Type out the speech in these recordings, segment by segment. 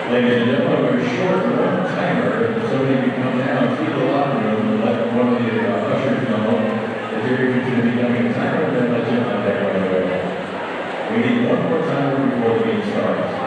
Ladies and gentlemen, we're short one timer. Somebody can come down to the locker room and let one of the ushers know that you're going to be coming a timer, and then let you on deck right away. We need one more timer before the meeting starts.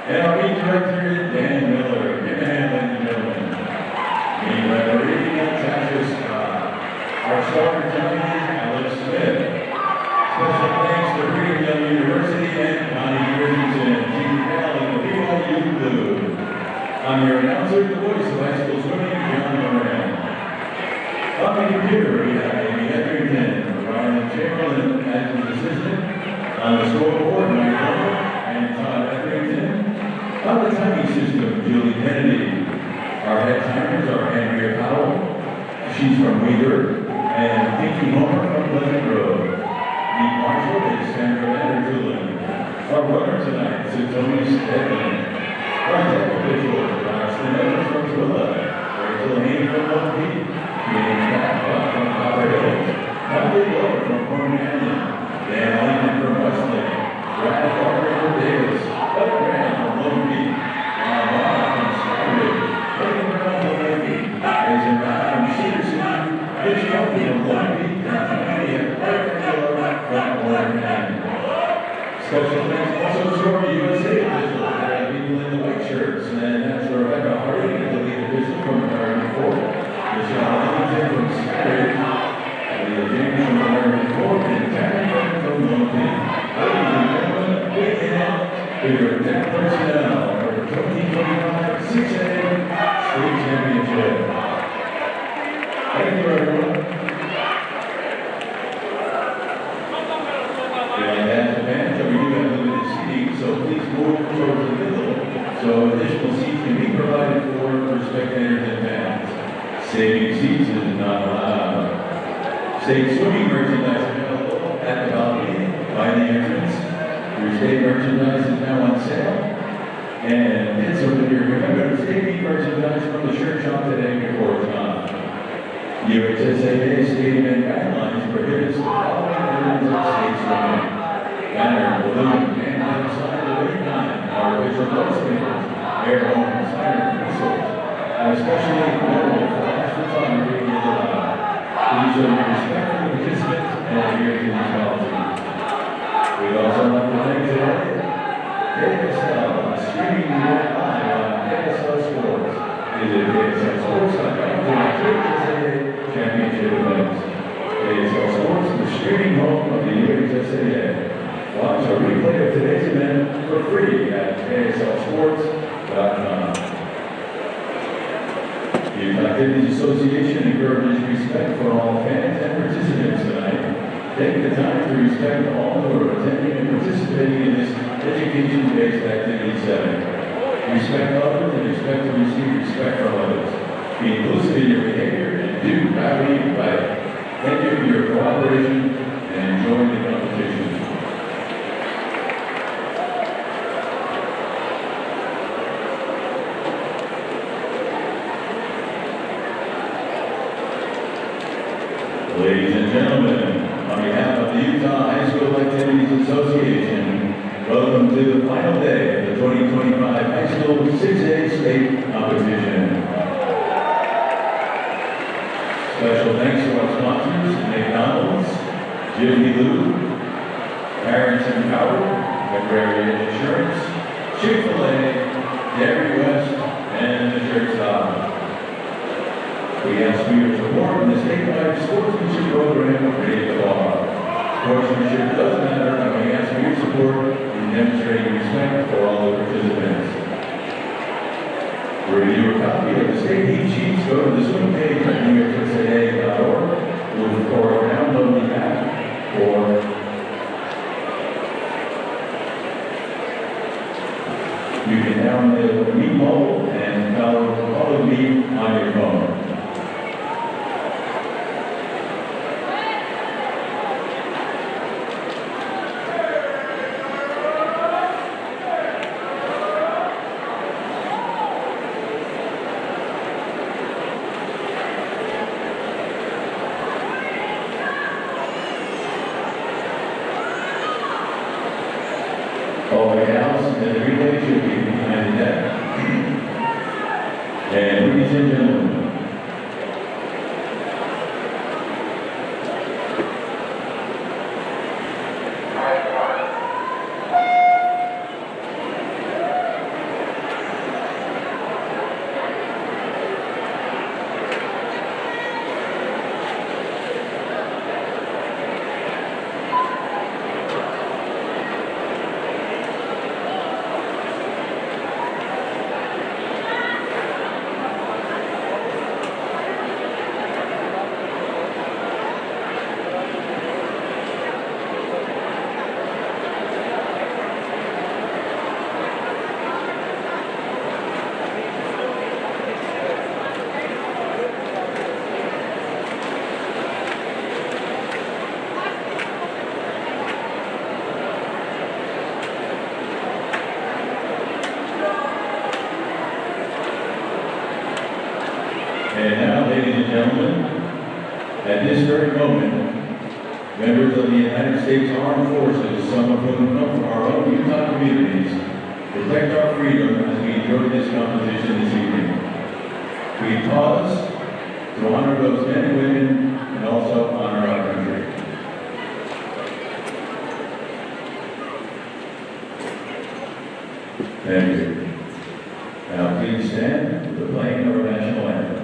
And our meet director is Dan Miller. Give a hand, ladies and gentlemen. Meet referee Natasha Scott. Our starter tonight is Alex Smith. Special thanks to Brigham Young University and Connie Richardson, Team Cal and the BYU Blue. I'm your announcer, the voice of high school swimming, John Moran. On the computer, we have Amy Etherington, Ryan Chamberlain as his assistant. On the scoreboard, Mike Humber and Todd Etherington. On the timing system, Julie Kennedy. Our head timers are Andrea Powell, she's from Weaver, and Pinky Homer from Pleasant Grove. The marshal is Sandra Vandertulen. Our runner tonight is Tony Stedman. Our tech officials are Austin Evans from Twilla, Rachel Haynes from Lone Peak, Jane Kappa from Copper Hills, Molly Lowe from Corn Canyon, Dan Lincoln from Westlake, Brad Parker from Davis, Bud Graham from Lone Peak, Ron Law from Skyridge, Hayden Brown from Yankee, Jason Ryan from Cedar City, Mitch Coffey from Lone Peak, and Frank Angela from Corn Canyon. Special thanks also to our USA officials that have people in the white shirts, and that's Rebecca Harding, the lead official from American Ford, Michelle Ellington from Skyridge, Leah James from American Ford, and Tammy from Lone Peak. Ladies and gentlemen, big hand to your tech personnel for the 2025 6A State Championship. Thank you, everyone. So please move towards the middle so additional seats can be provided for spectators and fans. Saving seats is not allowed. State swimming merchandise available at the balcony by the entrance. Your state merchandise is now on sale. And it's over here. Remember to state merchandise from the shirt shop today before it's gone. UHSAA state event guidelines prohibits the following items of state swimming. Banner, balloon, and sign of 89, our official newspapers, air horns, siren, whistles, and especially mobile flash photography is allowed. Please show your respect for the participants and adhere to these policies. We'd also like to thank today KSL, streaming live on KSL Sports. Visit KSLSports.com to watch UHSAA championship events. KSL Sports, the streaming home of the UHSAA. Watch a replay of today's event for free at KSLSports.com. The Youth Activities Association encourages respect for all fans and participants tonight. Take the time to respect all who are attending and participating in this education-based activity setting. Respect others and expect to receive respect from others. Be inclusive in your behavior and do value life. Thank you for your cooperation and enjoy the competition. Ladies and gentlemen, on behalf of the Utah High School Activities Association, welcome to the final day of the 2025 High School 6A State Competition. Special thanks to our sponsors, McDonald's, Jiffy Lube, Parents Empowered, Agrarian Insurance, Chick-fil-A, Dairy West, and the Church Stop. We ask for your support in the statewide sportsmanship program Raise the Bar. Sportsmanship does matter, and we ask for your support in demonstrating respect for all the participants. To review a copy of the state heat sheets, go to the swim page at UHSAA.org. Or download the app, or you can download Meet Mobile and follow me on your phone. All the gals and the relay should be behind the deck. And ladies and gentlemen, And now, ladies and gentlemen, at this very moment, members of the United States Armed Forces, some of whom come from our own Utah communities, protect our freedom as we enjoy this competition this evening. We pause to honor those men and women and also honor our country. Thank you. Now please stand for the playing of our national anthem.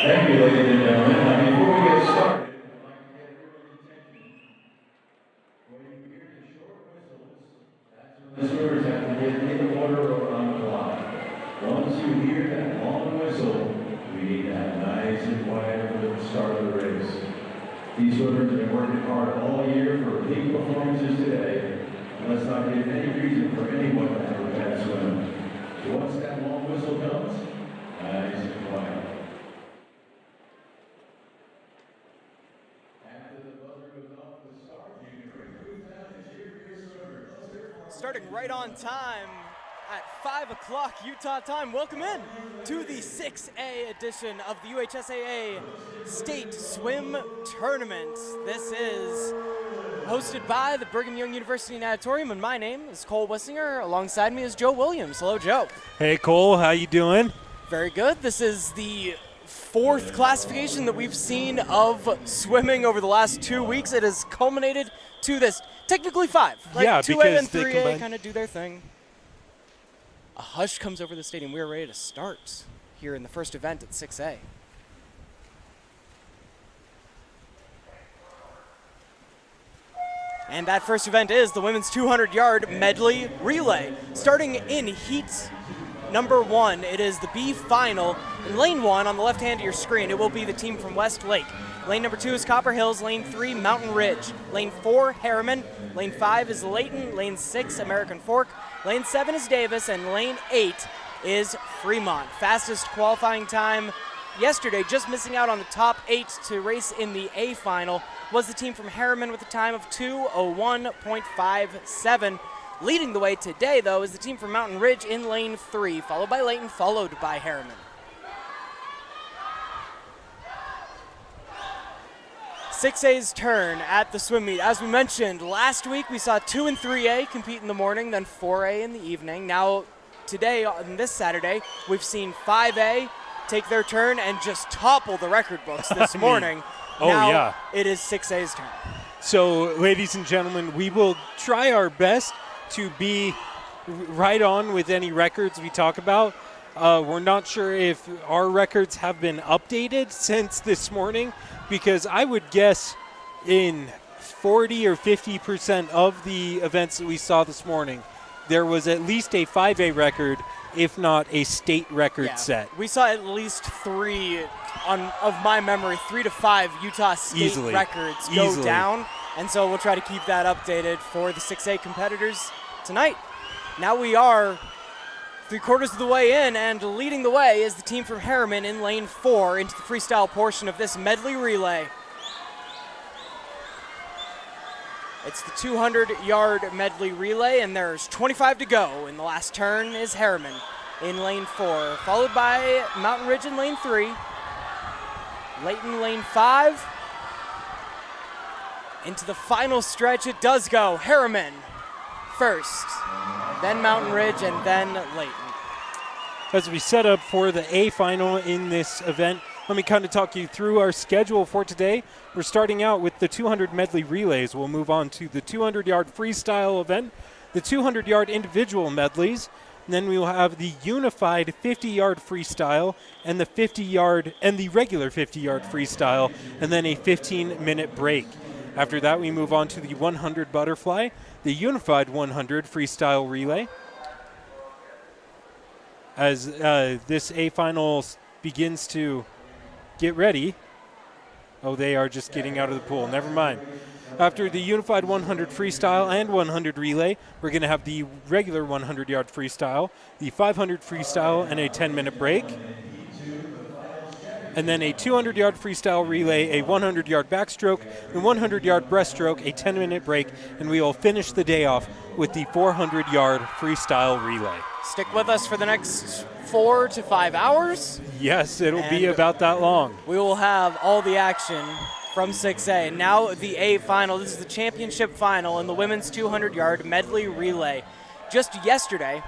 Thank you, ladies and gentlemen. Now, before we get started, I'd like to get everyone's attention. When you hear the short whistles, that's when the swimmers have to get in the water or on the line. Once you hear that long whistle, we need to have nice and quiet for the start of the race. These swimmers have been working hard all year for peak performances today, and let's not give any reason for anyone to have a bad swim. So once that long whistle comes, nice and quiet. Starting right on time at 5 o'clock Utah time. Welcome in to the 6A edition of the UHSAA State Swim Tournament. This is hosted by the Brigham Young University Natatorium, and my name is Cole Wissinger. Alongside me is Joe Williams. Hello, Joe. Hey, Cole. How you doing? Very good. This is the fourth classification that we've seen of swimming over the last 2 weeks. It has culminated to this. Technically 5. Like yeah, 2A and 3A kind of do their thing. A hush comes over the stadium. We are ready to start here in the first event at 6A. And that first event is the women's 200-yard medley relay. Starting in heat number 1, it is the B final. In lane 1 on the left hand of your screen, it will be the team from Westlake. Lane number 2 is Copper Hills. Lane 3, Mountain Ridge. Lane 4, Harriman. Lane 5 is Layton. Lane 6, American Fork. Lane 7 is Davis. And lane 8 is Fremont. Fastest qualifying time yesterday, just missing out on the top 8 to race in the A final, was the team from Harriman with a time of 2:01.57. Leading the way today, though, is the team from Mountain Ridge in lane 3, followed by Layton, followed by Harriman. 6A's turn at the swim meet. As we mentioned, last week we saw 2 and 3A compete in the morning, then 4A in the evening. Now, today, on this Saturday, we've seen 5A take their turn and just topple the record books this morning. Now, it is 6A's turn. So, ladies and gentlemen, we will try our best to be right on with any records we talk about. We're not sure if our records have been updated since this morning, because I would guess in 40 or 50% of the events that we saw this morning, there was at least a 5A record, if not a state record set. We saw at least 3, of my memory, 3 to 5 Utah state records go down. And so we'll try to keep that updated for the 6A competitors tonight. Now we are 3/4 of the way in, and leading the way is the team from Harriman in lane 4 into the freestyle portion of this medley relay. It's the 200-yard medley relay, and there's 25 to go. And the last turn is Harriman in lane 4, followed by Mountain Ridge in lane 3, Layton lane 5. Into the final stretch it does go. Harriman first, then Mountain Ridge, and then Layton. As we set up for the A final in this event, let me kind of talk you through our schedule for today. We're starting out with the 200 medley relays. We'll move on to the 200-yard freestyle event, the 200-yard individual medleys, and then we will have the unified 50-yard freestyle and the 50-yard and the regular 50-yard freestyle, and then a 15-minute break. After that, we move on to the 100 butterfly, the unified 100 freestyle relay. As this A final begins to get ready. Oh, they are just getting out of the pool. Never mind. After the unified 100 freestyle and 100 relay, we're going to have the regular 100-yard freestyle, the 500 freestyle, and a 10-minute break. And then a 200-yard freestyle relay, a 100-yard backstroke, and 100-yard breaststroke, a 10-minute break, and we will finish the day off with the 400-yard freestyle relay. Stick with us for the next 4 to 5 hours. Yes, it'll be about that long. We will have all the action from 6A. Now the A final. This is the championship final in the women's 200-yard medley relay. Just yesterday,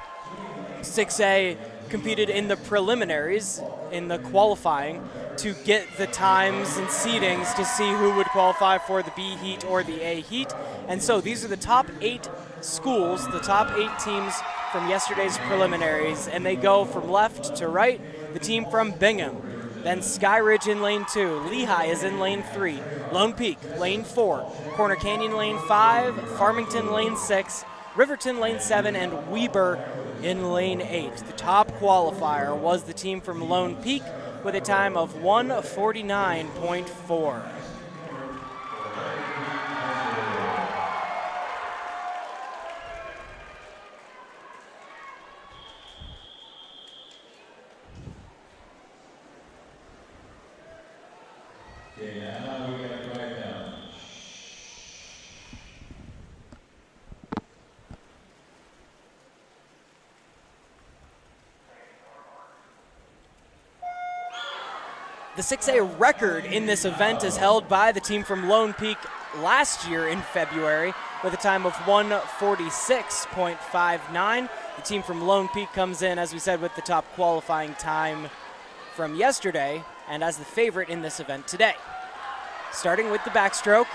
6A competed in the preliminaries, in the qualifying, to get the times and seedings to see who would qualify for the B heat or the A heat. And so these are the top 8 schools, the top 8 teams from yesterday's preliminaries, and they go from left to right. The team from Bingham, then Sky Ridge in lane 2, Lehigh is in lane 3, Lone Peak lane 4, Corner Canyon lane 5, Farmington lane 6, Riverton lane 7, and Weber in lane 8. The top qualifier was the team from Lone Peak with a time of 1:49.4. Okay, now we got to quiet down. The 6A record in this event is held by the team from Lone Peak last year in February with a time of 1:46.59. The team from Lone Peak comes in, as we said, with the top qualifying time from yesterday and as the favorite in this event today. Starting with the backstroke.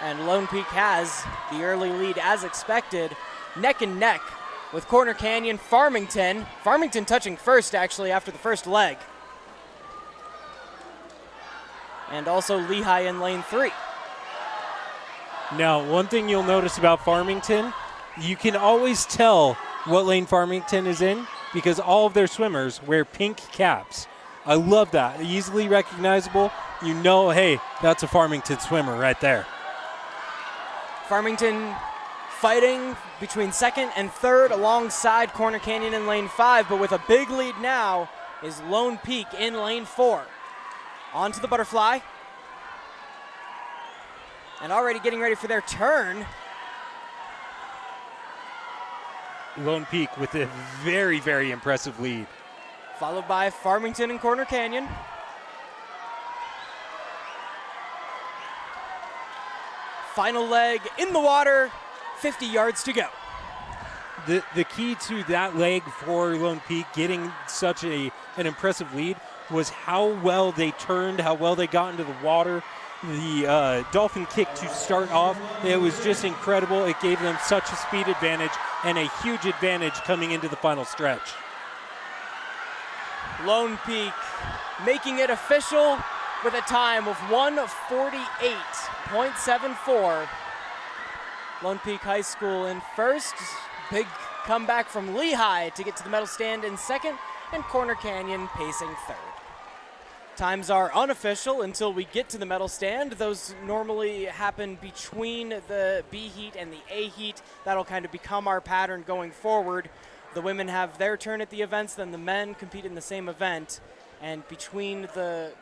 And Lone Peak has the early lead as expected, neck and neck with Corner Canyon, Farmington. Farmington touching first, actually, after the first leg. And also Lehigh in lane 3. Now, one thing you'll notice about Farmington, you can always tell what lane Farmington is in because all of their swimmers wear pink caps. I love that. Easily recognizable. You know, hey, that's a Farmington swimmer right there. Farmington fighting between second and third alongside Corner Canyon in lane 5, but with a big lead now is Lone Peak in lane 4. On to the butterfly. And already getting ready for their turn. Lone Peak with a very, very impressive lead. Followed by Farmington and Corner Canyon. Final leg in the water, 50 yards to go. The key to that leg for Lone Peak getting such an impressive lead was how well they turned, how well they got into the water. The dolphin kick to start off, it was just incredible. It gave them such a speed advantage and a huge advantage coming into the final stretch. Lone Peak making it official with a time of 1:48.74. Lone Peak High School in first. Big comeback from Lehigh to get to the medal stand in second, and Corner Canyon pacing third. Times are unofficial until we get to the medal stand. Those normally happen between the B heat and the A heat. That'll kind of become our pattern going forward. The women have their turn at the events, then the men compete in the same event. And between the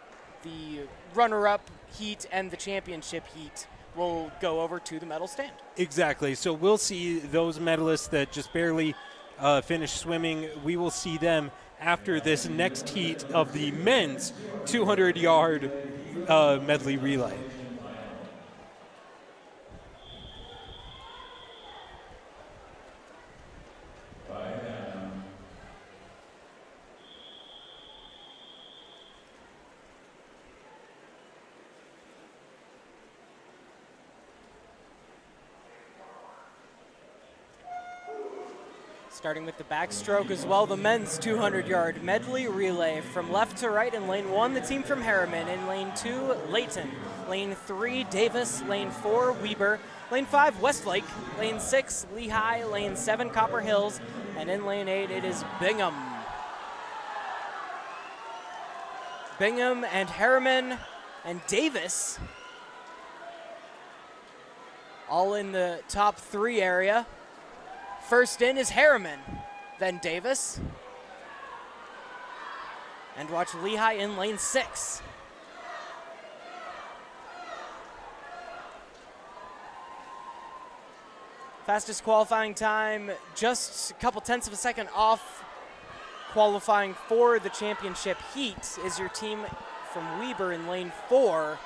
runner-up heat and the championship heat, we'll go over to the medal stand. Exactly. So we'll see those medalists that just barely finished swimming. We will see them after this next heat of the men's 200-yard medley relay. Starting with the backstroke as well, the men's 200-yard medley relay from left to right. In lane 1, the team from Harriman. In lane 2, Layton. Lane 3, Davis. Lane 4, Weber. Lane 5, Westlake. Lane 6, Lehigh. Lane 7, Copper Hills. And in lane 8, it is Bingham. Bingham and Harriman and Davis all in the top 3 area. First in is Harriman, then Davis. And watch Lehigh in lane 6. Fastest qualifying time, just a couple tenths of a second off qualifying for the championship heat, is your team from Weber in lane 4.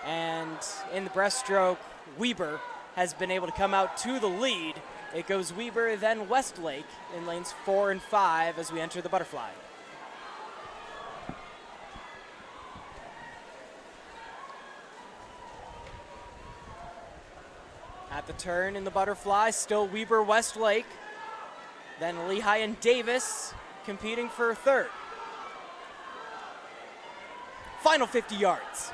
And in the breaststroke, Weber has been able to come out to the lead. It goes Weber, then Westlake in lanes 4 and 5 as we enter the butterfly. At the turn in the butterfly, still Weber, Westlake, then Lehigh and Davis competing for third. Final 50 yards.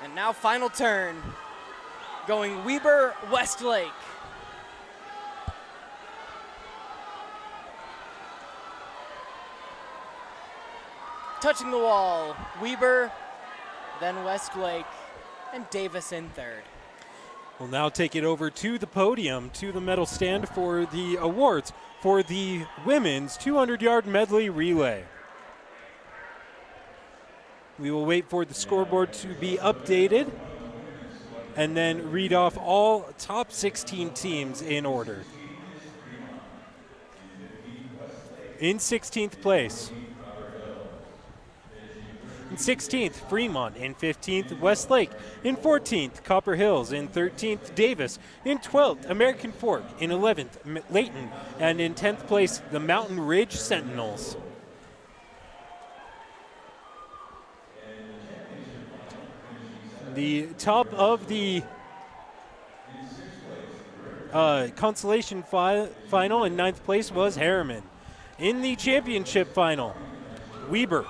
And now final turn, going Weber, Westlake. Touching the wall, Weber, then Westlake, and Davis in third. We'll now take it over to the podium, to the medal stand for the awards for the women's 200-yard medley relay. We will wait for the scoreboard to be updated and then read off all top 16 teams in order. In 16th place. In 16th, Fremont. In 15th, Westlake. In 14th, Copper Hills. In 13th, Davis. In 12th, American Fork. In 11th, Layton. And in 10th place, the Mountain Ridge Sentinels. The top of the consolation final in 9th place was Harriman. In the championship final, Weber,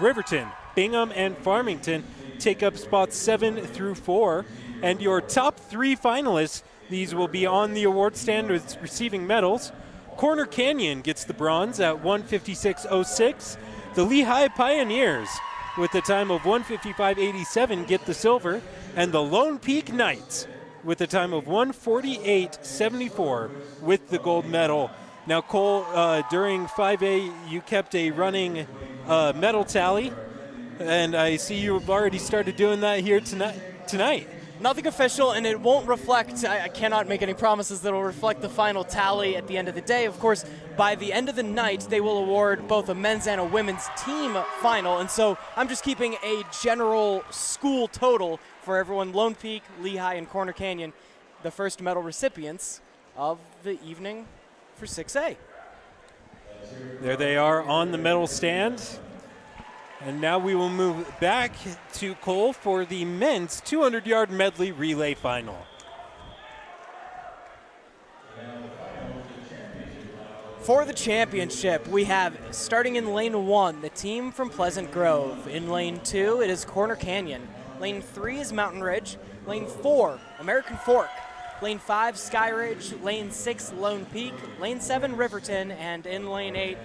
Riverton, Bingham, and Farmington take up spots 7 through 4. And your top 3 finalists, these will be on the award stand with receiving medals. Corner Canyon gets the bronze at 1:56.06. The Lehigh Pioneers, with the time of 1:55.87, get the silver, and the Lone Peak Knights, with a time of 1:48.74, with the gold medal. Now, Cole, during 5A, you kept a running medal tally, and I see you've already started doing that here tonight. Nothing official, and it won't reflect, I cannot make any promises that will reflect the final tally at the end of the day. Of course, by the end of the night, they will award both a men's and a women's team final, and so I'm just keeping a general school total for everyone, Lone Peak, Lehigh, and Corner Canyon, the first medal recipients of the evening for 6A. There they are on the medal stand. And now we will move back to Cole for the men's 200-yard medley relay final. For the championship, we have, starting in lane 1, the team from Pleasant Grove. In lane 2, it is Corner Canyon. Lane 3 is Mountain Ridge. Lane 4, American Fork. Lane 5, Skyridge. Lane 6, Lone Peak. Lane 7, Riverton. And in Lane 8,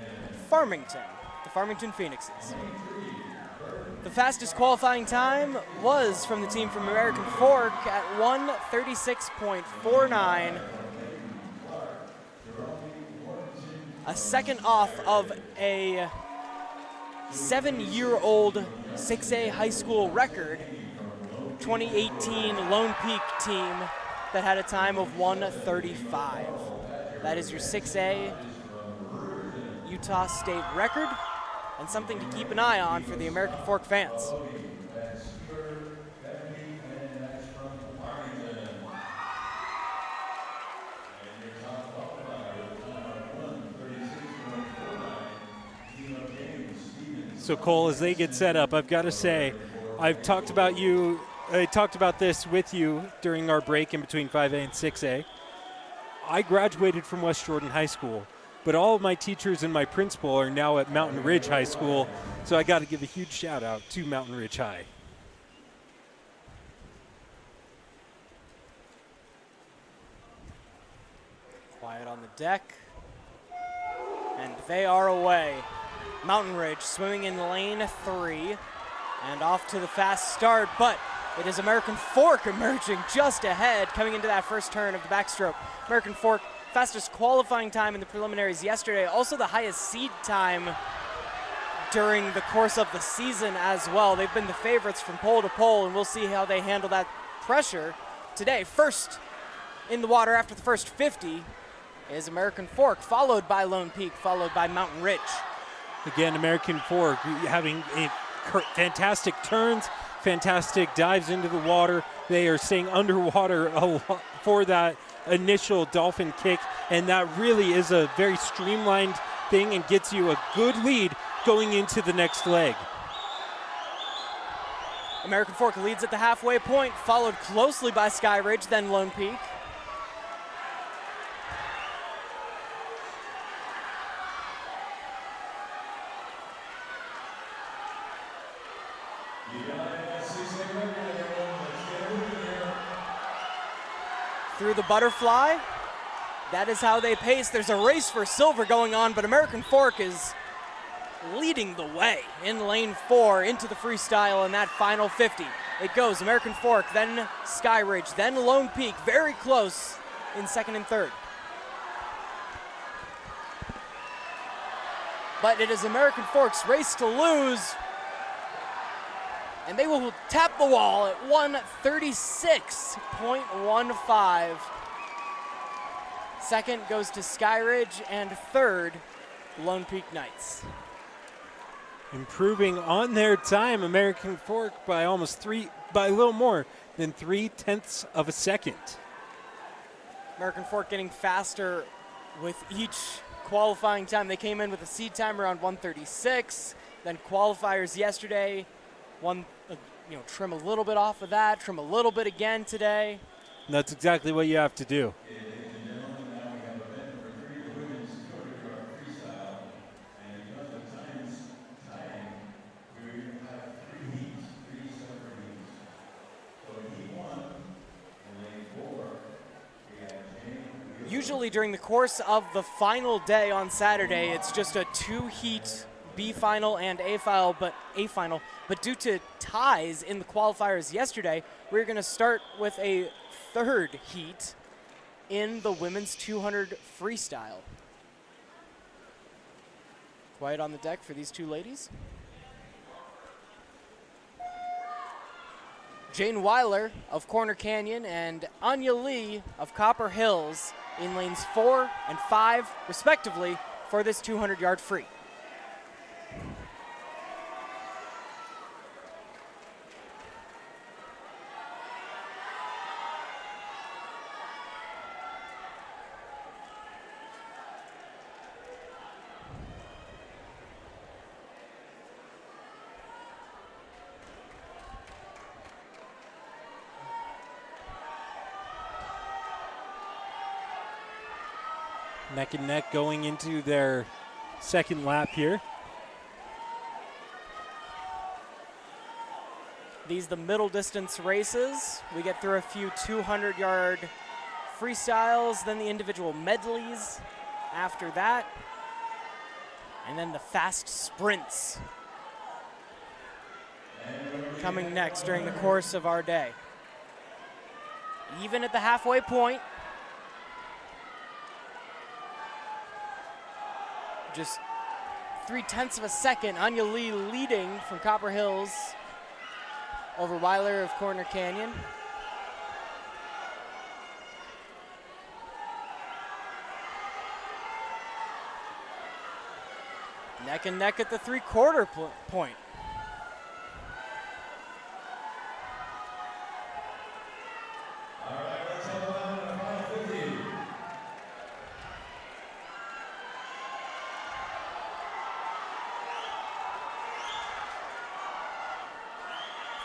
Farmington, the Farmington Phoenixes. The fastest qualifying time was from the team from American Fork at 1:36.49. A second off of a 7-year-old 6A high school record, 2018 Lone Peak team that had a time of 1:35. That is your 6A Utah State record, and something to keep an eye on for the American Fork fans. So Cole, as they get set up, I've got to say, I talked about this with you during our break in between 5A and 6A. I graduated from West Jordan High School, but all of my teachers and my principal are now at Mountain Ridge High School, so I got to give a huge shout out to Mountain Ridge High. Quiet on the deck, and they are away. Mountain Ridge swimming in lane 3 and off to the fast start, but it is American Fork emerging just ahead coming into that first turn of the backstroke. American Fork, fastest qualifying time in the preliminaries yesterday, also the highest seed time during the course of the season as well. They've been the favorites from pole to pole, and we'll see how they handle that pressure today. First in the water after the first 50 is American Fork, followed by Lone Peak, followed by Mountain Ridge. Again, American Fork having fantastic turns, fantastic dives into the water. They are staying underwater a lot for that initial dolphin kick, and that really is a very streamlined thing and gets you a good lead going into the next leg. American Fork leads at the halfway point, followed closely by Skyridge, then Lone Peak. Through the butterfly, that is how they pace. There's a race for silver going on, but American Fork is leading the way in lane 4 into the freestyle in that final 50. It goes American Fork, then Skyridge, then Lone Peak, very close in second and third. But it is American Fork's race to lose, and they will tap the wall at 1:36.15. Second goes to Skyridge, and third, Lone Peak Knights. Improving on their time, American Fork by a little more than 0.3 of a second. American Fork getting faster with each qualifying time. They came in with a seed time around 1:36, then qualifiers yesterday, trim a little bit off of that, trim a little bit again today. And that's exactly what you have to do. Usually during the course of the final day on Saturday, it's just a 2-heat B final and A final, but due to ties in the qualifiers yesterday, we're going to start with a third heat in the women's 200 freestyle. Quiet on the deck for these two ladies. Jane Weiler of Corner Canyon and Anya Lee of Copper Hills in lanes 4 and 5, respectively, for this 200-yard free. Neck and neck going into their second lap here. These the middle distance races. We get through a few 200-yard freestyles, then the individual medleys after that, and then the fast sprints coming next during the course of our day. Even at the halfway point, just 0.3 of a second, Anya Lee leading from Copper Hills over Weiler of Corner Canyon. Neck and neck at the three-quarter point.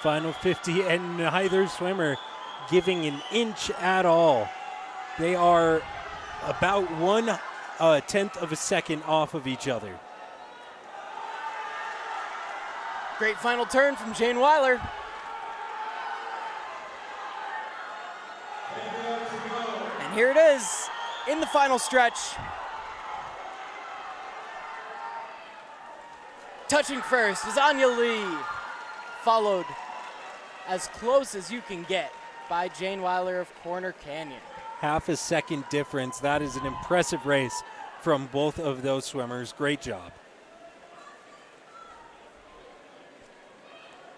Final 50, and neither swimmer giving an inch at all. They are about 1/10 of a second off of each other. Great final turn from Jane Weiler. And here it is in the final stretch. Touching first is Anya Lee, followed as close as you can get by Jane Weiler of Corner Canyon. Half a second difference. That is an impressive race from both of those swimmers. Great job.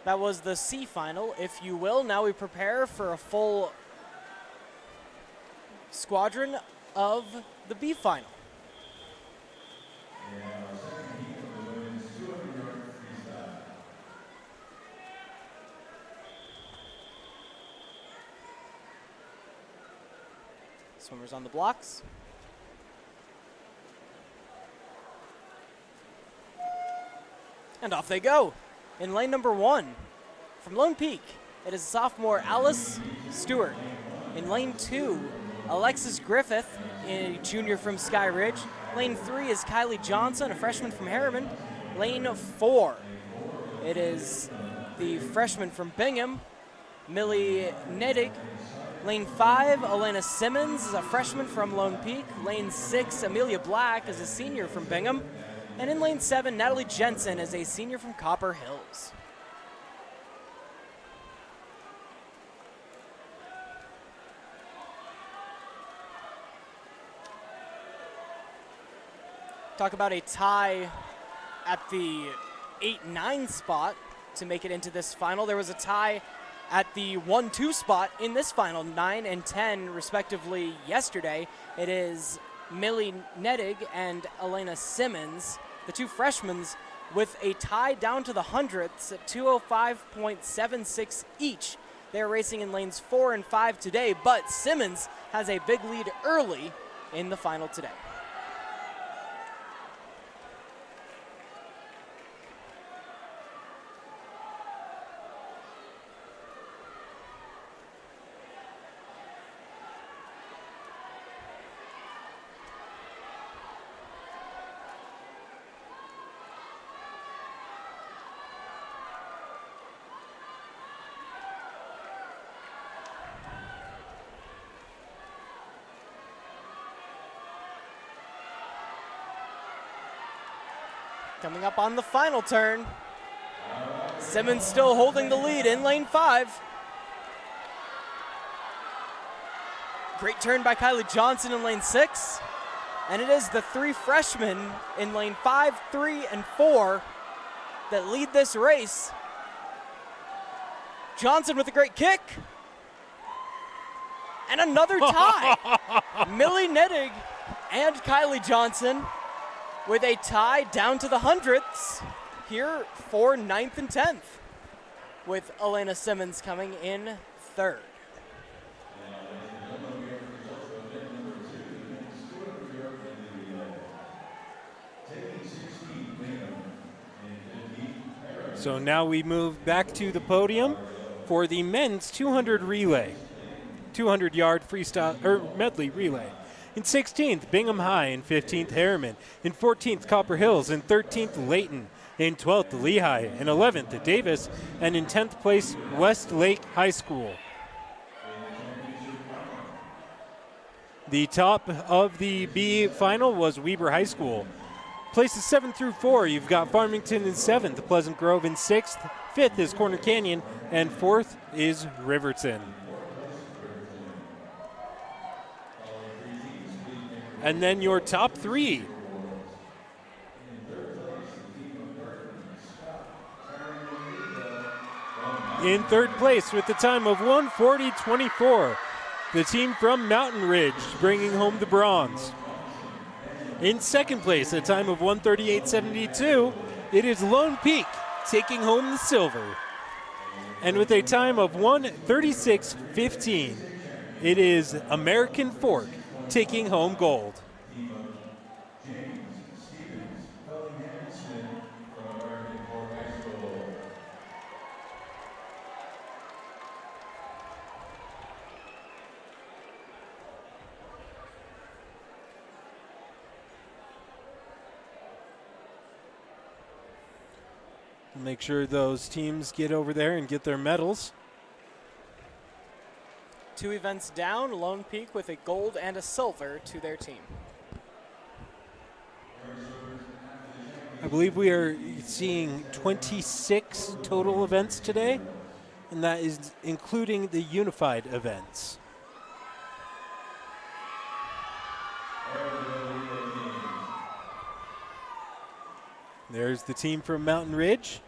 That was the C final, if you will. Now we prepare for a full squadron of the B final. Swimmers on the blocks. And off they go. In lane number 1, from Lone Peak, it is sophomore Alice Stewart. In lane 2, Alexis Griffith, a junior from Sky Ridge. Lane 3 is Kylie Johnson, a freshman from Harriman. Lane 4, it is the freshman from Bingham, Millie Nedig. Lane 5, Elena Simmons is a freshman from Lone Peak. Lane 6, Amelia Black is a senior from Bingham. And in lane 7, Natalie Jensen is a senior from Copper Hills. Talk about a tie at the 8-9 spot to make it into this final. There was a tie at the 1-2 spot in this final, 9 and 10 respectively yesterday. It is Millie Nedig and Elena Simmons, the two freshmen, with a tie down to the hundredths at 205.76 each. They're racing in lanes 4 and 5 today, but Simmons has a big lead early in the final today. Coming up on the final turn, Simmons still holding the lead in lane 5. Great turn by Kylie Johnson in lane 6. And it is the three freshmen in lane 5, 3, and 4 that lead this race. Johnson with a great kick. And another tie. Millie Nedig and Kylie Johnson with a tie down to the hundredths here for 9th and 10th, with Elena Simmons coming in third. So now we move back to the podium for the men's 200 relay, 200-yard freestyle or medley relay. In 16th, Bingham High. In 15th, Harriman. In 14th, Copper Hills. In 13th, Layton. In 12th, Lehigh. In 11th, Davis. And in 10th place, Westlake High School. The top of the B final was Weber High School. Places 7 through 4, you've got Farmington in 7th, Pleasant Grove in 6th, 5th is Corner Canyon, and 4th is Riverton. And then your top 3. In 3rd place with the time of 1:40.24, the team from Mountain Ridge bringing home the bronze. In 2nd place, a time of 1:38.72, it is Lone Peak taking home the silver. And with a time of 1:36.15, it is American Fork taking home gold. Make sure those teams get over there and get their medals. 2 events down, Lone Peak with a gold and a silver to their team. I believe we are seeing 26 total events today, and that is including the unified events. There's the team from Mountain Ridge.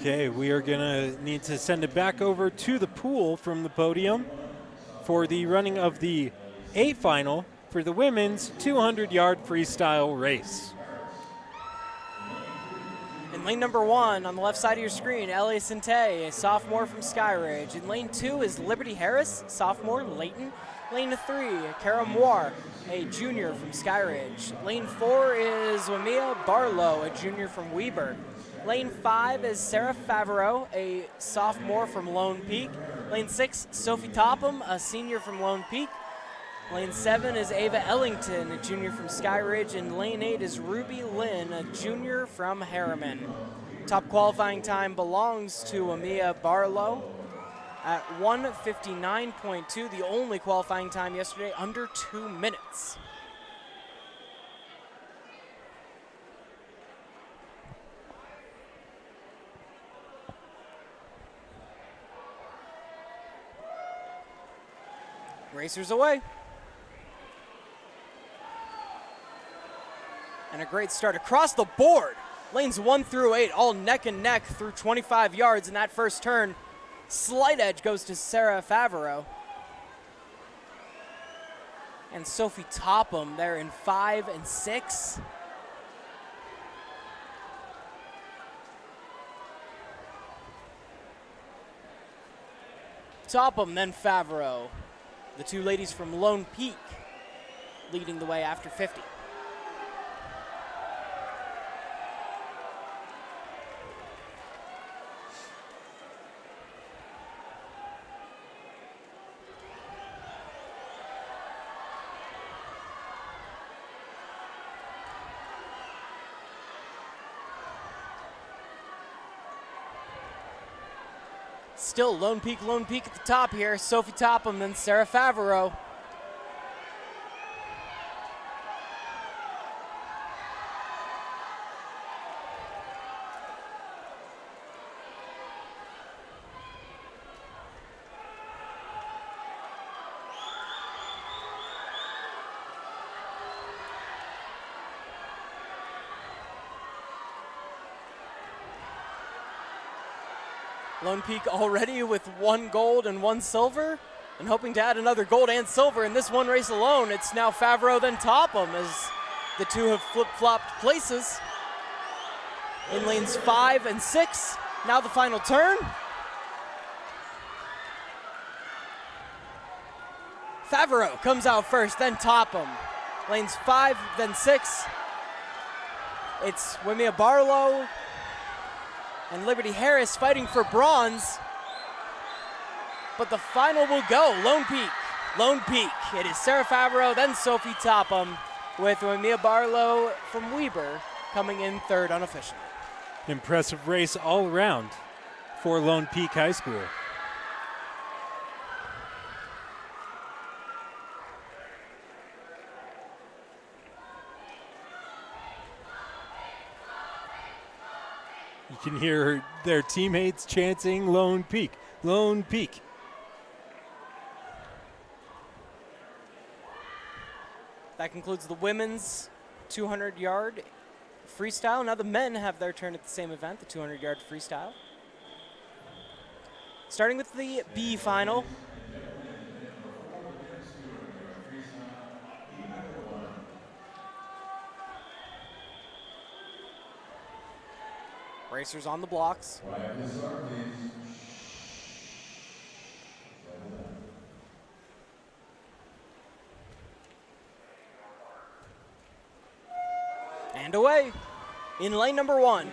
Okay, we are going to need to send it back over to the pool from the podium for the running of the A final for the women's 200-yard freestyle race. In lane number 1, on the left side of your screen, L.A. Sinte, a sophomore from Skyridge. In lane 2 is Liberty Harris, sophomore, Layton. Lane 3, Kara Moore, a junior from Skyridge. Lane 4 is Wamia Barlow, a junior from Weber. Lane 5 is Sarah Favreau, a sophomore from Lone Peak. Lane 6, Sophie Topham, a senior from Lone Peak. Lane 7 is Ava Ellington, a junior from Skyridge. And lane 8 is Ruby Lynn, a junior from Harriman. Top qualifying time belongs to Amia Barlow at 1:59.2, the only qualifying time yesterday under 2 minutes. Racers away. And a great start across the board. Lanes 1 through 8, all neck and neck through 25 yards in that first turn. Slight edge goes to Sarah Favreau. And Sophie Topham there in 5 and 6. Topham, then Favreau. The 2 ladies from Lone Peak leading the way after 50. Still Lone Peak at the top here. Sophie Topham, then Sarah Favreau. Lone Peak already with 1 gold and 1 silver, and hoping to add another gold and silver in this one race alone. It's now Favreau, then Topham, as the 2 have flip-flopped places. In lanes 5 and 6, now the final turn. Favreau comes out first, then Topham. Lanes 5, then 6. It's Wimia Barlow and Liberty Harris fighting for bronze. But the final will go. Lone Peak. Lone Peak. It is Sarah Favreau, then Sophie Topham, with Wimia Barlow from Weber coming in third unofficially. Impressive race all around for Lone Peak High School. You can hear their teammates chanting Lone Peak, Lone Peak. That concludes the women's 200-yard freestyle. Now the men have their turn at the same event, the 200-yard freestyle. Starting with the B final. Racers on the blocks. And away. In lane number 1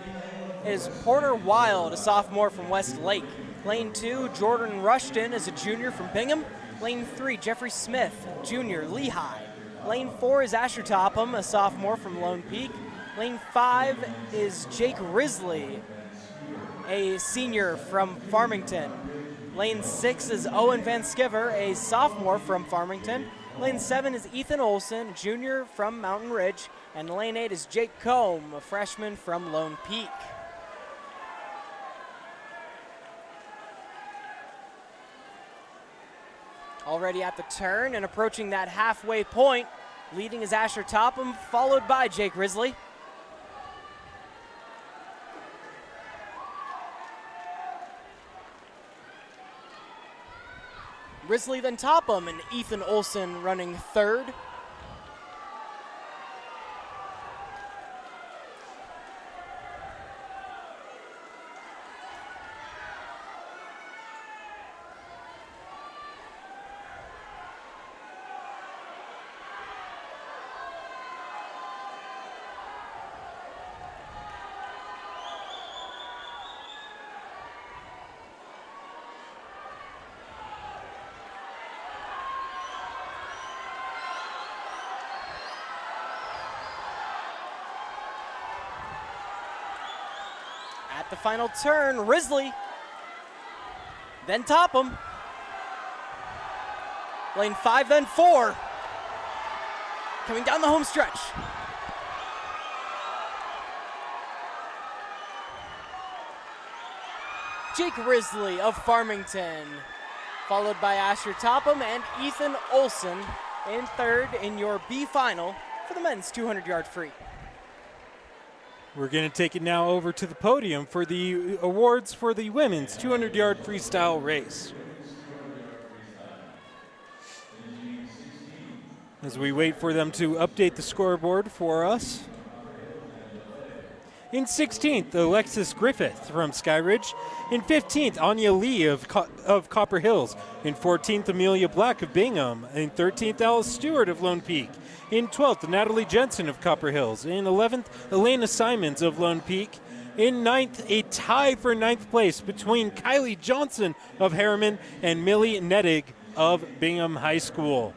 is Porter Wild, a sophomore from Westlake. Lane 2, Jordan Rushton is a junior from Bingham. Lane 3, Jeffrey Smith, junior, Lehigh. Lane 4 is Asher Topham, a sophomore from Lone Peak. Lane 5 is Jake Risley, a senior from Farmington. Lane 6 is Owen Van Skiver, a sophomore from Farmington. Lane 7 is Ethan Olson, junior from Mountain Ridge. And lane 8 is Jake Combe, a freshman from Lone Peak. Already at the turn and approaching that halfway point. Leading is Asher Topham, followed by Jake Risley. Risley, then Topham, and Ethan Olson running third. At the final turn, Risley, then Topham. Lane 5, then 4. Coming down the home stretch. Jake Risley of Farmington, followed by Asher Topham and Ethan Olson in third in your B final for the men's 200-yard free. We're going to take it now over to the podium for the awards for the women's 200-yard freestyle race. As we wait for them to update the scoreboard for us. In 16th, Alexis Griffith from Skyridge. In 15th, Anya Lee of Copper Hills. In 14th, Amelia Black of Bingham. In 13th, Alice Stewart of Lone Peak. In 12th, Natalie Jensen of Copper Hills. In 11th, Elena Simons of Lone Peak. In 9th, a tie for 9th place between Kylie Johnson of Harriman and Millie Nettig of Bingham High School.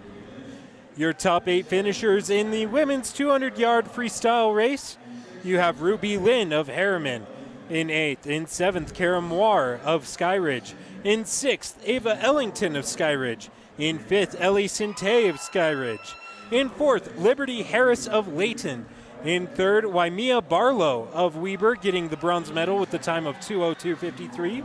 Your top 8 finishers in the women's 200-yard freestyle race. You have Ruby Lynn of Harriman in 8th. In 7th, Kara Moir of Skyridge. In 6th, Ava Ellington of Skyridge. In 5th, Ellie Sinte of Skyridge. In 4th, Liberty Harris of Layton. In 3rd, Waimea Barlow of Weber, getting the bronze medal with the time of 2:02:53.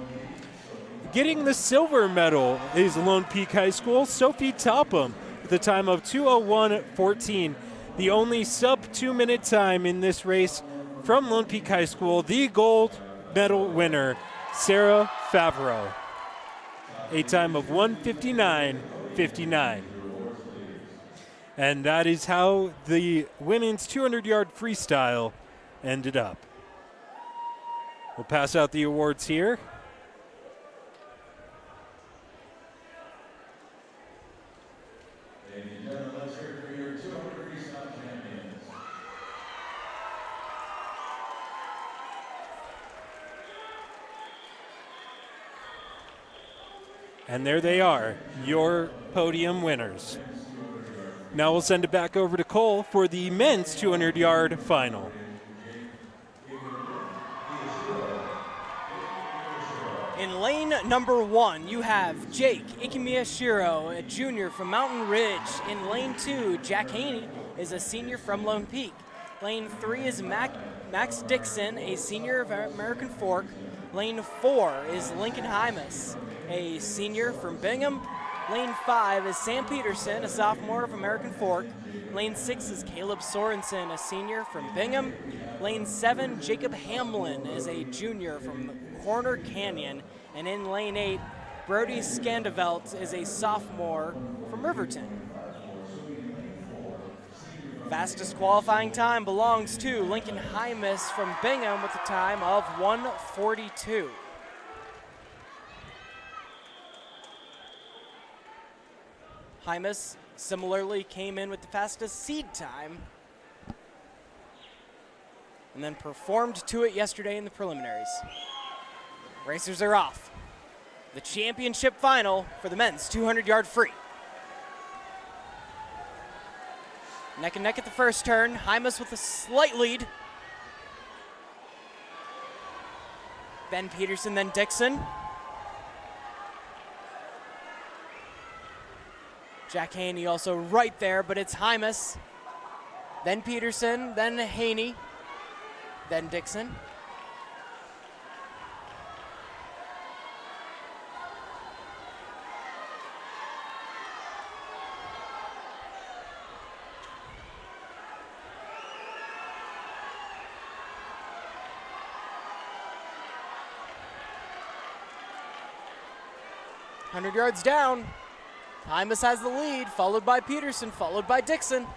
Getting the silver medal is Lone Peak High School, Sophie Topham, with the time of 2:01:14. The only sub-2-minute time in this race from Lone Peak High School, the gold medal winner, Sarah Favreau. A time of 1:59:59. And that is how the women's 200-yard freestyle ended up. We'll pass out the awards here. And there they are, your podium winners. Now we'll send it back over to Cole for the men's 200-yard final. In lane number 1, you have Jake Ikemiyashiro, a junior from Mountain Ridge. In lane 2, Jack Haney is a senior from Lone Peak. Lane 3 is Max Dixon, a senior of American Fork. Lane 4 is Lincoln Hymas, a senior from Bingham. Lane 5 is Sam Peterson, a sophomore of American Fork. Lane 6 is Caleb Sorensen, a senior from Bingham. Lane 7, Jacob Hamlin is a junior from Corner Canyon. And in lane 8, Brody Scandevelt is a sophomore from Riverton. Fastest qualifying time belongs to Lincoln Hymas from Bingham with a time of 1:42. Hymas similarly came in with the fastest seed time and then performed to it yesterday in the preliminaries. Racers are off. The championship final for the men's 200-yard free. Neck and neck at the first turn. Hymas with a slight lead. Ben Peterson, then Dixon. Jack Haney also right there, but it's Hymas. Then Peterson, then Haney, then Dixon. "100 yards down. Hymas has the lead, followed by Peterson, followed by Dixon.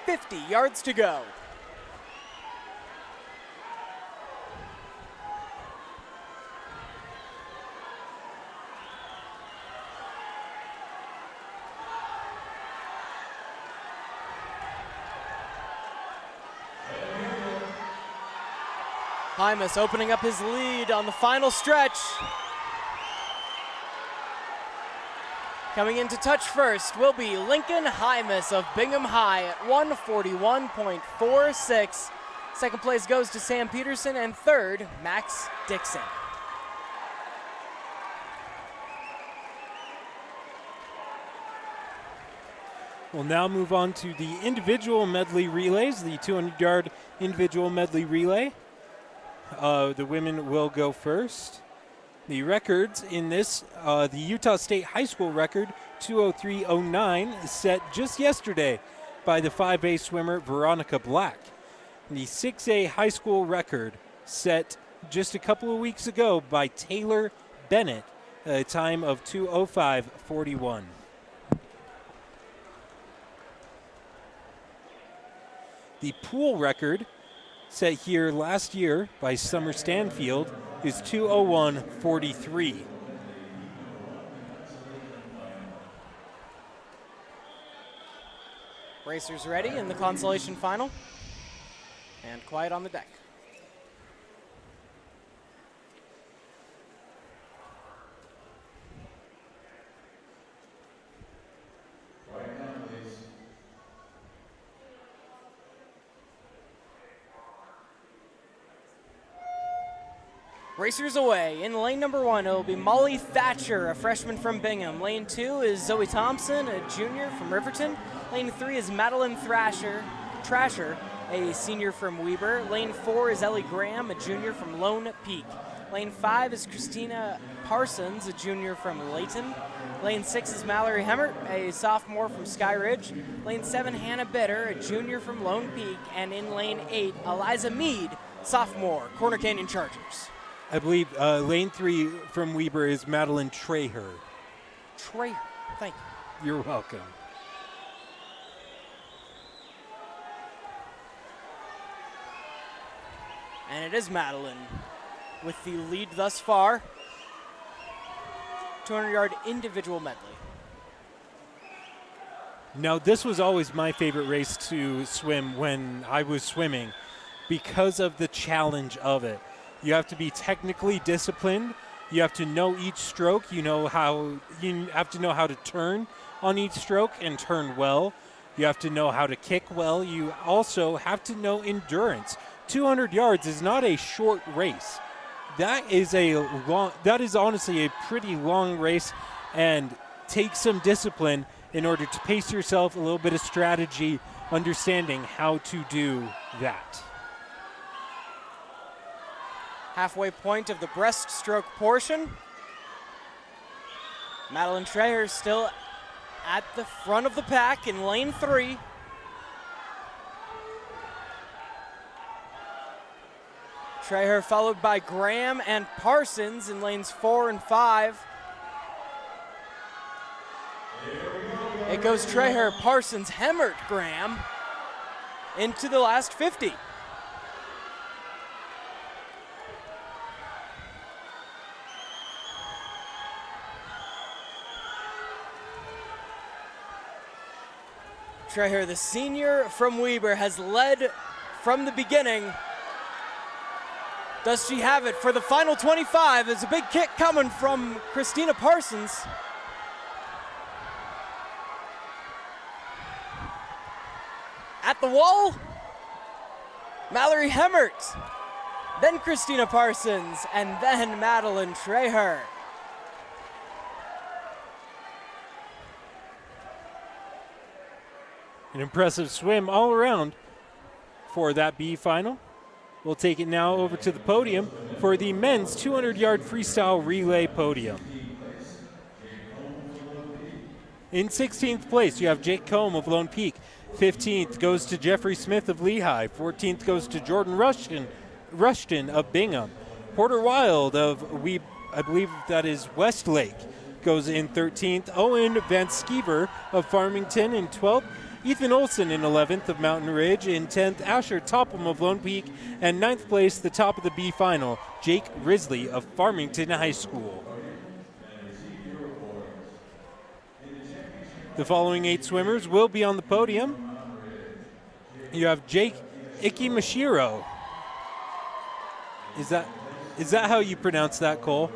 "50 yards to go. Hymas opening up his lead on the final stretch. Coming in to touch first will be Lincoln Hymas of Bingham High at 1:41.46. Second place goes to Sam Peterson, and third, Max Dixon. We'll now move on to the individual medley relays, the 200-yard individual medley relay. The women will go first. The records in this, the Utah State High School record, 2:03.09, set just yesterday by the 5A swimmer Veronica Black. The 6A high school record set just a couple of weeks ago by Taylor Bennett, a time of 2:05.41. The pool record, set here last year by Summer Stanfield, is 2:01.43. Racers ready in the consolation final. And quiet on the deck. Racers away. In lane number 1, it will be Molly Thatcher, a freshman from Bingham. Lane 2 is Zoe Thompson, a junior from Riverton. Lane 3 is Madeline Trasher, a senior from Weber. Lane 4 is Ellie Graham, a junior from Lone Peak. Lane 5 is Christina Parsons, a junior from Layton. Lane 6 is Mallory Hemmert, a sophomore from Sky Ridge. Lane 7, Hannah Bitter, a junior from Lone Peak. And in lane 8, Eliza Mead, sophomore, Corner Canyon Chargers. I believe lane 3 from Weber is Madeline Traher. Traher, thank you. You're welcome. And it is Madeline with the lead thus far. 200-yard individual medley. Now, this was always my favorite race to swim when I was swimming because of the challenge of it. You have to be technically disciplined. You have to know each stroke. You have to know how to turn on each stroke and turn well. You have to know how to kick well. You also have to know endurance. 200 yards is not a short race. That is honestly a pretty long race and takes some discipline in order to pace yourself, a little bit of strategy, understanding how to do that. Halfway point of the breaststroke portion. Madeline Treher still at the front of the pack in lane 3. Treher followed by Graham and Parsons in lanes 4 and 5. It goes Treher, Parsons, Hemmert, Graham into the last 50. Treher, the senior from Weber, has led from the beginning. Does she have it for the final 25? There's a big kick coming from Christina Parsons. At the wall, Mallory Hemmert, then Christina Parsons, and then Madeline Treher. An impressive swim all around for that B final. We'll take it now over to the podium for the men's 200-yard freestyle relay podium. In 16th place, you have Jake Combe of Lone Peak. 15th goes to Jeffrey Smith of Lehigh. 14th goes to Jordan Rushton of Bingham. Porter Wild of, I believe that is Westlake, goes in 13th. Owen Van Skeever of Farmington in 12th. Ethan Olson in 11th of Mountain Ridge. In 10th, Asher Topham of Lone Peak. And 9th place, the top of the B final, Jake Risley of Farmington High School. The following 8 swimmers will be on the podium. You have Jake Ikimashiro. Is that how you pronounce that, Cole?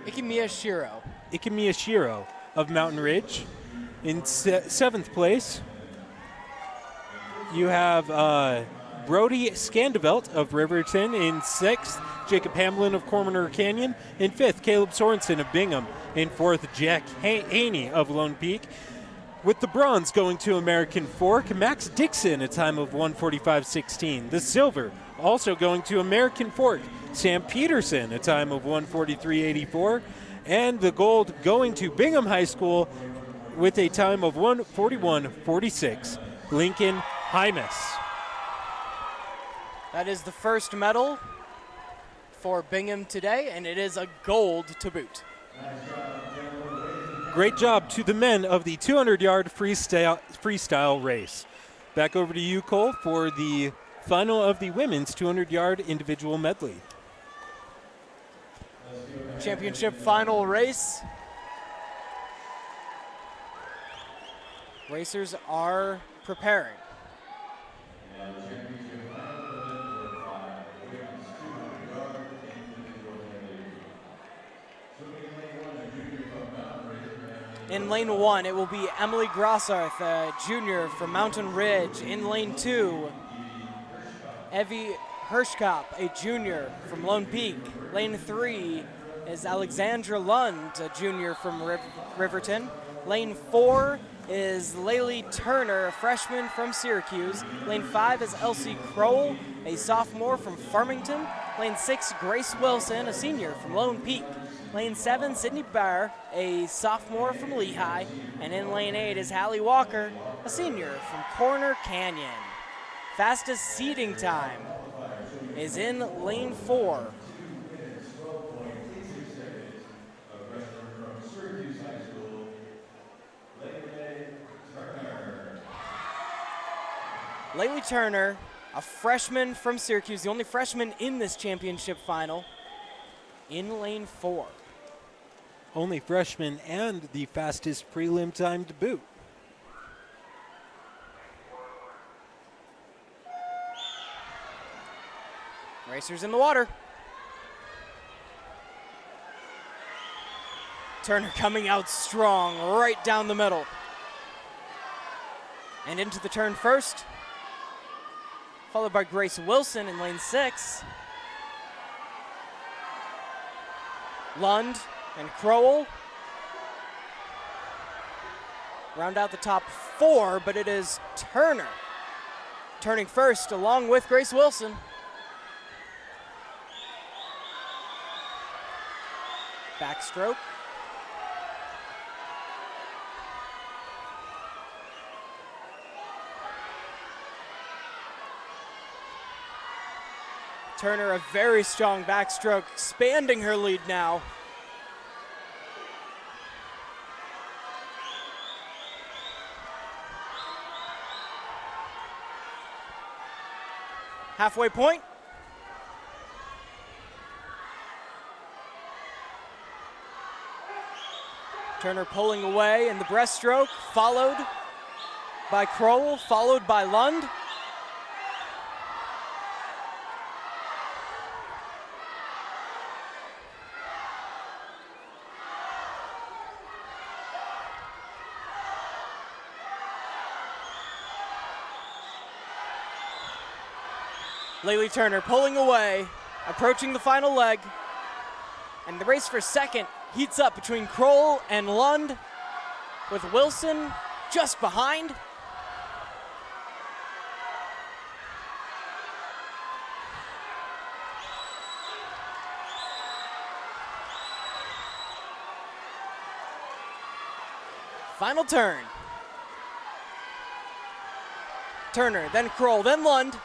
Ikimashiro. Ikimashiro of Mountain Ridge. In 7th place, you have Brody Scandevelt of Riverton. In 6th, Jacob Hamlin of Cormorant Canyon. In 5th, Caleb Sorensen of Bingham. In 4th, Jack Haney of Lone Peak. With the bronze going to American Fork, Max Dixon, a time of 1:45.16. The silver also going to American Fork, Sam Peterson, a time of 1:43.84. And the gold going to Bingham High School with a time of 1:41.46, Lincoln Hymas. That is the first medal for Bingham today, and it is a gold to boot. Great job to the men of the 200-yard freestyle race. Back over to you, Cole, for the final of the women's 200-yard individual medley. Championship final race. Racers are preparing. In lane 1, it will be Emily Grossarth, a junior from Mountain Ridge. In lane 2, Evie Hirschkopf, a junior from Lone Peak. Lane 3 is Alexandra Lund, a junior from Riverton. Lane 4 is Laylee Turner, a freshman from Syracuse. Lane 5 is Elsie Kroll, a sophomore from Farmington. Lane 6, Grace Wilson, a senior from Lone Peak. Lane 7, Sydney Barr, a sophomore from Lehigh. And in lane 8 is Hallie Walker, a senior from Corner Canyon. Fastest seating time is in lane 4. Laylee Turner a freshman from Syracuse, the only freshman in this championship final, in lane 4. Only freshman and the fastest prelim time to boot. Racers in the water. Turner coming out strong, right down the middle. And into the turn first, followed by Grace Wilson in lane 6. Lund and Crowell round out the top 4, but it is Turner turning first along with Grace Wilson. Backstroke. Turner, a very strong backstroke, expanding her lead now. Halfway point. Turner pulling away in the breaststroke, followed by Crowell, followed by Lund. Laylee Turner pulling away, approaching the final leg. And the race for second heats up between Crowell and Lund, with Wilson just behind. Final turn. Turner, then Crowell, then Lund.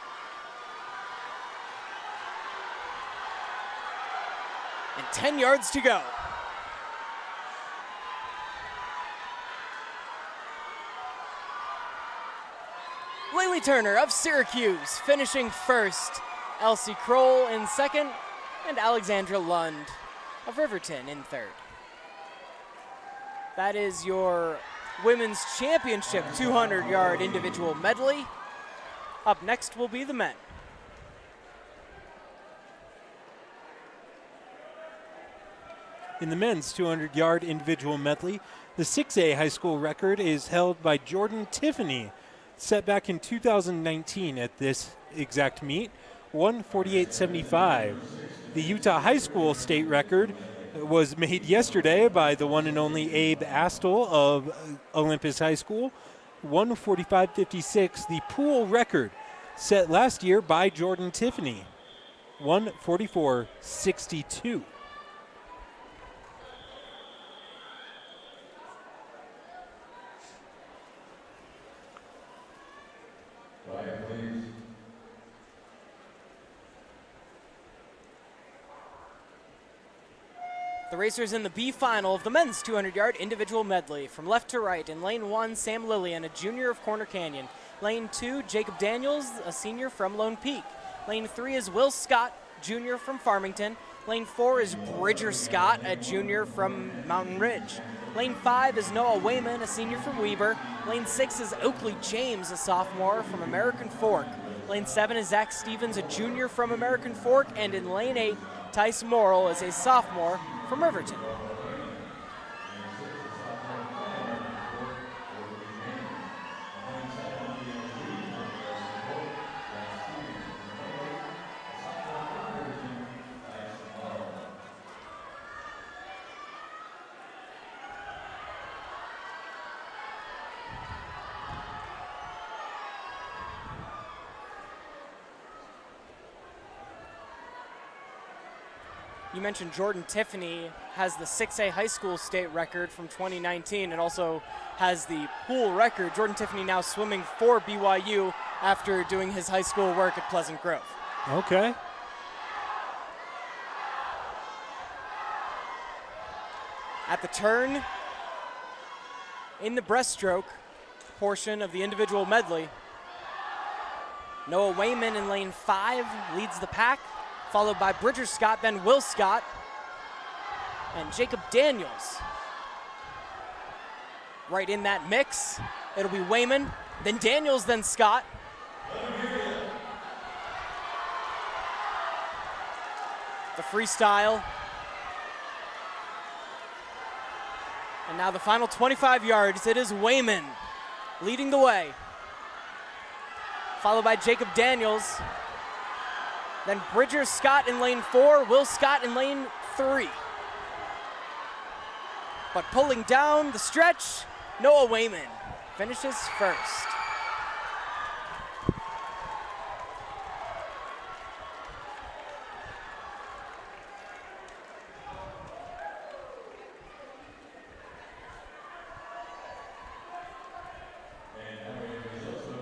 And 10 yards to go. Laylee Turner of Syracuse finishing first. Elsie Crowell in second. And Alexandra Lund of Riverton in third. That is your women's championship 200-yard individual medley. Up next will be the men. In the men's 200-yard individual medley, the 6A high school record is held by Jordan Tiffany, set back in 2019 at this exact meet, 1:48.75. The Utah high school state record was made yesterday by the one and only Abe Astle of Olympus High School, 1:45.56. The pool record set last year by Jordan Tiffany, 1:44.62. The racers in the B final of the men's 200-yard individual medley. From left to right, in lane 1, Sam Lillian, a junior of Corner Canyon. Lane 2, Jacob Daniels, a senior from Lone Peak. Lane 3 is Will Scott, junior from Farmington. Lane 4 is Bridger Scott, a junior from Mountain Ridge. Lane 5 is Noah Wayman, a senior from Weber. Lane 6 is Oakley James, a sophomore from American Fork. Lane 7 is Zach Stevens, a junior from American Fork. And in lane 8, Tice Morrill is a sophomore from Riverton. You mentioned Jordan Tiffany has the 6A high school state record from 2019 and also has the pool record. Jordan Tiffany now swimming for BYU after doing his high school work at Pleasant Grove. Okay. At the turn, in the breaststroke portion of the individual medley, Noah Wayman in lane 5 leads the pack, followed by Bridger Scott, then Will Scott, and Jacob Daniels. Right in that mix, it'll be Wayman, then Daniels, then Scott. The freestyle. And now the final 25 yards, it is Wayman leading the way, followed by Jacob Daniels, then Bridger Scott in lane 4, Will Scott in lane 3. But pulling down the stretch, Noah Wayman finishes first.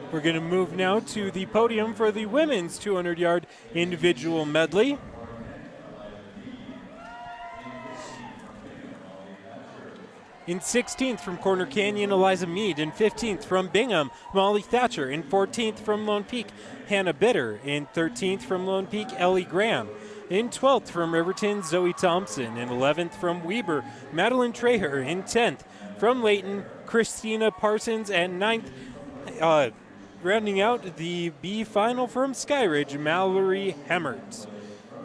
We're going to move now to the podium for the women's 200-yard individual medley. In 16th from Corner Canyon, Eliza Mead. In 15th from Bingham, Molly Thatcher. In 14th from Lone Peak, Hannah Bitter. In 13th from Lone Peak, Ellie Graham. In 12th from Riverton, Zoe Thompson. In 11th from Weber, Madeline Treher. In 10th from Layton, Christina Parsons. And 9th, rounding out the B final from Skyridge, Mallory Hemmerts.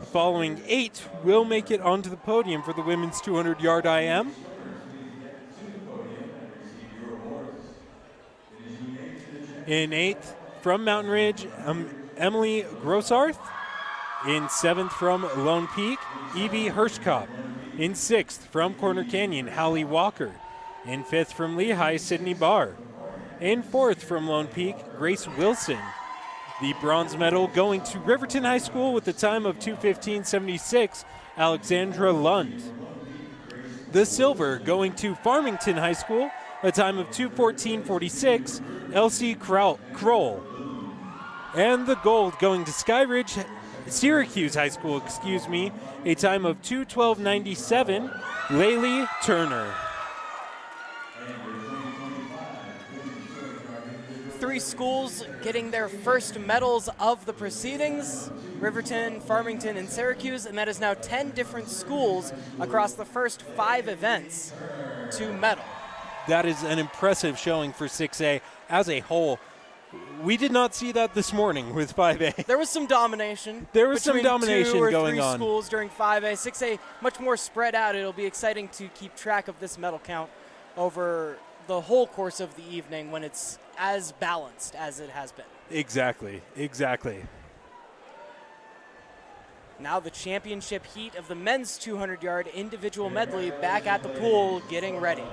The following 8 will make it onto the podium for the women's 200-yard IM. In 8th from Mountain Ridge, Emily Grossarth. In 7th from Lone Peak, Evie Hirschkopf. In 6th from Corner Canyon, Hallie Walker. In 5th from Lehigh, Sydney Barr. In 4th from Lone Peak, Grace Wilson. The bronze medal going to Riverton High School with the time of 2:15.76, Alexandra Lund. The silver going to Farmington High School, a time of 2:14.46, Elsie Kroll. And the gold going to Syracuse High School, a time of 2:12.97, Laylee Turner. 3 schools getting their first medals of the proceedings, Riverton, Farmington, and Syracuse, and that is now 10 different schools across the first 5 events to medal. That is an impressive showing for 6A as a whole. We did not see that this morning with 5A. There was some domination. There was some domination 2 or going 3 on. schools during 5A. 6A much more spread out. It'll be exciting to keep track of this medal count over the whole course of the evening when it's as balanced as it has been. Exactly. Now the championship heat of the men's 200-yard individual medley back at the pool getting ready.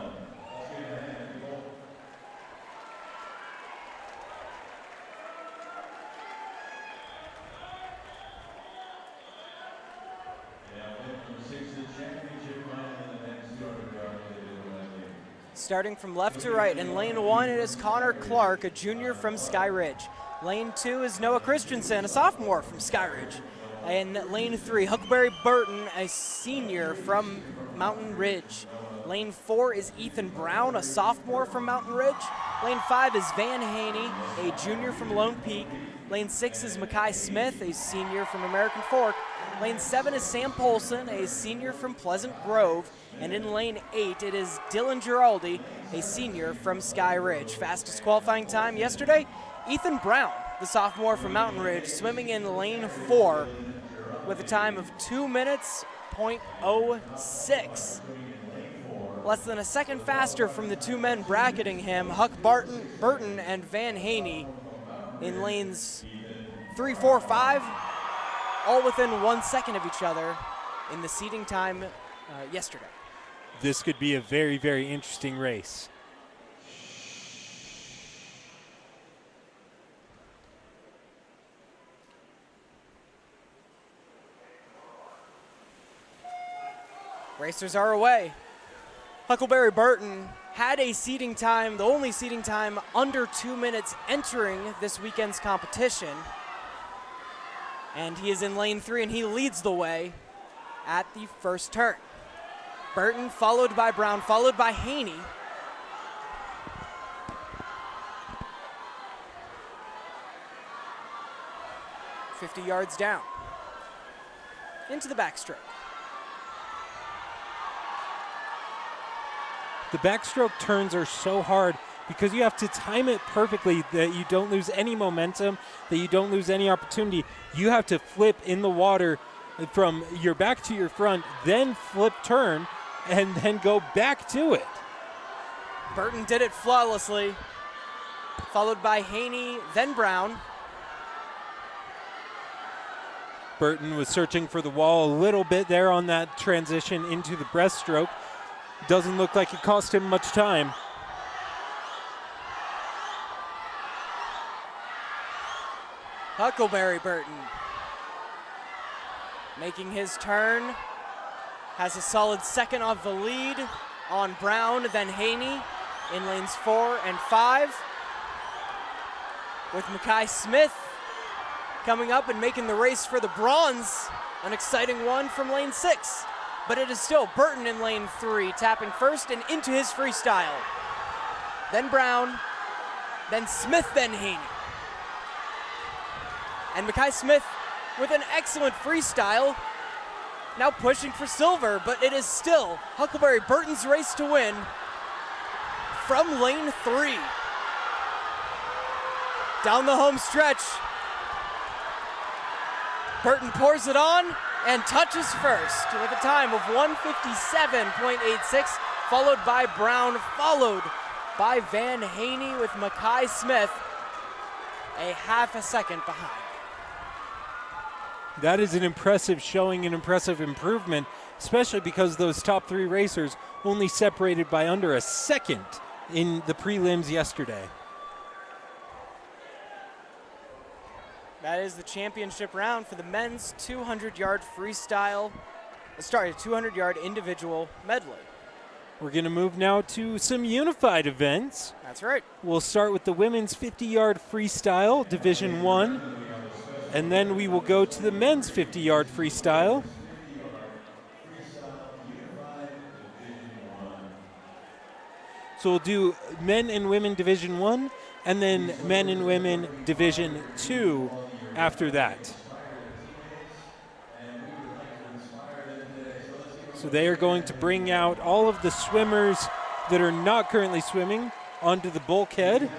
Starting from left to right, in lane 1 it is Connor Clark, a junior from Skyridge. Lane 2 is Noah Christensen, a sophomore from Skyridge. In lane 3, Huckleberry Burton, a senior from Mountain Ridge. Lane 4 is Ethan Brown, a sophomore from Mountain Ridge. Lane 5 is Van Haney, a junior from Lone Peak. Lane 6 is Mackay Smith, a senior from American Fork. Lane 7 is Sam Polson, a senior from Pleasant Grove. And in lane 8, it is Dylan Giraldi, a senior from Sky Ridge. Fastest qualifying time yesterday, Ethan Brown, the sophomore from Mountain Ridge, swimming in lane 4 with a time of 2 minutes, .06. Less than a second faster from the 2 men bracketing him, Huck Burton and Van Haney in lanes 3, 4, 5, all within 1 second of each other in the seating time yesterday. This could be a very, very interesting race. Racers are away. Huckleberry Burton had a seating time, the only seating time under 2 minutes entering this weekend's competition. And he is in lane 3 and he leads the way at the first turn. Burton followed by Brown, followed by Haney. 50 yards down. Into the backstroke. The backstroke turns are so hard because you have to time it perfectly that you don't lose any momentum, that you don't lose any opportunity. You have to flip in the water from your back to your front, then flip turn, and then go back to it. Burton did it flawlessly, followed by Haney, then Brown. Burton was searching for the wall a little bit there on that transition into the breaststroke. Doesn't look like it cost him much time. Huckleberry Burton making his turn. Has a solid second off the lead on Brown, then Haney in lanes 4 and 5. With Mackay Smith coming up and making the race for the bronze. An exciting one from lane 6. But it is still Burton in lane 3, tapping first and into his freestyle. Then Brown, then Smith, then Haney. And Mackay Smith with an excellent freestyle, now pushing for silver, but it is still Huckleberry Burton's race to win from lane 3. Down the home stretch, Burton pours it on and touches first with a time of 1:57.86, followed by Brown, followed by Van Haney with Mackay Smith a half a second behind. That is an impressive showing, an impressive improvement, especially because those top 3 racers only separated by under a second in the prelims yesterday. That is the championship round for the men's 200-yard freestyle, 200-yard individual medley. We're going to move now to some unified events. That's right. We'll start with the women's 50-yard freestyle, Division 1, and then we will go to the men's 50-yard freestyle. So we'll do men and women Division 1, and then men and women Division 2 after that. So they are going to bring out all of the swimmers that are not currently swimming onto the bulkhead.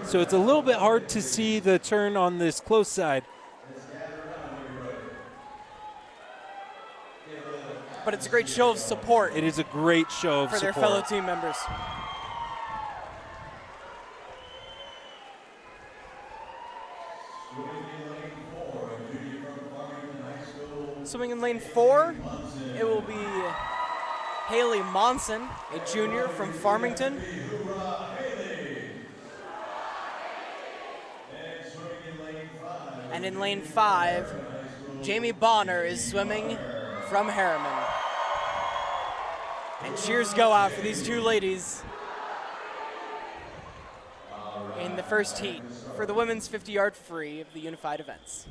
So it's a little bit hard to see the turn on this close side. But it's a great show of support. It is a great show of for support their fellow team members. Swimming in lane 4, it will be Haley Monson, a junior from Farmington. And in lane 5, Jamie Bonner is swimming from Harriman. And cheers go out for these two ladies in the first heat for the women's 50-yard free of the unified events.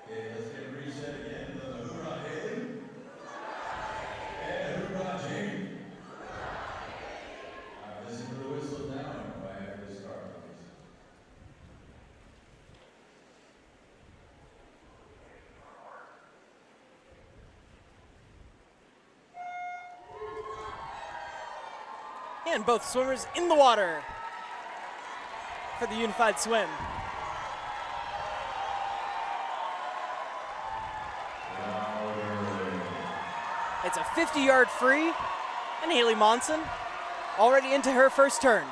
Let's get reset again. Hoorah, Haley. And hoorah, Jamie. Listen to the whistle now after the start, please. And both swimmers in the water for the unified swim. It's a 50-yard free, and Haley Monson already into her first turn.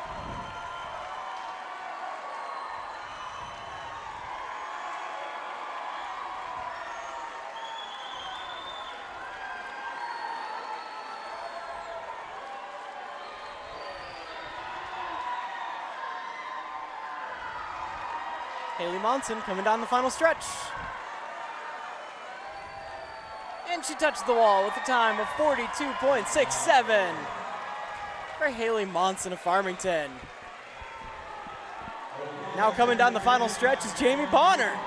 Haley Monson coming down the final stretch. And she touched the wall with a time of 42.67 for Haley Monson of Farmington. Now coming down the final stretch is Jamie Bonner.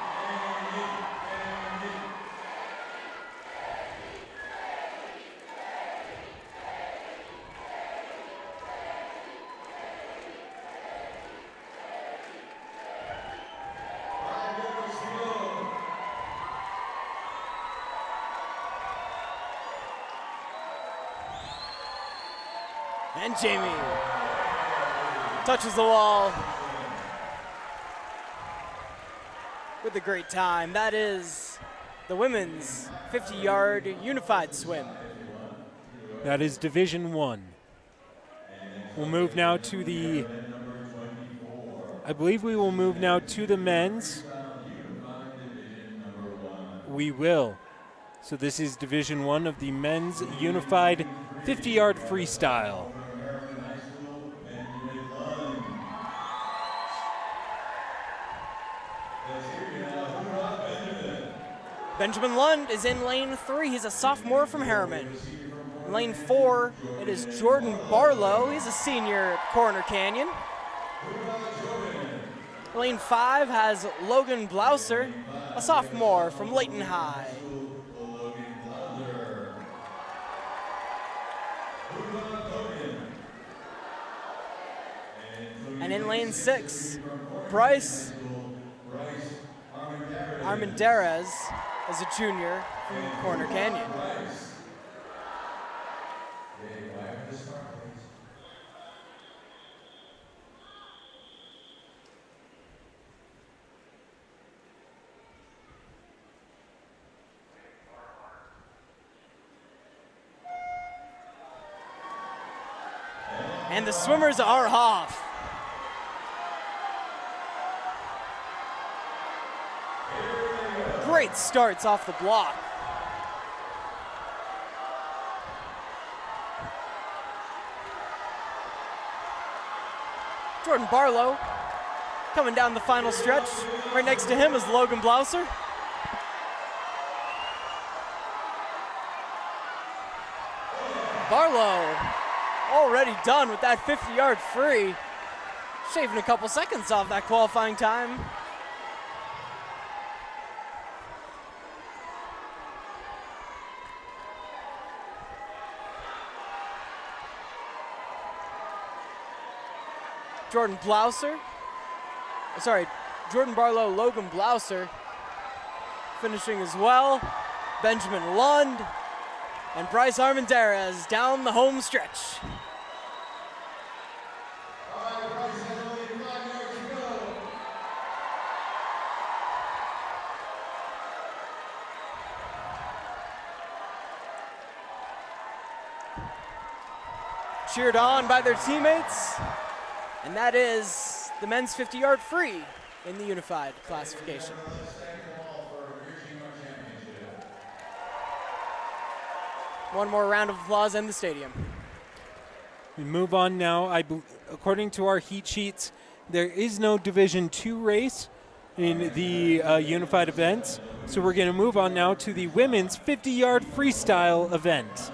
And Jamie touches the wall with a great time. That is the women's 50-yard unified swim. That is Division 1. We'll move now to the, I believe we will move now to the men's. We will. So this is Division 1 of the men's unified 50-yard freestyle. Benjamin Lund is in lane 3. He's a sophomore from Harriman. In lane 4, it is Jordan Barlow. He's a senior at Corner Canyon. Lane 5 has Logan Blouser, a sophomore from Layton High. And in lane 6, Bryce Armendariz is a junior from Corner Canyon. And the swimmers are off. Great starts off the block. Jordan Barlow coming down the final stretch. Right next to him is Logan Blouser. Barlow already done with that 50-yard free. Shaving a couple seconds off that qualifying time. Jordan Barlow, Logan Blouser finishing as well. Benjamin Lund and Bryce Armendariz down the home stretch. Cheered on by their teammates. And that is the men's 50-yard free in the unified classification. One more round of applause in the stadium. We move on now. According to our heat sheets, there is no Division II race in the unified events. So we're going to move on now to the women's 50-yard freestyle event.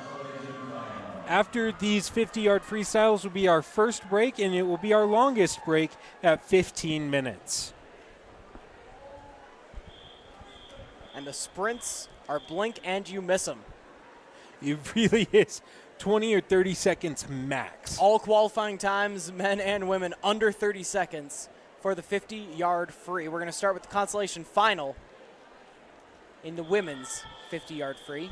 After these 50-yard freestyles will be our first break, and it will be our longest break at 15 minutes. And the sprints are blink and you miss them. It really is 20 or 30 seconds max. All qualifying times, men and women, under 30 seconds for the 50-yard free. We're going to start with the consolation final in the women's 50-yard free.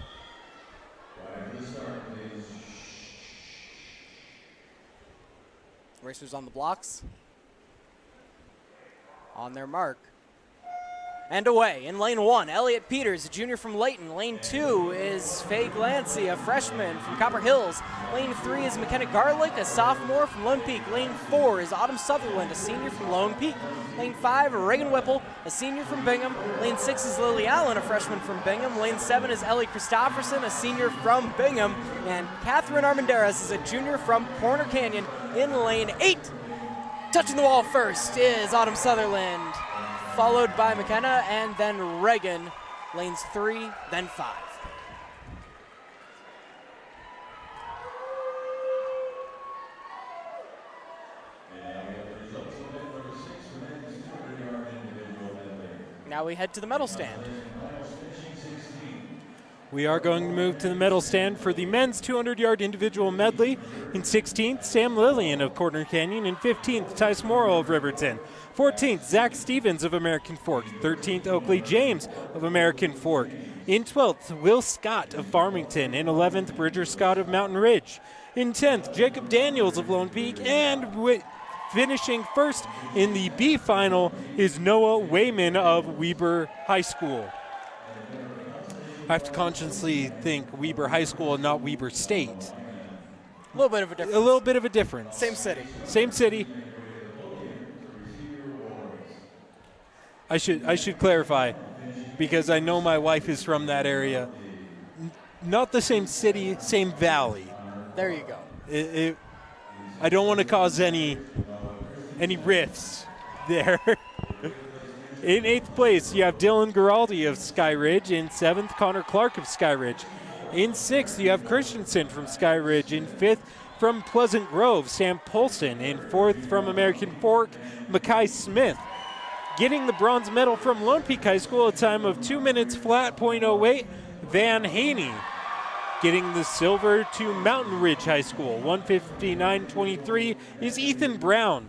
Racers on the blocks. On their mark. And away in lane 1, Elliot Peters, a junior from Layton. Lane 2 is Faye Glancy, a freshman from Copper Hills. Lane 3 is McKenna Garlick, a sophomore from Lone Peak. Lane 4 is Autumn Sutherland, a senior from Lone Peak. Lane 5, Reagan Whipple, a senior from Bingham. Lane 6 is Lily Allen, a freshman from Bingham. Lane 7 is Ellie Christopherson, a senior from Bingham. And Catherine Armendariz is a junior from Corner Canyon in lane 8. Touching the wall first is Autumn Sutherland, followed by McKenna and then Reagan, lanes 3, then 5. Now we head to the medal stand. We are going to move to the medal stand for the men's 200-yard individual medley. In 16th, Sam Lillian of Corner Canyon. In 15th, Tice Morrow of Riverton. 14th, Zach Stevens of American Fork. 13th, Oakley James of American Fork. In 12th, Will Scott of Farmington. In 11th, Bridger Scott of Mountain Ridge. In 10th, Jacob Daniels of Lone Peak. And finishing first in the B final is Noah Wayman of Weber High School. I have to consciously think Weber High School and not Weber State. A little bit of a difference. A little bit of a difference. Same city. Same city. I should clarify, because I know my wife is from that area. Not the same city, same valley. There you go. I don't want to cause any rifts there. In 8th place, you have Dylan Giraldi of Sky Ridge. In 7th, Connor Clark of Sky Ridge. In 6th, you have Christensen from Sky Ridge. In 5th, from Pleasant Grove, Sam Polson. In 4th, from American Fork, Mackay Smith. Getting the bronze medal from Lone Peak High School, a time of 2 minutes flat, .08, Van Haney. Getting the silver to Mountain Ridge High School, 1:59.23, is Ethan Brown.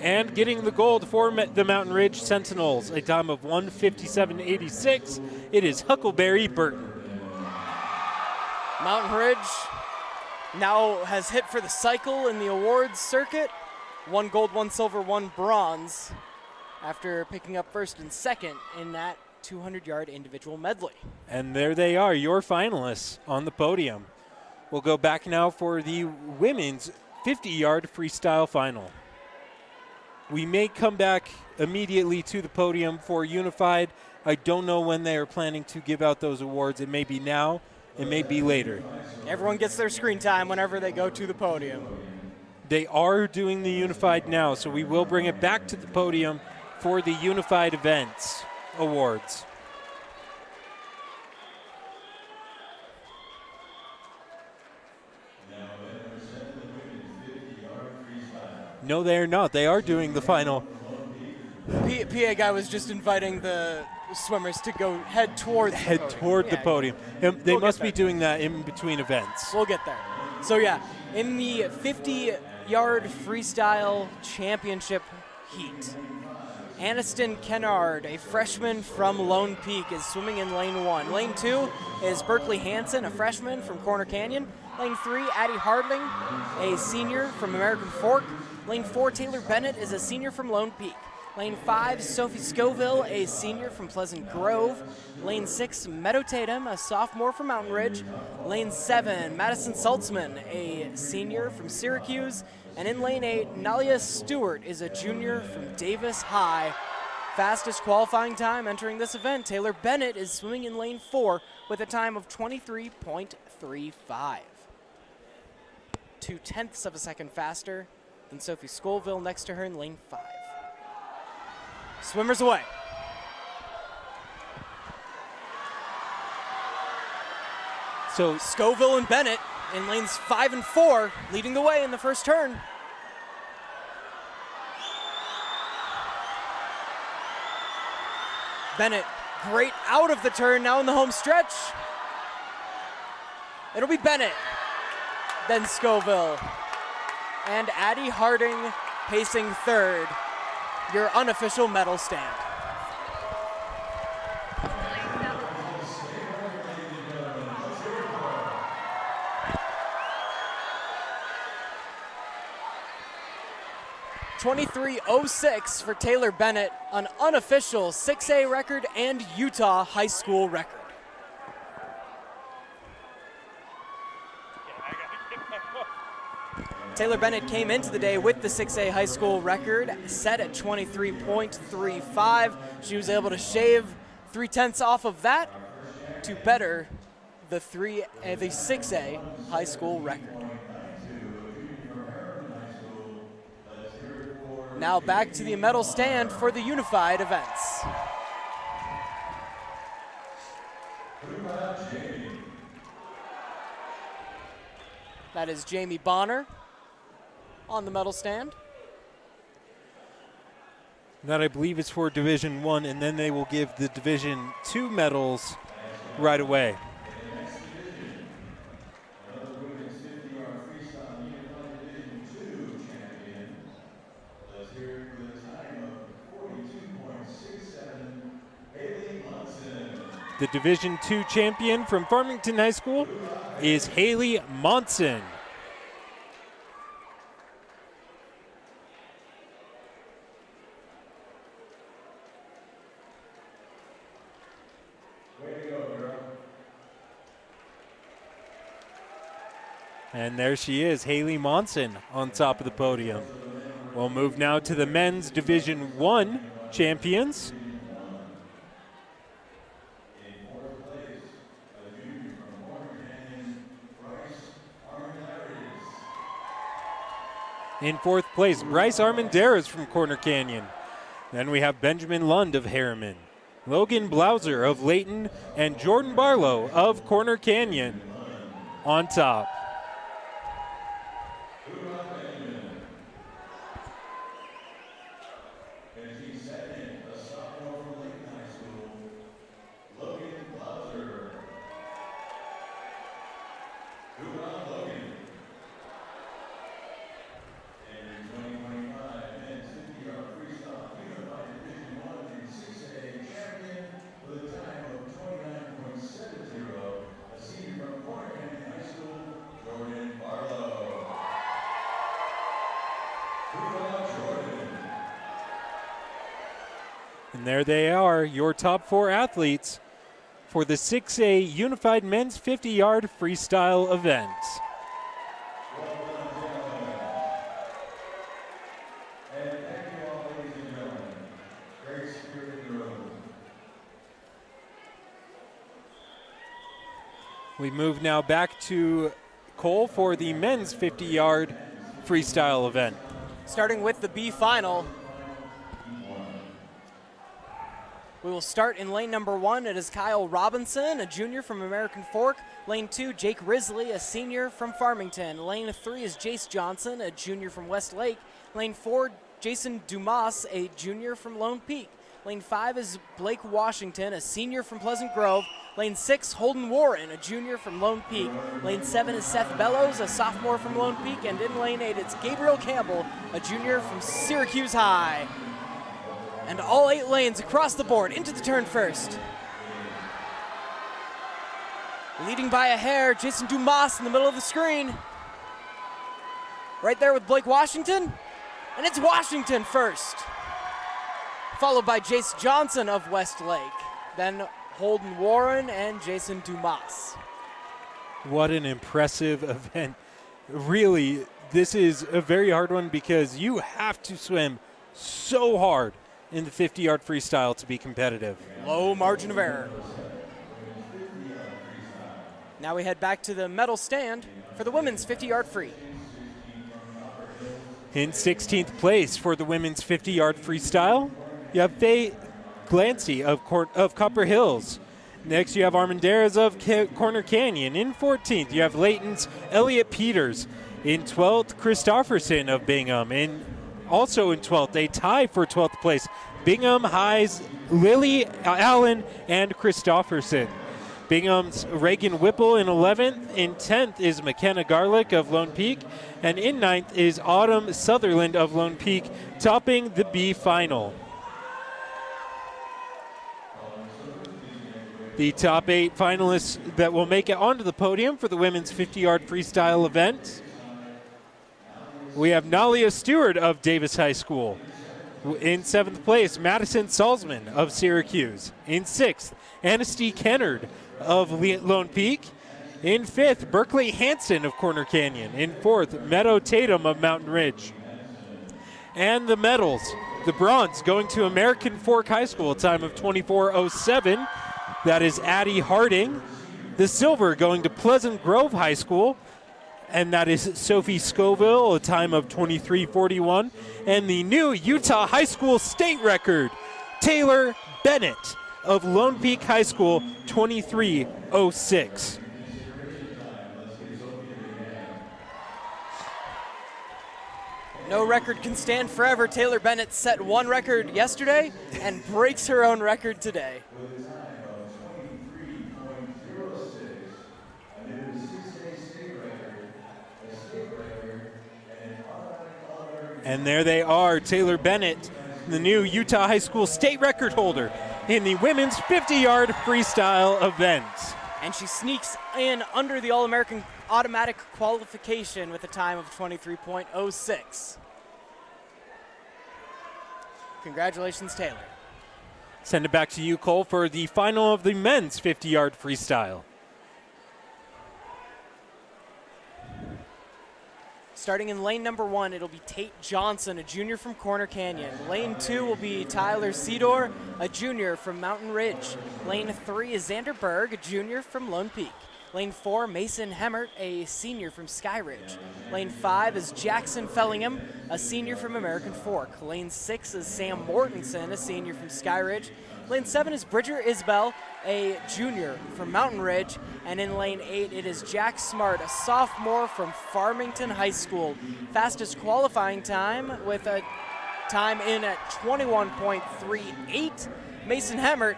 And getting the gold for the Mountain Ridge Sentinels, a time of 1:57.86, it is Huckleberry Burton. Mountain Ridge now has hit for the cycle in the awards circuit. 1 gold, 1 silver, 1 bronze, after picking up first and second in that 200-yard individual medley. And there they are, your finalists on the podium. We'll go back now for the women's 50-yard freestyle final. We may come back immediately to the podium for Unified. I don't know when they are planning to give out those awards. It may be now, it may be later. Everyone gets their screen time whenever they go to the podium. They are doing the Unified now, so we will bring it back to the podium for the Unified Events Awards. No, they are not. They are doing the final. PA guy was just inviting the swimmers to go head toward the podium. They must be doing that in between events. We'll get there. So yeah, in the 50-yard freestyle championship heat, Aniston Kennard, a freshman from Lone Peak, is swimming in lane 1. Lane 2 is Berkeley Hansen, a freshman from Corner Canyon. Lane 3, Addie Harding, a senior from American Fork. Lane 4, Taylor Bennett is a senior from Lone Peak. Lane 5, Sophie Scoville, a senior from Pleasant Grove. Lane 6, Meadow Tatum, a sophomore from Mountain Ridge. Lane 7, Madison Saltzman, a senior from Syracuse. And in lane 8, Nalia Stewart is a junior from Davis High. Fastest qualifying time entering this event, Taylor Bennett is swimming in lane 4 with a time of 23.35. 0.2 of a second faster than Sophie Scoville next to her in lane 5. Swimmers away. So Scoville and Bennett in lanes 5 and 4, leading the way in the first turn. Bennett great out of the turn, now in the home stretch. It'll be Bennett, then Scoville. And Addie Harding pacing third, your unofficial medal stand. .23.06 for Taylor Bennett, an unofficial 6A record and Utah high school record. Taylor Bennett came into the day with the 6A high school record set at 23.35. She was able to shave 0.3 off of that to better the 6A high school record. Now back to the medal stand for the unified events. That is Jamie Bonner on the medal stand. That I believe is for Division 1, and then they will give the Division 2 medals right away. The Division 2 champion from Farmington High School is Haley Monson. And there she is, Haley Monson on top of the podium. We'll move now to the men's Division 1 champions. In fourth place, Bryce Armendariz from Corner Canyon. Then we have Benjamin Lund of Harriman, Logan Blauser of Layton, and Jordan Barlow of Corner Canyon on top. And there they are, your top 4 athletes for the 6A Unified Men's 50-Yard Freestyle event. We move now back to Cole for the men's 50-yard freestyle event. Starting with the B final. We will start in lane number 1. It is Kyle Robinson, a junior from American Fork. Lane 2, Jake Risley, a senior from Farmington. Lane 3 is Jace Johnson, a junior from Westlake. Lane 4, Jason Dumas, a junior from Lone Peak. Lane 5 is Blake Washington, a senior from Pleasant Grove. Lane 6, Holden Warren, a junior from Lone Peak. Lane 7 is Seth Bellows, a sophomore from Lone Peak. And in lane 8, it's Gabriel Campbell, a junior from Syracuse High. And all 8 lanes across the board into the turn first. Leading by a hair, Jason Dumas in the middle of the screen. Right there with Blake Washington. And it's Washington first. Followed by Jace Johnson of Westlake. Then Holden Warren and Jason Dumas. What an impressive event. Really, this is a very hard one because you have to swim so hard in the 50-yard freestyle to be competitive. Low margin of error. Now we head back to the medal stand for the women's 50-yard free. In 16th place for the women's 50-yard freestyle, you have Faye Glancy of Copper Hills. Next, you have Armendariz of Corner Canyon. In 14th, you have Layton's Elliott Peters. In 12th, Christofferson of Bingham. Also in 12th, a tie for 12th place, Bingham High's Lily Allen and Christofferson. Bingham's Reagan Whipple in 11th. In 10th is McKenna Garlick of Lone Peak. And in 9th is Autumn Sutherland of Lone Peak, topping the B final. The top 8 finalists that will make it onto the podium for the women's 50-yard freestyle event. We have Nalia Stewart of Davis High School. In 7th place, Madison Salzman of Syracuse. In 6th, Anastie Kennard of Lone Peak. In 5th, Berkeley Hansen of Corner Canyon. In 4th, Meadow Tatum of Mountain Ridge. And the medals, the bronze going to American Fork High School, a time of 24:07. That is Addie Harding. The silver going to Pleasant Grove High School, and that is Sophie Scoville, a time of 23:41. And the new Utah High School state record, Taylor Bennett of Lone Peak High School, 23:06. No record can stand forever. Taylor Bennett set one record yesterday and breaks her own record today. With a time of 23.06, a new 6-day state record, a state record, and an automatic All-American. And there they are, Taylor Bennett, the new Utah High School state record holder in the women's 50-yard freestyle event. And she sneaks in under the All-American automatic qualification with a time of 23.06. Congratulations, Taylor. Send it back to you, Cole, for the final of the men's 50-yard freestyle. Starting in lane number 1, it'll be Tate Johnson, a junior from Corner Canyon. Lane 2 will be Tyler Sedor, a junior from Mountain Ridge. Lane 3 is Xander Berg, a junior from Lone Peak. Lane 4, Mason Hemmert, a senior from Sky Ridge. Lane 5 is Jackson Fellingham, a senior from American Fork. Lane 6 is Sam Mortensen, a senior from Sky Ridge. Lane 7 is Bridger Isbell, a junior from Mountain Ridge. And in lane 8, it is Jack Smart, a sophomore from Farmington High School. Fastest qualifying time with a time in at 21.38. Mason Hemmert,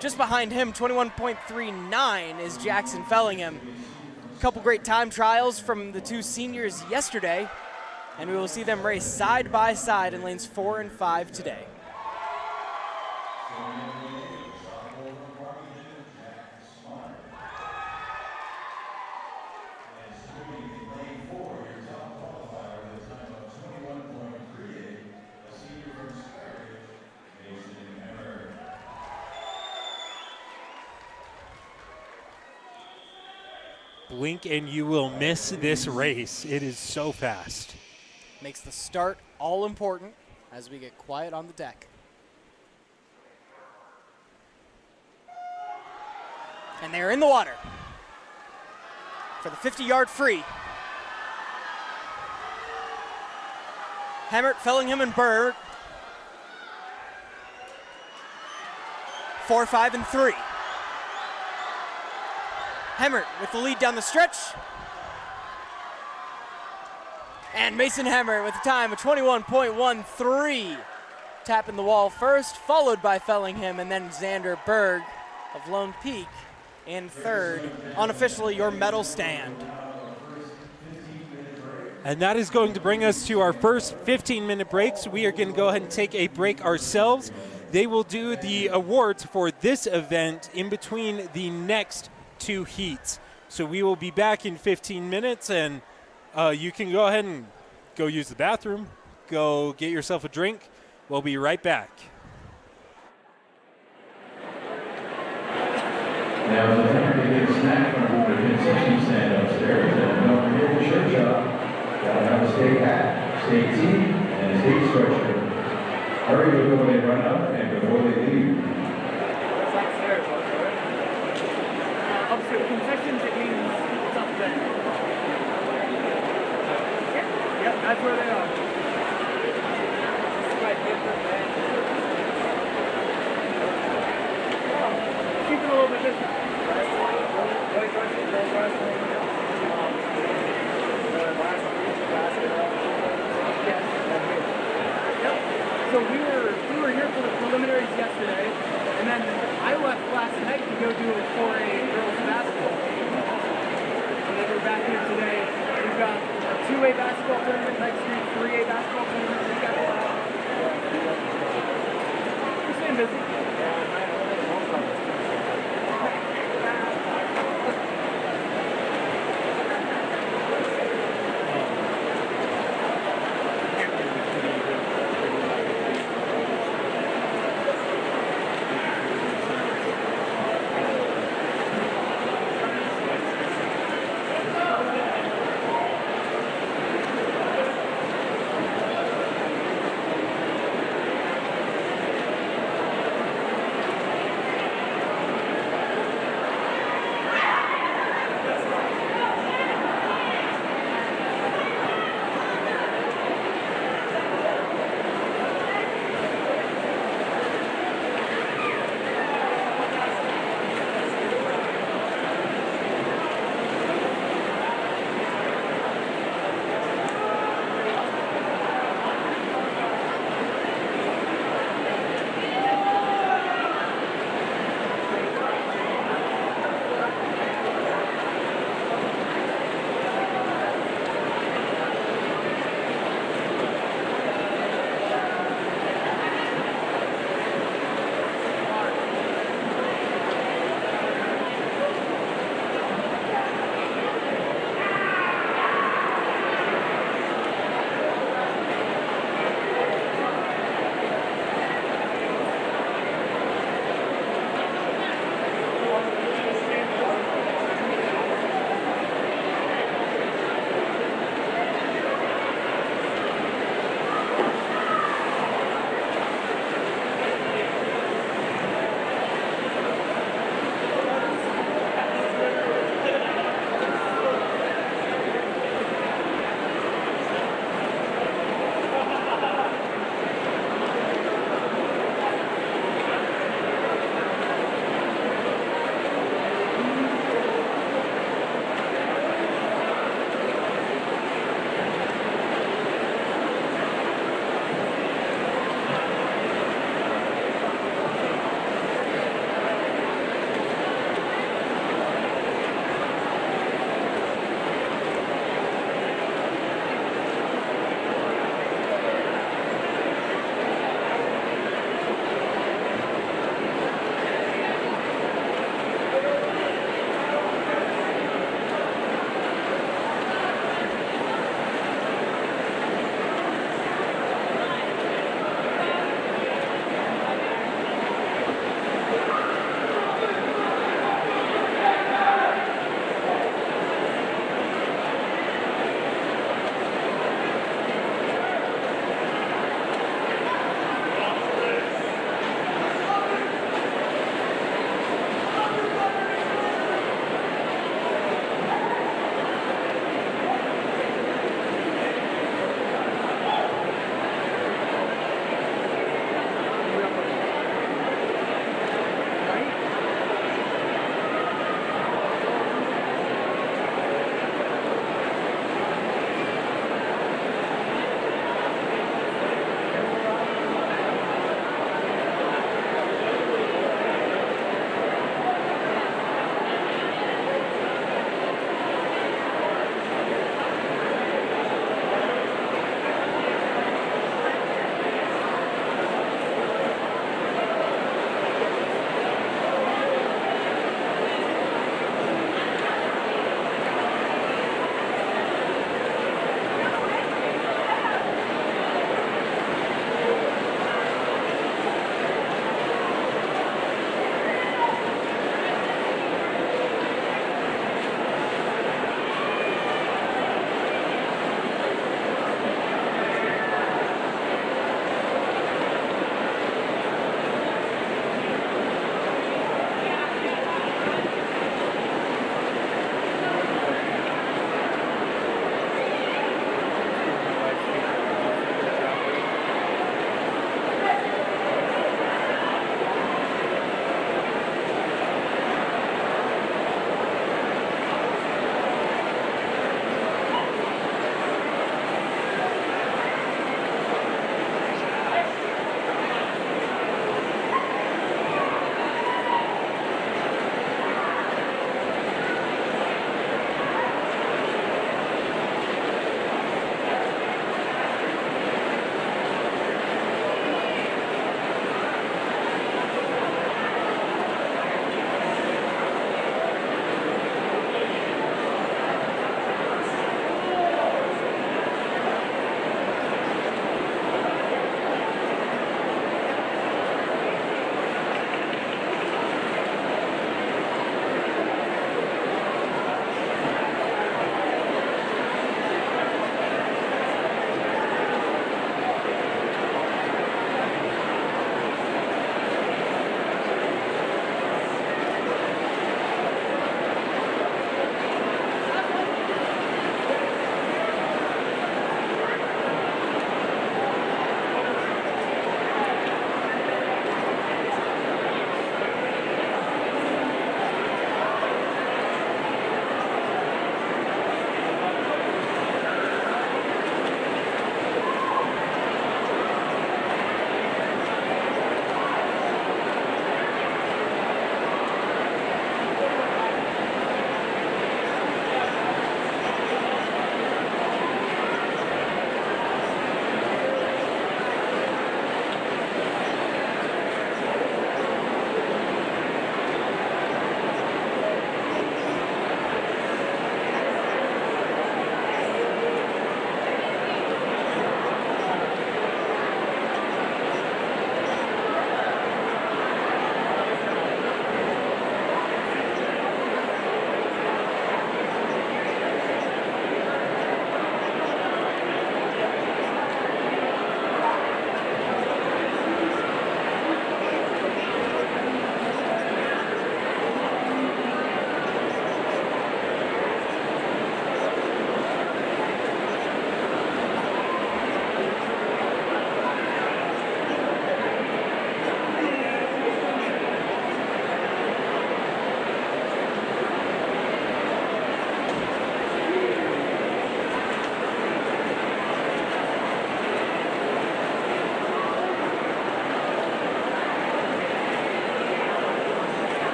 just behind him, 21.39 is Jackson Fellingham. A couple great time trials from the two seniors yesterday, and we will see them race side by side in lanes 4 and 5 today. Blink and you will miss this race. It is so fast. Makes the start all important as we get quiet on the deck. And they're in the water for the 50-yard free. Hemmert, Fellingham, and Berg. 4, 5, and 3. Hemmert with the lead down the stretch. And Mason Hemmert with a time of 21.13. Tapping the wall first, followed by Fellingham, and then Xander Berg of Lone Peak in third. Unofficially, your medal stand. And that is going to bring us to our first 15-minute break. So we are going to go ahead and take a break ourselves. They will do the awards for this event in between the next 2 heats. So we will be back in 15 minutes, and you can go ahead and go use the bathroom, go get yourself a drink. We'll be right back. Now, the time to get a snack from the concession stand upstairs, and don't forget the shirt shop. Gotta have a state hat, state tee, and a state sweatshirt. Hurry before they run out and before they leave. It's upstairs, okay? Upstairs concessions, it means it's up there. Yep, that's where they are. Keep it a little bit different. So we were here for the preliminaries yesterday, and then I left last night to go do a 4A girls basketball game. And then we're back here today. We've got a 2A basketball tournament next week, 3A basketball tournament. We're staying busy.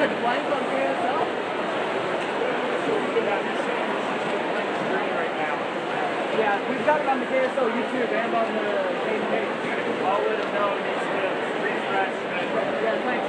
said blank on KSL? Yeah, we've got it on the KSL YouTube and on the main page. I'll let him know he needs to refresh. Yeah, thanks.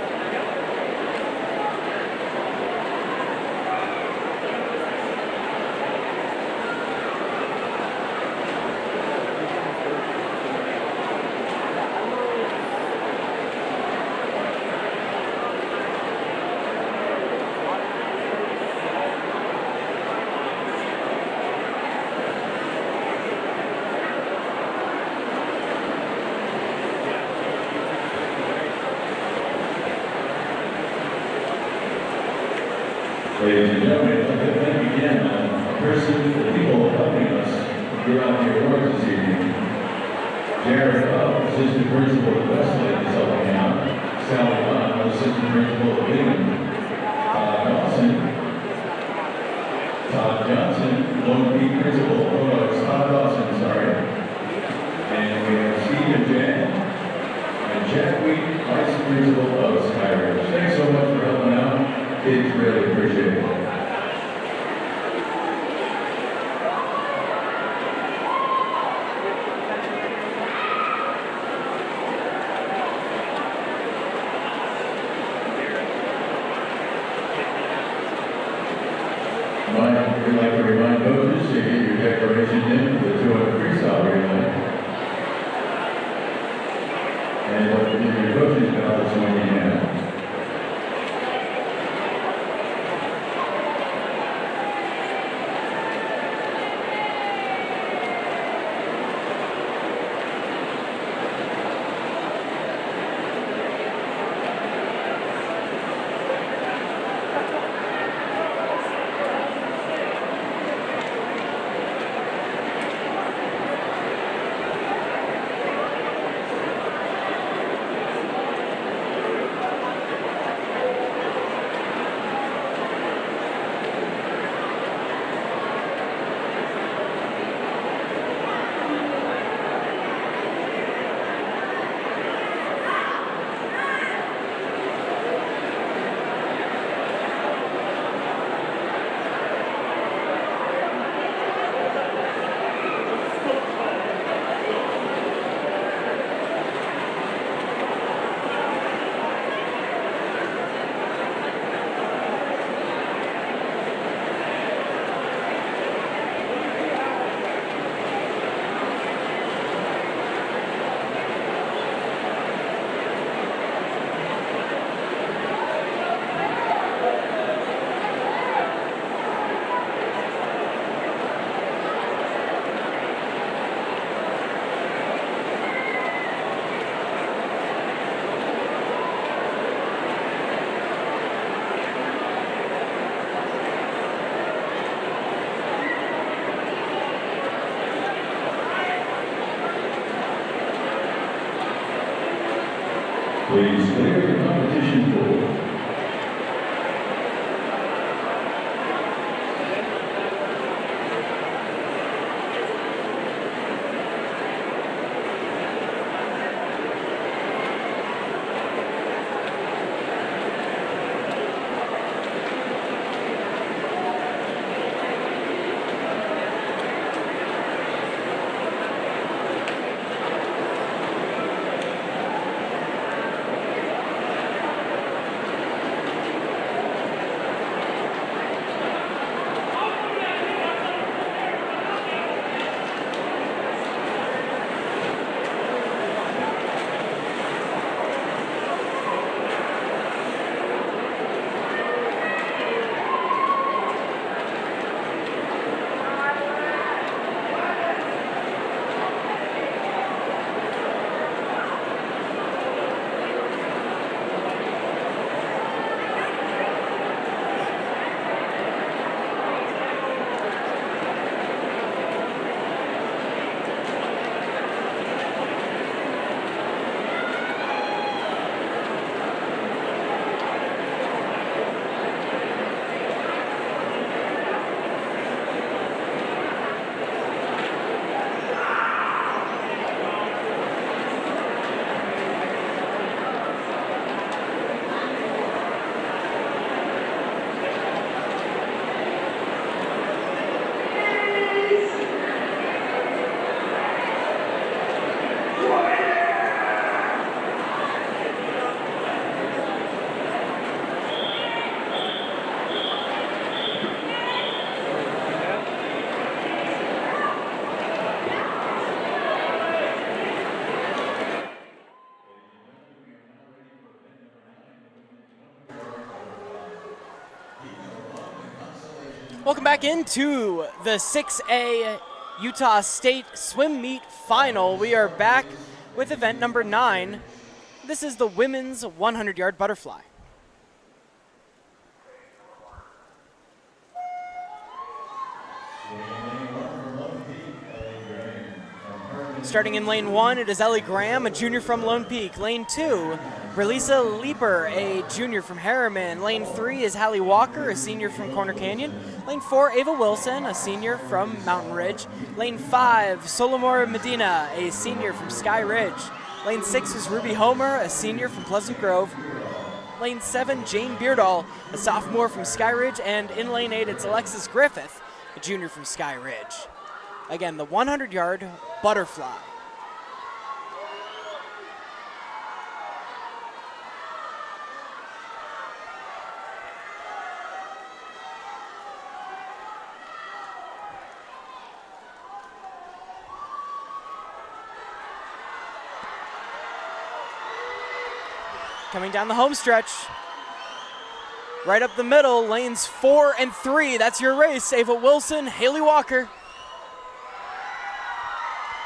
Ladies and gentlemen, I'd like to thank again a person, the people helping us give out the awards this evening. Jared Huff, Assistant Principal at Westlake, is helping out. Sally Hunt, Assistant Principal at Bingham. Todd Johnson, Lone Peak Principal. Oh, no, it's Todd Dawson, sorry. And we have Steve and Jan. And Jack Wheat, Vice Principal of Skyridge. Thanks so much for helping out. Kids really appreciate it. We'd like to remind coaches to get your declaration in for the 200 freestyle relay. And don't forget your coaches ballots when you can. Please clear the competition pool. Welcome back into the 6A Utah State Swim Meet Final. We are back with event number 9. This is the women's 100-yard butterfly. Starting in lane 1, it is Ellie Graham, a junior from Lone Peak. Lane 2, Berlisa Leeper, a junior from Harriman. Lane 3 is Hallie Walker, a senior from Corner Canyon. Lane 4, Ava Wilson, a senior from Mountain Ridge. Lane 5, Solomora Medina, a senior from Sky Ridge. Lane 6 is Ruby Homer, a senior from Pleasant Grove. Lane 7, Jane Beardall, a sophomore from Sky Ridge. And in lane 8, it's Alexis Griffith, a junior from Sky Ridge. Again, the 100-yard butterfly. Coming down the home stretch. Right up the middle, lanes 4 and 3. That's your race. Ava Wilson, Haley Walker.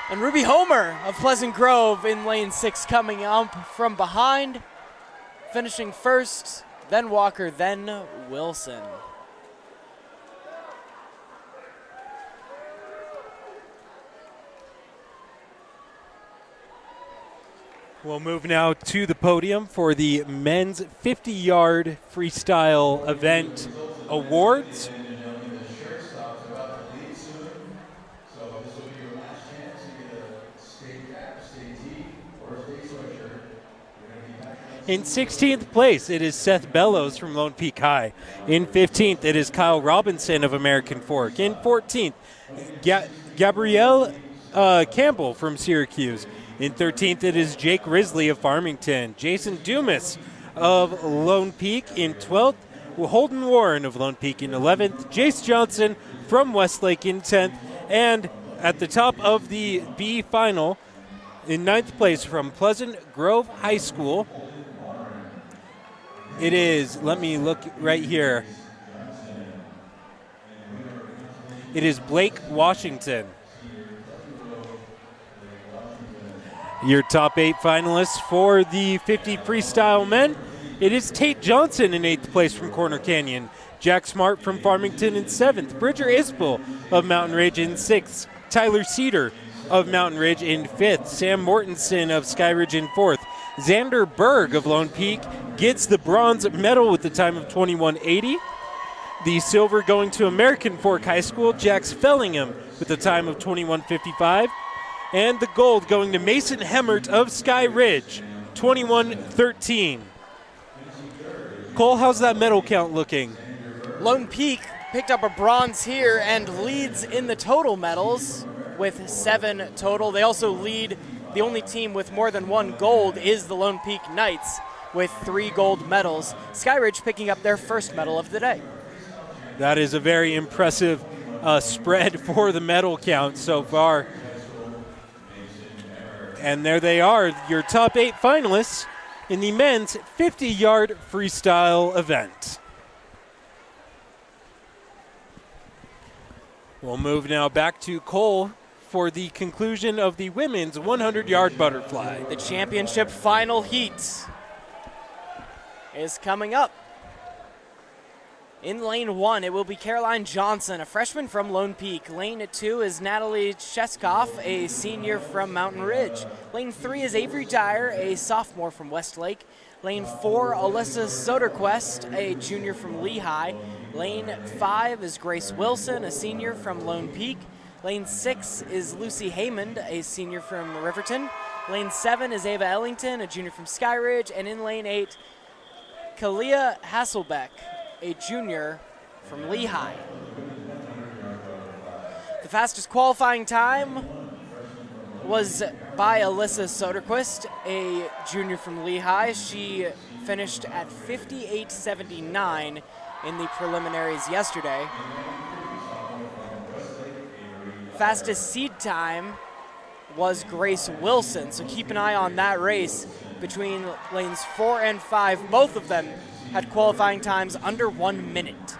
And Ruby Homer of Pleasant Grove in lane 6 coming up from behind. Finishing first, then Walker, then Wilson. We'll move now to the podium for the men's 50-yard freestyle event awards. In 16th place, it is Seth Bellows from Lone Peak High. In 15th, it is Kyle Robinson of American Fork. In 14th, Gabrielle Campbell from Syracuse. In 13th, it is Jake Risley of Farmington. Jason Dumas of Lone Peak. In 12th, Holden Warren of Lone Peak. In 11th, Jace Johnson from Westlake in 10th. And at the top of the B final, in 9th place from Pleasant Grove High School, it is, let me look right here. It is Blake Washington. Your top 8 finalists for the 50 freestyle men. It is Tate Johnson in 8th place from Corner Canyon. Jack Smart from Farmington in 7th. Bridger Isbell of Mountain Ridge in 6th. Tyler Cedar of Mountain Ridge in 5th. Sam Mortensen of Sky Ridge in 4th. Xander Berg of Lone Peak gets the bronze medal with the time of 21:80. The silver going to American Fork High School, Jax Fellingham with the time of 21:55. And the gold going to Mason Hemmert of Sky Ridge, 21:13. Cole, how's that medal count looking? Lone Peak picked up a bronze here and leads in the total medals with 7 total. They also lead. The only team with more than 1 gold is the Lone Peak Knights with 3 gold medals. Sky Ridge picking up their first medal of the day. That is a very impressive spread for the medal count so far. And there they are, your top 8 finalists in the men's 50-yard freestyle event. We'll move now back to Cole for the conclusion of the women's 100-yard butterfly. The championship final heat is coming up. In lane 1, it will be Caroline Johnson, a freshman from Lone Peak. Lane 2 is Natalie Cheskoff, a senior from Mountain Ridge. Lane 3 is Avery Dyer, a sophomore from Westlake. Lane 4, Alyssa Soderquist, a junior from Lehigh. Lane 5 is Grace Wilson, a senior from Lone Peak. Lane 6 is Lucy Haymond, a senior from Riverton. Lane 7 is Ava Ellington, a junior from Sky Ridge. And in lane 8, Kalia Hasselbeck, a junior from Lehigh. The fastest qualifying time was by Alyssa Soderquist, a junior from Lehigh. She finished at 58.79 in the preliminaries yesterday. Fastest seed time was Grace Wilson, so keep an eye on that race between lanes 4 and 5. Both of them had qualifying times under 1 minute.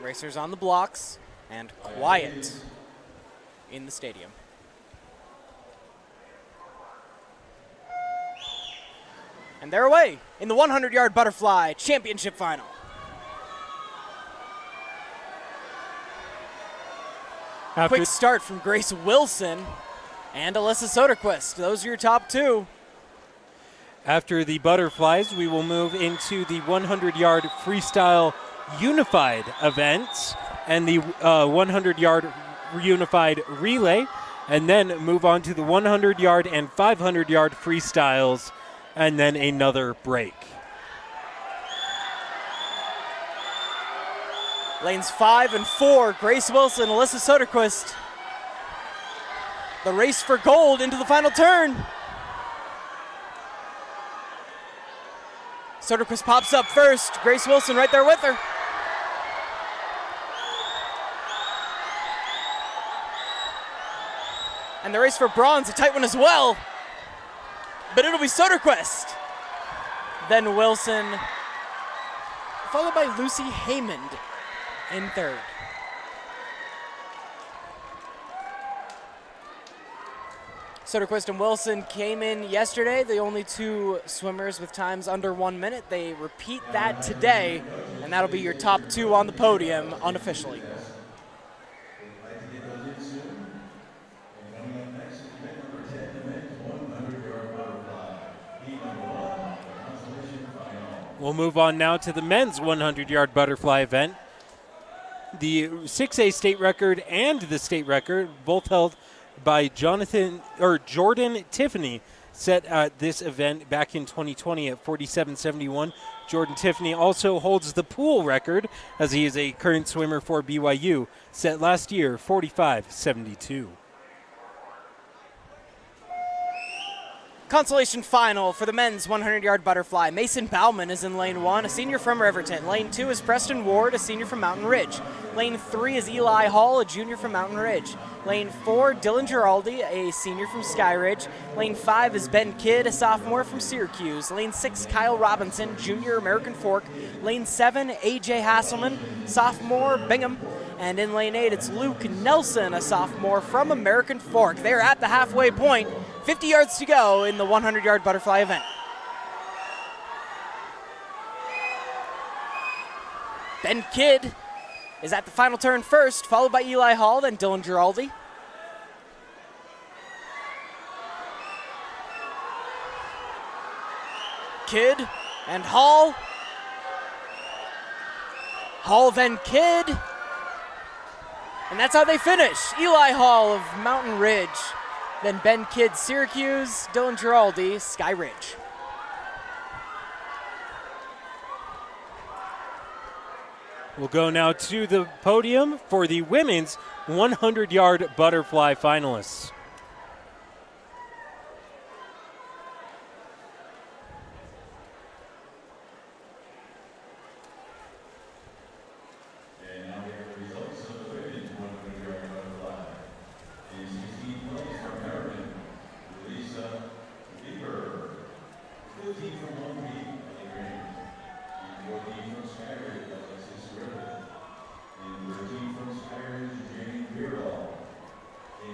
Racers on the blocks and quiet in the stadium. And they're away in the 100-yard butterfly championship final. Quick start from Grace Wilson and Alyssa Soderquist. Those are your top two. After the butterflies, we will move into the 100-yard freestyle unified events and the 100-yard unified relay, and then move on to the 100-yard and 500-yard freestyles, and then another break. Lanes 5 and 4, Grace Wilson, Alyssa Soderquist. The race for gold into the final turn. Soderquist pops up first, Grace Wilson right there with her. And the race for bronze, a tight one as well. But it'll be Soderquist. Then Wilson, followed by Lucy Haymond in third. Soderquist and Wilson came in yesterday, the only two swimmers with times under 1 minute. They repeat that today, and that'll be your top two on the podium unofficially. We'll move on now to the men's 100-yard butterfly event. The 6A state record and the state record, both held by Jordan Tiffany, set at this event back in 2020 at 47.71. Jordan Tiffany also holds the pool record, as he is a current swimmer for BYU, set last year 45.72. Consolation final for the men's 100-yard butterfly. Mason Bauman is in lane 1, a senior from Riverton. Lane 2 is Preston Ward, a senior from Mountain Ridge. Lane 3 is Eli Hall, a junior from Mountain Ridge. Lane 4, Dylan Giraldi, a senior from Sky Ridge. Lane 5 is Ben Kidd, a sophomore from Syracuse. Lane 6, Kyle Robinson, junior, American Fork. Lane 7, A.J. Hasselman, sophomore, Bingham. And in lane 8, it's Luke Nelson, a sophomore from American Fork. They're at the halfway point. 50 yards to go in the 100-yard butterfly event. Ben Kidd is at the final turn first, followed by Eli Hall, then Dylan Giraldi. Kidd and Hall. Hall, then Kidd. And that's how they finish. Eli Hall of Mountain Ridge. Then Ben Kidd, Syracuse, Dylan Giraldi, Sky Ridge. We'll go now to the podium for the women's 100-yard butterfly finalists.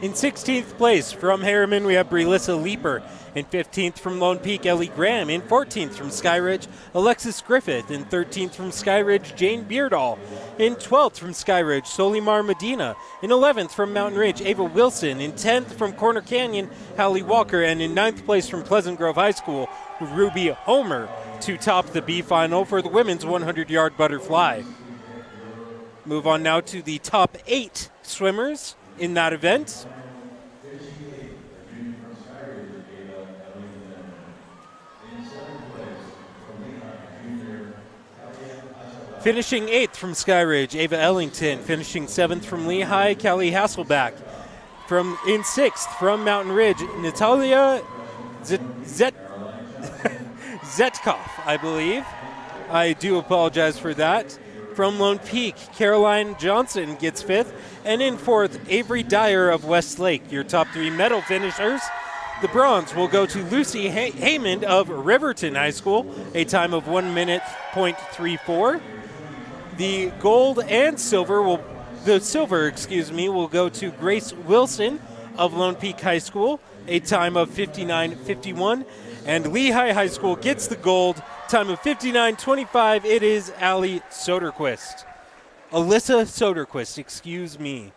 In 16th place from Harriman, we have Brelissa Leeper. In 15th from Lone Peak, Ellie Graham. In 14th from Skyridge, Alexis Griffith. In 13th from Skyridge, Jane Beardall. In 12th from Skyridge, Solimar Medina. In 11th from Mountain Ridge, Ava Wilson. In 10th from Corner Canyon, Hallie Walker. And in 9th place from Pleasant Grove High School, Ruby Homer, to top the B final for the women's 100-yard butterfly. Move on now to the top 8 swimmers in that event. Finishing 8th from Skyridge, Ava Ellington. Finishing 7th from Lehigh, Callie Hasselback. In 6th from Mountain Ridge, Natalia Zetkov, I believe. I do apologize for that. From Lone Peak, Caroline Johnson gets 5th. And in 4th, Avery Dyer of Westlake. Your top 3 medal finishers. The bronze will go to Lucy Haymond of Riverton High School, a time of 1 minute .34. The gold and silver will go to Grace Wilson of Lone Peak High School, a time of 59:51. And Lehigh High School gets the gold, time of 59:25. It is Alyssa Soderquist, excuse me.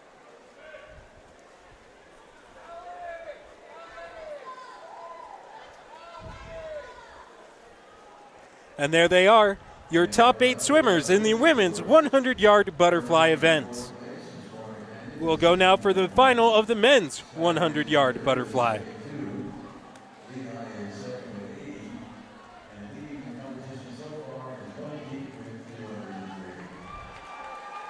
And there they are, your top 8 swimmers in the women's 100-yard butterfly event. We'll go now for the final of the men's 100-yard butterfly.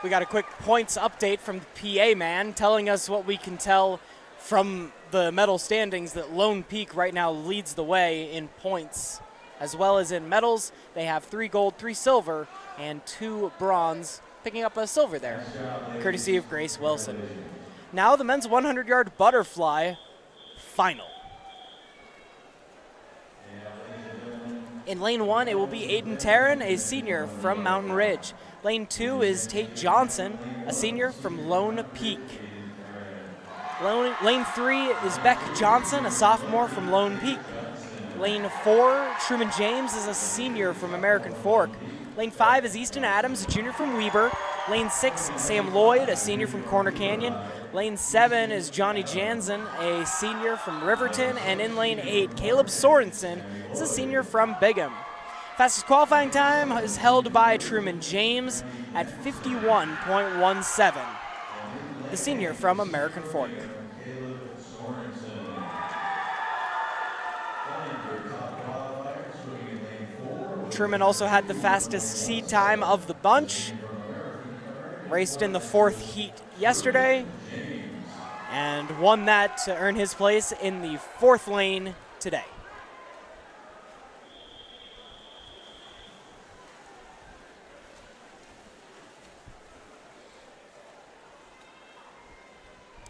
We got a quick points update from the PA man telling us what we can tell from the medal standings, that Lone Peak right now leads the way in points as well as in medals. They have 3 gold, 3 silver, and 2 bronze, picking up a silver there, courtesy of Grace Wilson. Now the men's 100-yard butterfly final. In lane 1, it will be Aiden Tarrin, a senior from Mountain Ridge. Lane 2 is Tate Johnson, a senior from Lone Peak. Lane 3 is Beck Johnson, a sophomore from Lone Peak. Lane 4, Truman James is a senior from American Fork. Lane 5 is Easton Adams, a junior from Weber. Lane 6, Sam Lloyd, a senior from Corner Canyon. Lane 7 is Johnny Jansen, a senior from Riverton. And in lane 8, Caleb Sorensen is a senior from Bigham. Fastest qualifying time is held by Truman James at 51.17, the senior from American Fork. Truman also had the fastest seed time of the bunch. Raced in the 4th heat yesterday and won that to earn his place in the 4th lane today.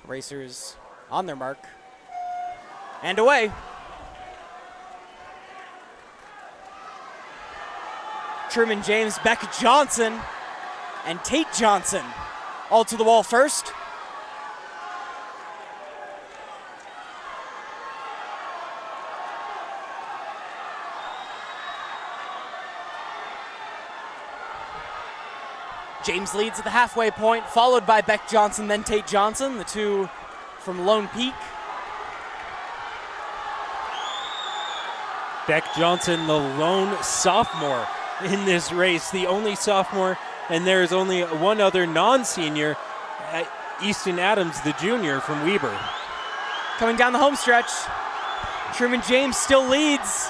Racers on their mark and away. Truman James, Beck Johnson, and Tate Johnson all to the wall first. James leads at the halfway point, followed by Beck Johnson, then Tate Johnson, the two from Lone Peak. Beck Johnson, the lone sophomore in this race, the only sophomore, and there is only one other non-senior, Easton Adams, the junior from Weber. Coming down the home stretch, Truman James still leads.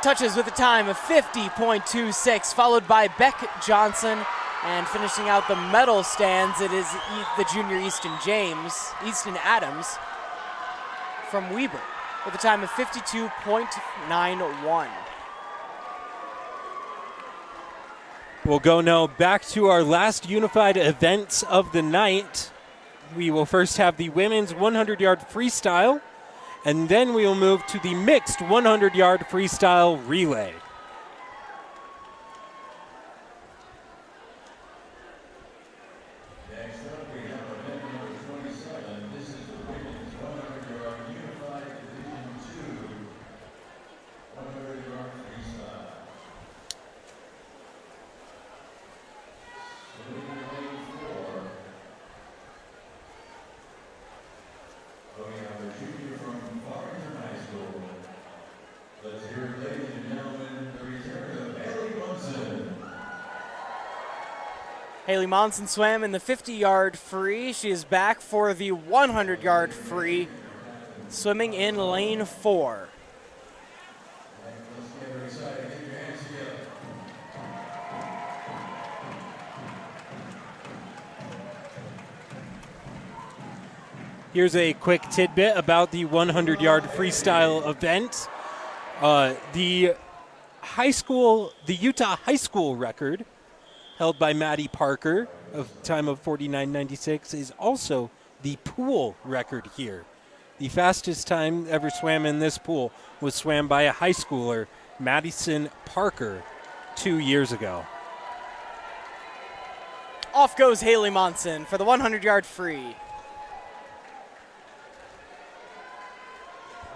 Touches with a time of 50.26, followed by Beck Johnson, and finishing out the medal stands, it is the junior Easton Adams from Weber with a time of 52.91. We'll go now back to our last unified events of the night. We will first have the women's 100-yard freestyle, and then we will move to the mixed 100-yard freestyle relay. Next up, we have event number 27. This is the women's 100-yard unified Division 2 100-yard freestyle. Swimming lane 4. We have a junior from Farmington High School. Let's hear it, ladies and gentlemen, the return of Haley Munson. Haley Monson swam in the 50-yard free. She is back for the 100-yard free, swimming in lane 4. Let's get her excited. Get your hands together. Here's a quick tidbit about the 100-yard freestyle event. The Utah high school record, held by Maddie Parker, of time of 49.96, is also the pool record here. The fastest time ever swam in this pool was swam by a high schooler, Madison Parker, 2 years ago. Off goes Haley Monson for the 100-yard free.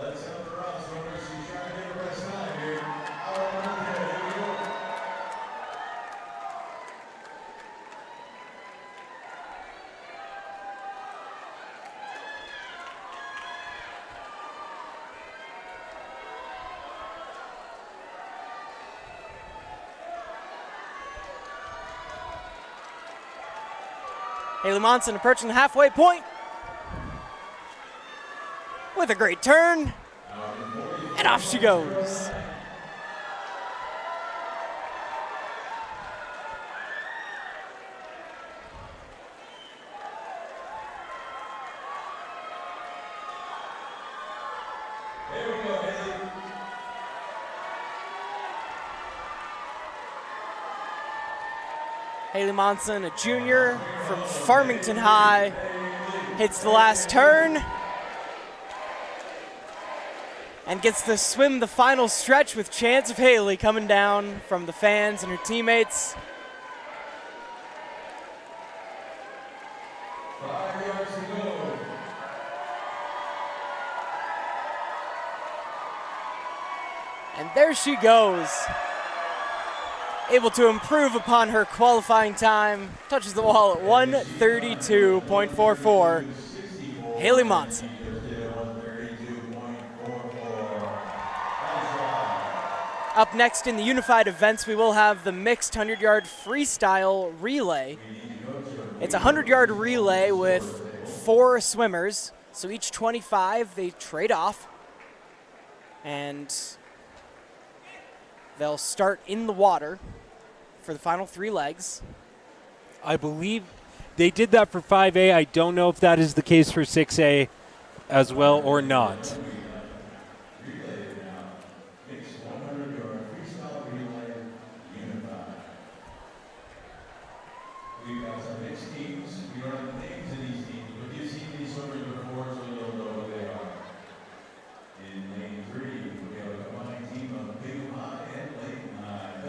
Let's go for us. She's trying to get her best time here. Here we go. Haley Monson approaching the halfway point with a great turn, and off she goes. Haley Monson, a junior from Farmington High, hits the last turn and gets to swim the final stretch with chance of Haley coming down from the fans and her teammates. And there she goes, able to improve upon her qualifying time, touches the wall at 1:32.44. Haley Monson. Up next in the unified events, we will have the mixed 100-yard freestyle relay. It's a 100-yard relay with 4 swimmers, so each 25 they trade off, and they'll start in the water for the final 3 legs. I believe they did that for 5A. I don't know if that is the case for 6A as well or not.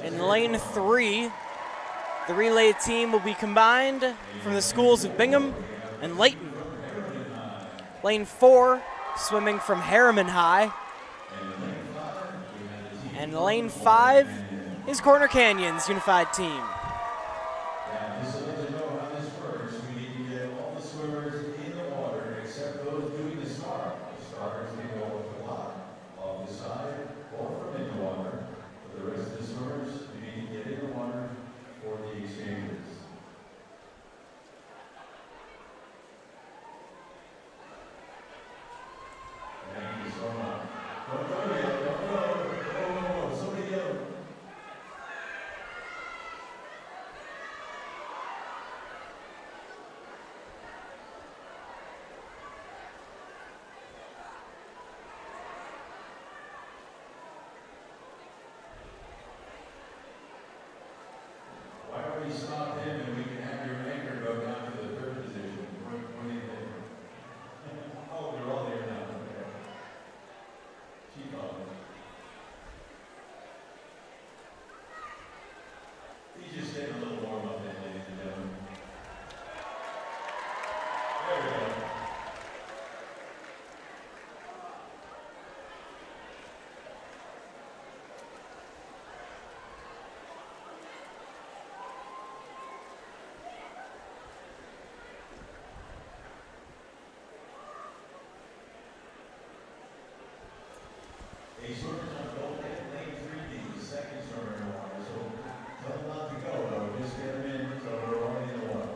In lane 3, the relay team will be combined from the schools of Bingham and Layton. Lane 4, swimming from Harriman High. And lane 5 is Corner Canyon's unified team. Stop him and we can have your anchor go down to the 3rd position. What do you think? Oh, they're all there now. Okay. She called it. He's just getting a little warm up there, ladies and gentlemen. There we go. A swimmer's on goal at lane 3D, the second swimmer in the water. So tell them not to go, though. Just get them in so we're already in the water. Okay?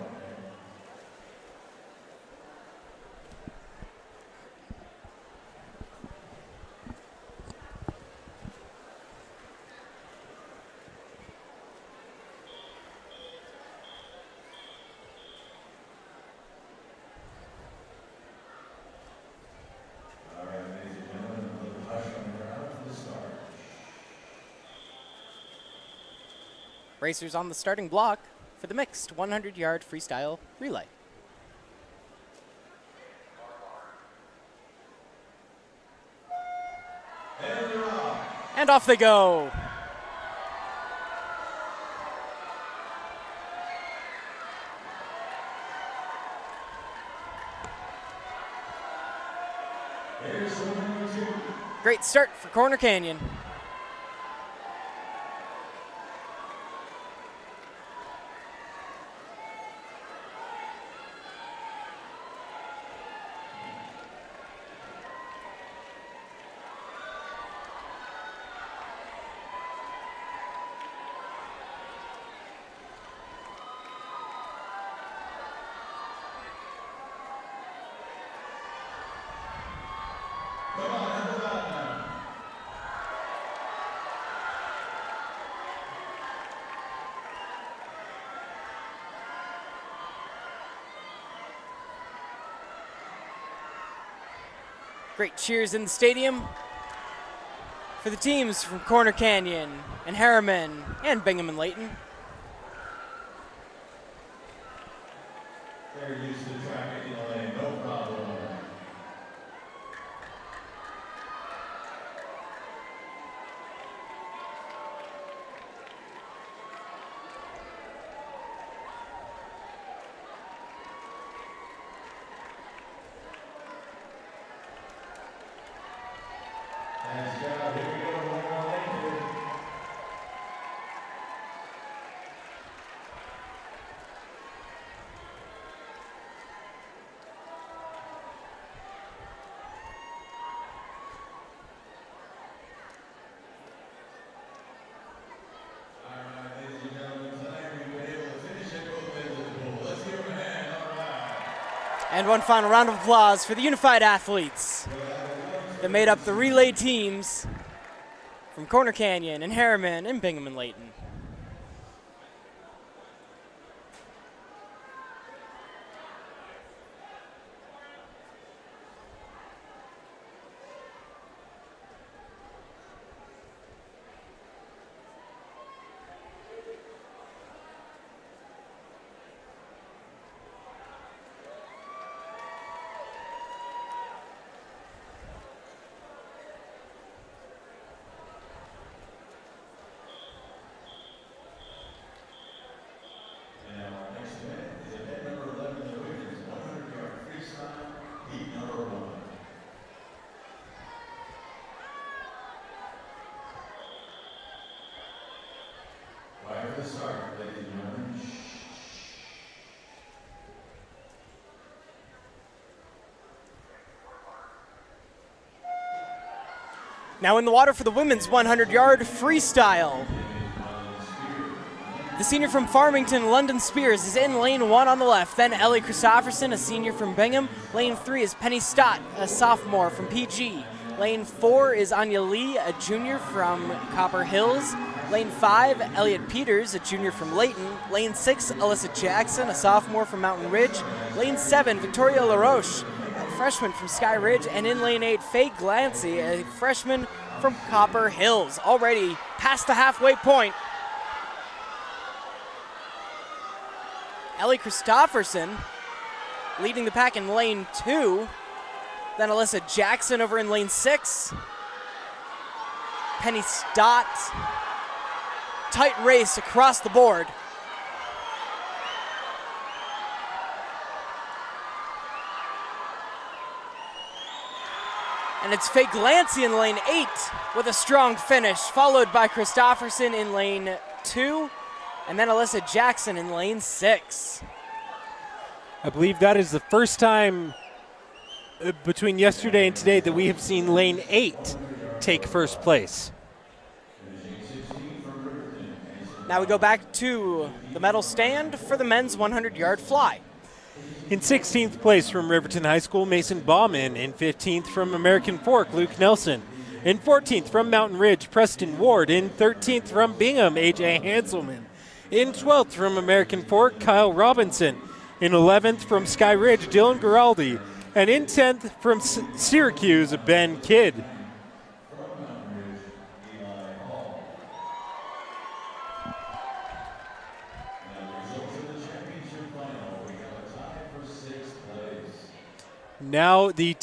All right, ladies and gentlemen, a little hush on the ground for the start. Racers on the starting block for the mixed 100-yard freestyle relay. And off they go. Great start for Corner Canyon. Great cheers in the stadium for the teams from Corner Canyon and Harriman and Bingham and Layton. They're used to traffic in the lane, no problem. Nice job. Here we go. One more lane here. All right, ladies and gentlemen, tonight we've been able to finish it both ends of the pool. Let's give them a hand. All right. And one final round of applause for the unified athletes that made up the relay teams from Corner Canyon and Harriman and Bingham and Layton. And our next event is event number 11 in the women's 100-yard freestyle, heat number 1. Quiet for the start, ladies and gentlemen. Now in the water for the women's 100-yard freestyle. The senior from Farmington, London Spears, is in lane 1 on the left. Then Ellie Christopherson, a senior from Bingham. Lane 3 is Penny Stott, a sophomore from PG. Lane 4 is Anya Lee, a junior from Copper Hills. Lane 5, Elliot Peters, a junior from Layton. Lane 6, Alyssa Jackson, a sophomore from Mountain Ridge. Lane 7, Victoria LaRoche, a freshman from Sky Ridge. And in lane 8, Faye Glancy, a freshman from Copper Hills. Already past the halfway point. Ellie Christopherson leading the pack in lane 2. Then Alyssa Jackson over in lane 6. Penny Stott. Tight race across the board. And it's Faye Glancy in lane 8 with a strong finish, followed by Christopherson in lane 2. And then Alyssa Jackson in lane 6. I believe that is the first time between yesterday and today that we have seen lane 8 take first place. Now we go back to the medal stand for the men's 100-yard fly. In 16th place from Riverton High School, Mason Bauman. In 15th from American Fork, Luke Nelson. In 14th from Mountain Ridge, Preston Ward. In 13th from Bingham, AJ Hanselman. In 12th from American Fork, Kyle Robinson. In 11th from Sky Ridge, Dylan Giraldi. And in 10th from Syracuse, Ben Kidd. Now the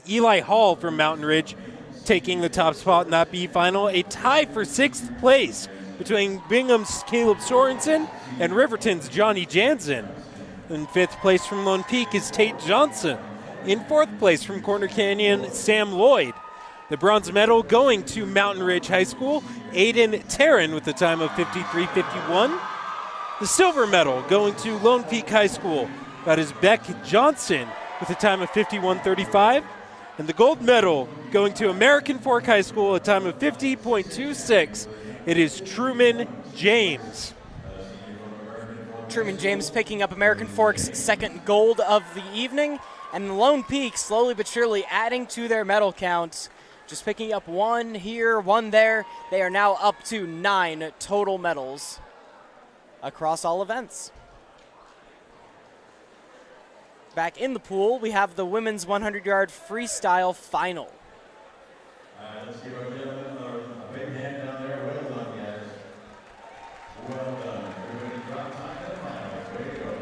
Eli Hall from Mountain Ridge taking the top spot in that B final. A tie for 6th place between Bingham's Caleb Sorensen and Riverton's Johnny Jansen. In 5th place from Lone Peak is Tate Johnson. In 4th place from Corner Canyon, Sam Lloyd. The bronze medal going to Mountain Ridge High School, Aiden Tarrin with a time of 53:51. The silver medal going to Lone Peak High School. That is Beck Johnson with a time of 51:35. And the gold medal going to American Fork High School, a time of 50.26. It is Truman James. Truman James picking up American Fork's second gold of the evening, and Lone Peak slowly but surely adding to their medal counts, just picking up one here, one there. They are now up to 9 total medals across all events. Back in the pool, we have the women's 100-yard freestyle final. Let's give our gentlemen a big hand down there. Well done, guys. Well done. Everybody drop time in the finals. Way to go.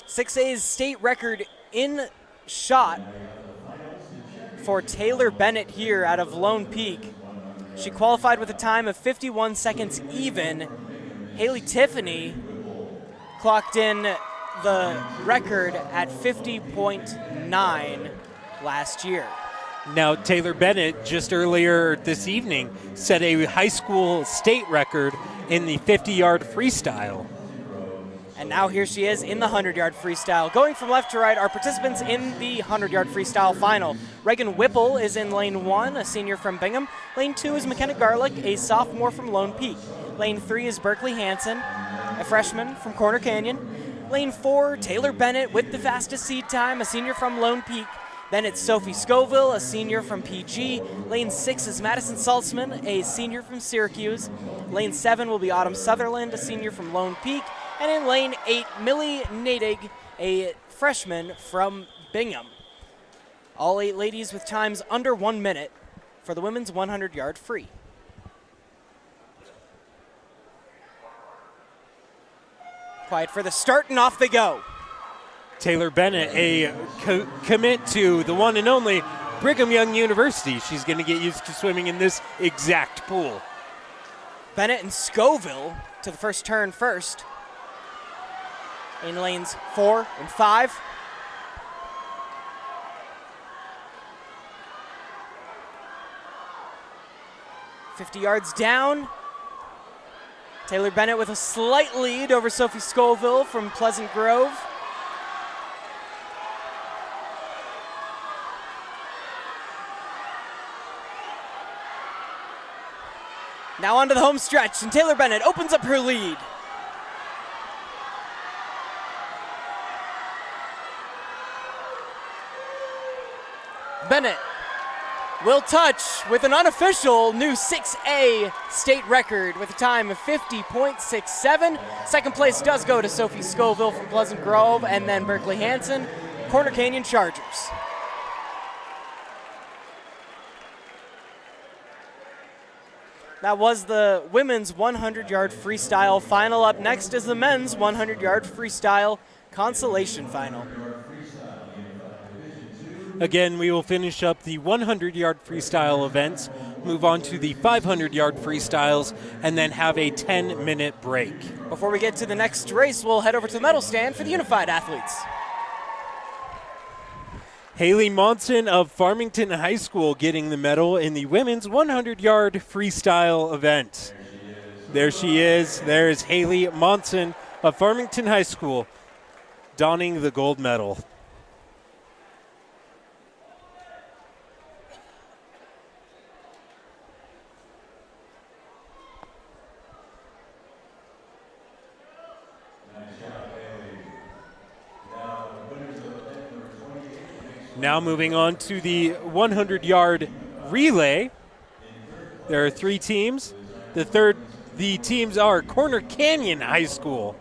6A's state record in shot for Taylor Bennett here out of Lone Peak. She qualified with a time of 51 seconds even. Haley Tiffany clocked in the record at 50.9 last year. Now, Taylor Bennett just earlier this evening set a high school state record in the 50-yard freestyle. And now here she is in the 100-yard freestyle. Going from left to right are participants in the 100-yard freestyle final. Reagan Whipple is in lane 1, a senior from Bingham. Lane 2 is McKenna Garlick, a sophomore from Lone Peak. Lane 3 is Berkeley Hansen, a freshman from Corner Canyon. Lane 4, Taylor Bennett with the fastest seed time, a senior from Lone Peak. Then it's Sophie Scoville, a senior from PG. Lane 6 is Madison Saltzman, a senior from Syracuse. Lane 7 will be Autumn Sutherland, a senior from Lone Peak. And in lane 8, Millie Nadig, a freshman from Bingham. All 8 ladies with times under 1 minute for the women's 100-yard free. Quiet for the start, and off they go. Taylor Bennett, a commit to the one and only Brigham Young University. She's going to get used to swimming in this exact pool. Bennett and Scoville to the first turn first. In lanes 4 and 5. "50 yards down. Taylor Bennett with a slight lead over Sophie Scoville from Pleasant Grove. Now onto the home stretch, and Taylor Bennett opens up her lead. Bennett will touch with an unofficial new 6A state record with a time of 50.67. Second place does go to Sophie Scoville from Pleasant Grove, and then Berkeley Hansen, Corner Canyon Chargers. That was the women's 100-yard freestyle final. Up next is the men's 100-yard freestyle consolation final. Again, we will finish up the 100-yard freestyle events, move on to the 500-yard freestyles, and then have a 10-minute break. Before we get to the next race, we'll head over to the medal stand for the unified athletes. Haley Monson of Farmington High School getting the medal in the women's 100-yard freestyle event. There she is. There's Haley Monson of Farmington High School donning the gold medal. Now moving on to the 100-yard relay. There are 3 teams. The teams are Corner Canyon High School.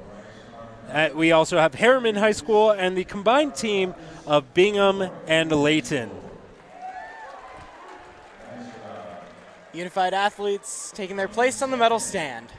We also have Harriman High School and the combined team of Bingham and Layton. Unified athletes taking their place on the medal stand.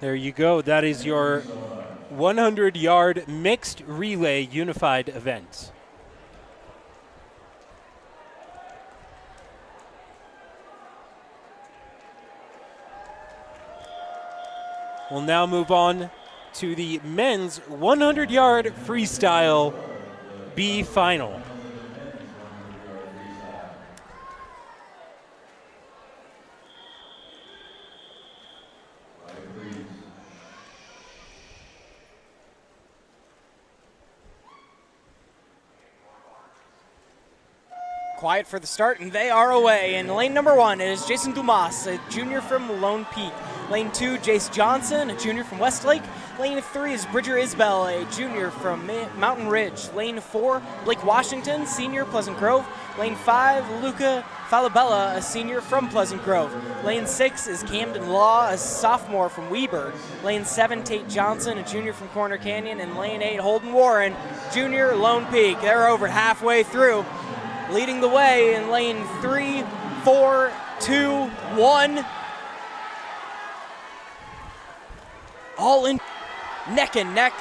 There you go. That is your 100-yard mixed relay unified event. We'll now move on to the men's 100-yard freestyle B final. Quiet for the start, and they are away. In lane number 1, it is Jason Dumas, a junior from Lone Peak. Lane 2, Jace Johnson, a junior from Westlake. Lane 3 is Bridger Isbell, a junior from Mountain Ridge. Lane 4, Blake Washington, senior, Pleasant Grove. Lane 5, Luca Falabella, a senior from Pleasant Grove. Lane 6 is Camden Law, a sophomore from Weber. Lane 7, Tate Johnson, a junior from Corner Canyon. And lane 8, Holden Warren, junior, Lone Peak. They're over halfway through. Leading the way in lane 3, 4, 2, 1. All in neck and neck.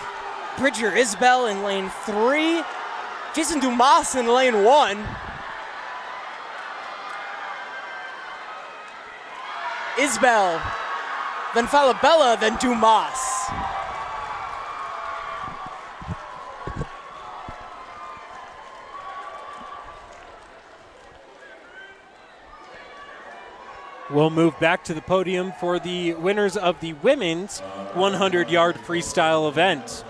Bridger Isbell in lane 3. Jason Dumas in lane 1. Isbell, then Falabella, then Dumas. We'll move back to the podium for the winners of the women's 100-yard freestyle event.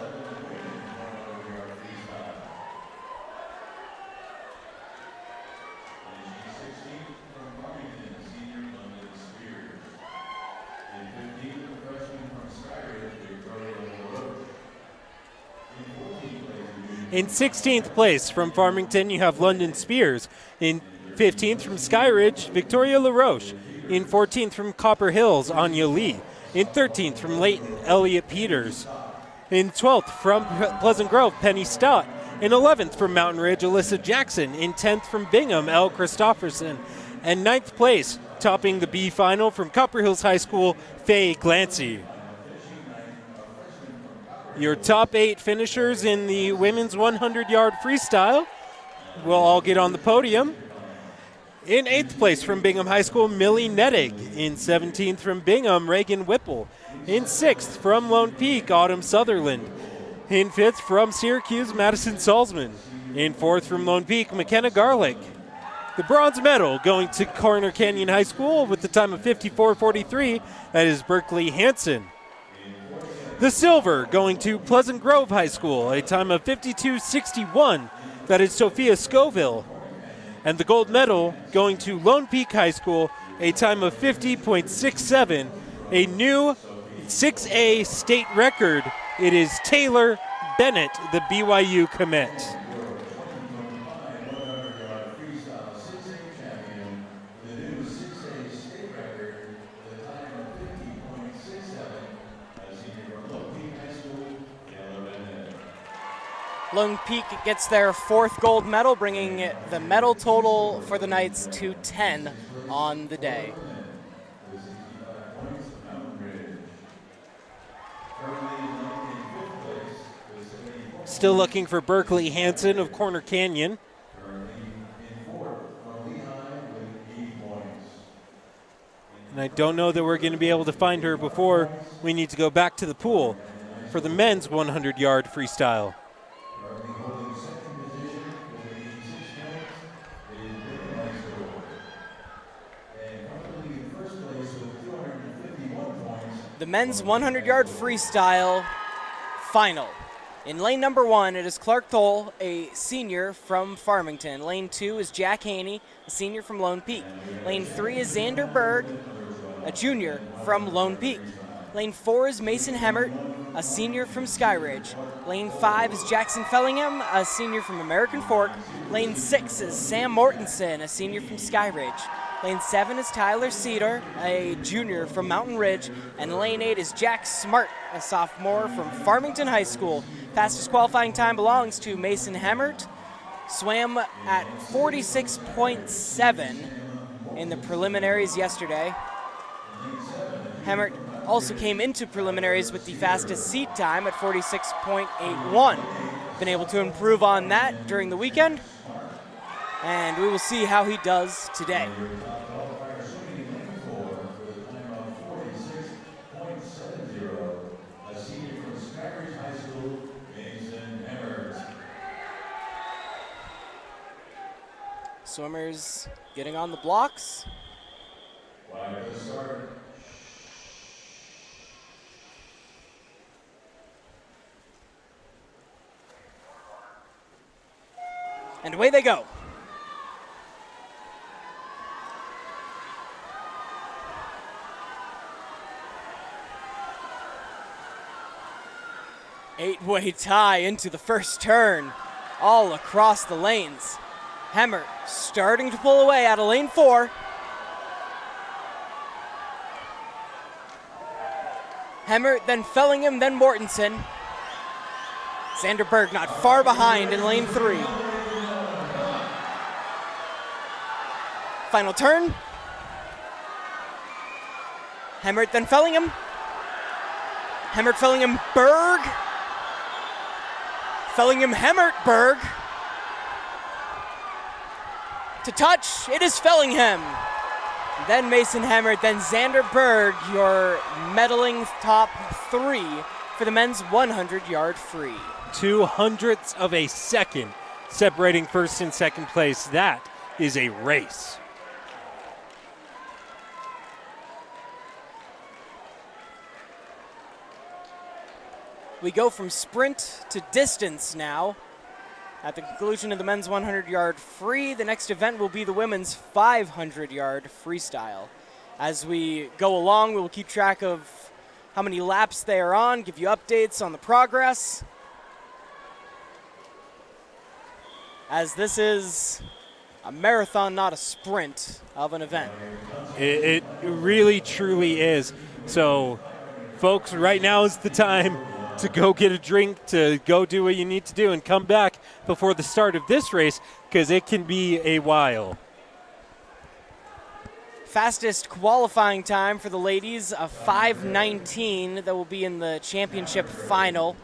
In 16th place from Farmington, you have London Spears. In 15th from Skyridge, Victoria LaRoche. In 14th from Copper Hills, Anya Lee. In 13th from Layton, Elliot Peters. In 12th from Pleasant Grove, Penny Stott. In 11th from Mountain Ridge, Alyssa Jackson. In 10th from Bingham, Elle Christofferson. And 9th place, topping the B final from Copper Hills High School, Faye Glancy. Your top 8 finishers in the women's 100-yard freestyle will all get on the podium. In 8th place from Bingham High School, Millie Nettig. In 17th from Bingham, Reagan Whipple. In 6th from Lone Peak, Autumn Sutherland. In 5th from Syracuse, Madison Salzman. In 4th from Lone Peak, McKenna Garlick. The bronze medal going to Corner Canyon High School with the time of 54:43. That is Berkeley Hansen. The silver going to Pleasant Grove High School, a time of 52:61. That is Sophia Scoville. And the gold medal going to Lone Peak High School, a time of 50.67, a new 6A state record. It is Taylor Bennett, the BYU commit. Lone Peak gets their 4th gold medal, bringing the medal total for the Knights to 10 on the day. Still looking for Berkeley Hansen of Corner Canyon. And I don't know that we're going to be able to find her before we need to go back to the pool for the men's 100-yard freestyle. The men's 100-yard freestyle final. In lane number 1, it is Clark Thole, a senior from Farmington. Lane 2 is Jack Haney, a senior from Lone Peak. Lane 3 is Xander Berg, a junior from Lone Peak. Lane 4 is Mason Hemmert, a senior from Skyridge. Lane 5 is Jackson Fellingham, a senior from American Fork. Lane 6 is Sam Mortensen, a senior from Skyridge. Lane 7 is Tyler Cedar, a junior from Mountain Ridge. And lane 8 is Jack Smart, a sophomore from Farmington High School. Fastest qualifying time belongs to Mason Hemmert. Swam at 46.7 in the preliminaries yesterday. Hemmert also came into preliminaries with the fastest seat time at 46.81. Been able to improve on that during the weekend, and we will see how he does today. Swimmers getting on the blocks. And away they go. Eight-way tie into the first turn, all across the lanes. Hemmer starting to pull away out of lane 4. Hemmer, then Fellingham, then Mortensen. Xander Berg not far behind in lane 3. Final turn. Hemmert, then Fellingham. Hemmert, Fellingham, Berg. Fellingham, Hemmert, Berg. To touch, it is Fellingham. Then Mason Hemmert, then Xander Berg, your medaling top 3 for the men's 100-yard free. 0.02 of a second separating first and second place. That is a race. We go from sprint to distance now. At the conclusion of the men's 100-yard free, the next event will be the women's 500-yard freestyle. As we go along, we will keep track of how many laps they are on, give you updates on the progress. As this is a marathon, not a sprint of an event. It really, truly is. So, folks, right now is the time to go get a drink, to go do what you need to do, and come back before the start of this race, because it can be a while. Fastest qualifying time for the ladies, a 5:19 that will be in the championship final,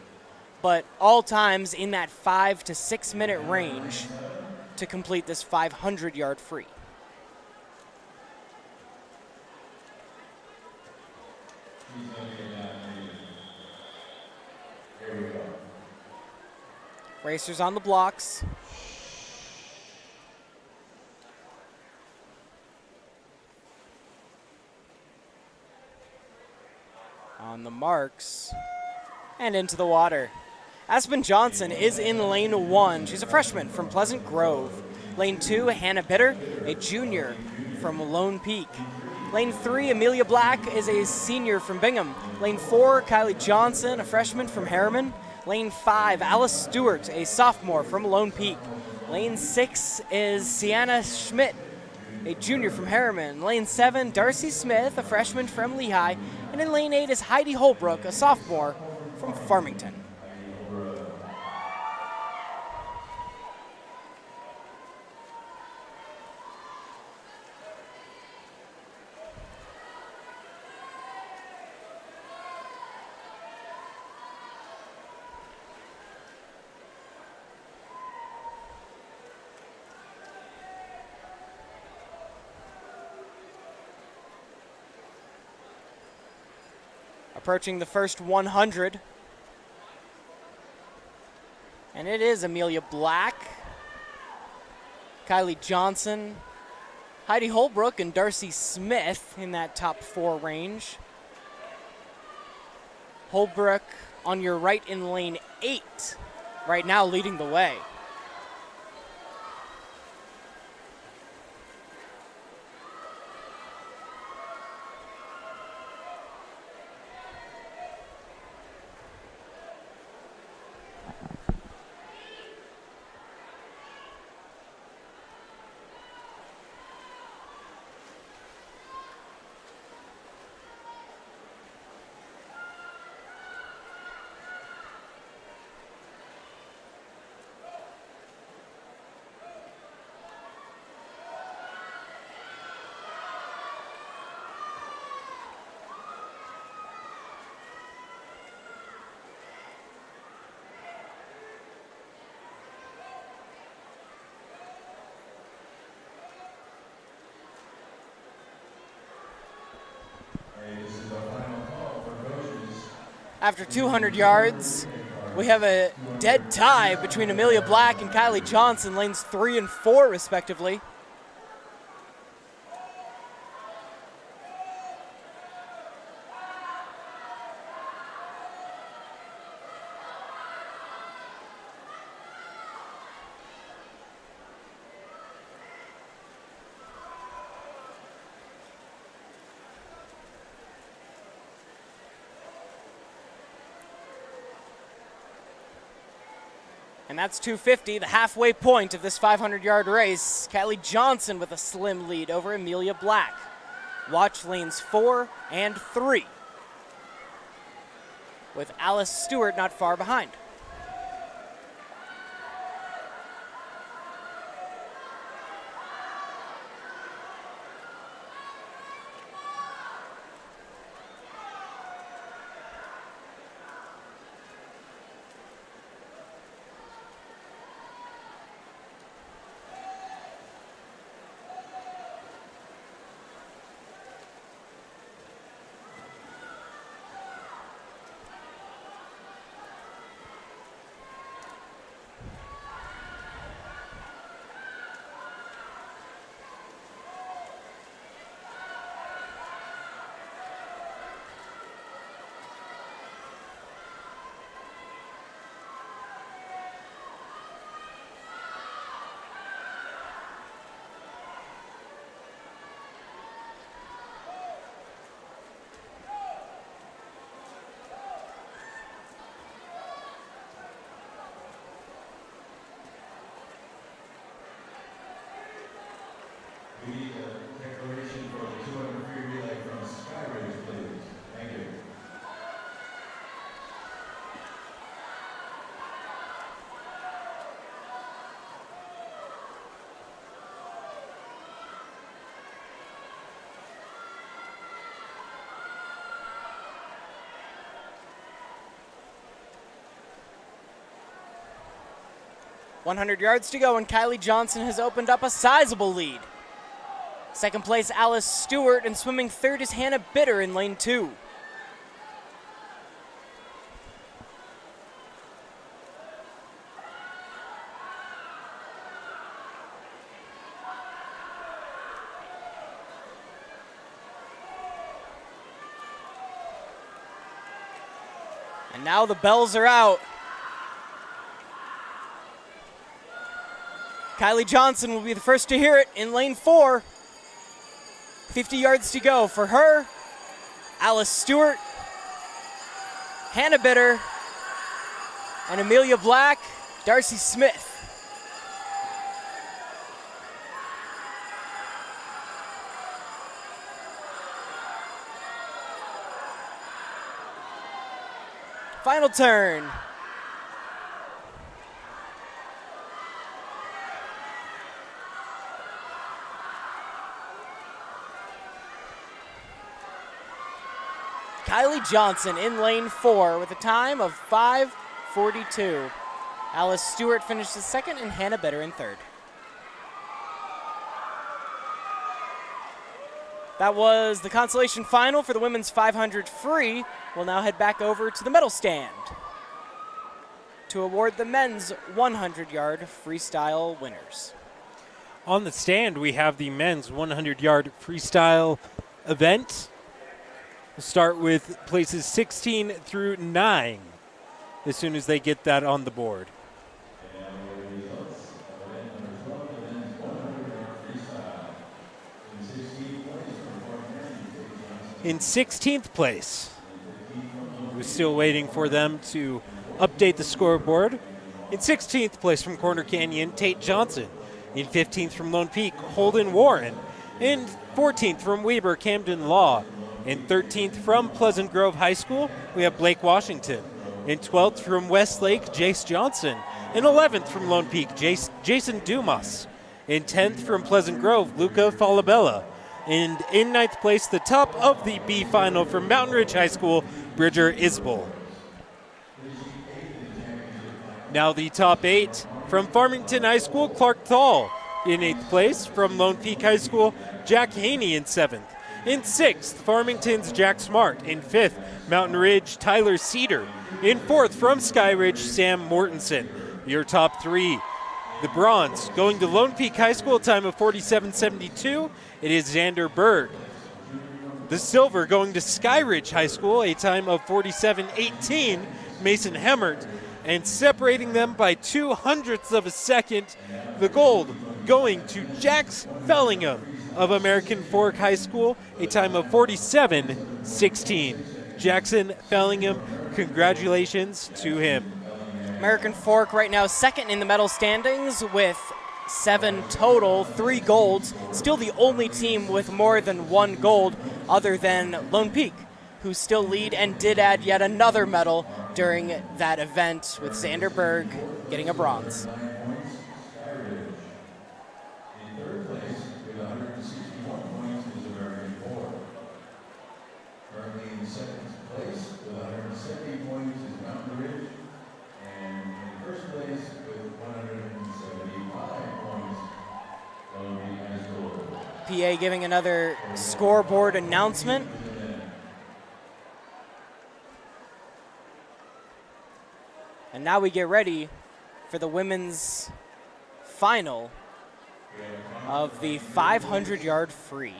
but all times in that 5 to 6 minute range to complete this 500-yard free. Racers on the blocks. On the marks. And into the water. Aspen Johnson is in lane 1. She's a freshman from Pleasant Grove. Lane 2, Hannah Bitter, a junior from Lone Peak. Lane 3, Amelia Black is a senior from Bingham. Lane 4, Kylie Johnson, a freshman from Harriman. Lane 5, Alice Stewart, a sophomore from Lone Peak. Lane 6 is Sienna Schmidt, a junior from Harriman. Lane 7, Darcy Smith, a freshman from Lehigh. And in lane 8 is Heidi Holbrook, a sophomore from Farmington. Approaching the first 100. And it is Amelia Black, Kylie Johnson, Heidi Holbrook, and Darcy Smith in that top 4 range. Holbrook on your right in lane 8, right now leading the way. After 200 yards, we have a dead tie between Amelia Black and Kylie Johnson, lanes 3 and 4 respectively. And that's 250, the halfway point of this 500-yard race. Kylie Johnson with a slim lead over Amelia Black. Watch lanes 4 and 3, with Alice Stewart not far behind. We need a declaration for the 200 free relay from Skyrays, please. Thank you. .100 yards to go, and Kylie Johnson has opened up a sizable lead. Second place, Alice Stewart, and swimming third is Hannah Bitter in lane 2. And now the bells are out. Kylie Johnson will be the first to hear it in lane 4. 50 yards to go for her, Alice Stewart, Hannah Bitter, and Amelia Black, Darcy Smith. Final turn. Kylie Johnson in lane 4 with a time of 5:42. Alice Stewart finishes second and Hannah Bitter in third. That was the consolation final for the women's 500 free. We'll now head back over to the medal stand to award the men's 100-yard freestyle winners. On the stand, we have the men's 100-yard freestyle event. We'll start with places 16 through 9 as soon as they get that on the board. In 16th place, we're still waiting for them to update the scoreboard. In 16th place from Corner Canyon, Tate Johnson. In 15th from Lone Peak, Holden Warren. In 14th from Weber, Camden Law. In 13th from Pleasant Grove High School, we have Blake Washington. In 12th from Westlake, Jace Johnson. In 11th from Lone Peak, Jason Dumas. In 10th from Pleasant Grove, Luca Falabella. And in 9th place, the top of the B final from Mountain Ridge High School, Bridger Isbell. Now the top 8 from Farmington High School, Clark Thal. In 8th place from Lone Peak High School, Jack Haney in 7th. In 6th, Farmington's Jack Smart. In 5th, Mountain Ridge, Tyler Cedar. In 4th, from Sky Ridge, Sam Mortensen. Your top 3. The bronze going to Lone Peak High School, time of 47.72. It is Xander Berg. The silver going to Sky Ridge High School, a time of 47.18. Mason Hemmert. And separating them by 0.02 of a second, the gold going to Jax Fellingham of American Fork High School, a time of 47.16. Jackson Fellingham, congratulations to him. American Fork right now second in the medal standings with 7 total, 3 golds. Still the only team with more than 1 gold other than Lone Peak, who still lead and did add yet another medal during that event, with Xander Berg getting a bronze. In third place with 161 points is American Fork. Currently in second place with 170 points is Mountain Ridge. And in first place with 175 points, Lone Peak High School. PA giving another scoreboard announcement. And now we get ready for the women's final of the 500-yard free.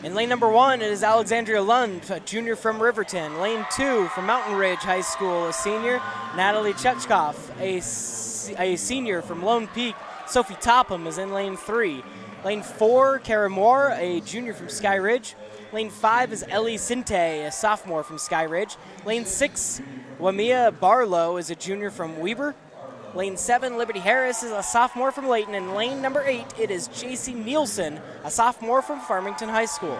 In lane number 1, it is Alexandria Lund, a junior from Riverton. Lane 2, from Mountain Ridge High School, a senior, Natalie Chechkov, a senior from Lone Peak. Sophie Topham is in lane 3. Lane 4, Kara Moore, a junior from Sky Ridge. Lane 5 is Ellie Sinte, a sophomore from Sky Ridge. Lane 6, Wamia Barlow is a junior from Weber. Lane 7, Liberty Harris is a sophomore from Layton. And lane number 8, it is JC Nielsen, a sophomore from Farmington High School.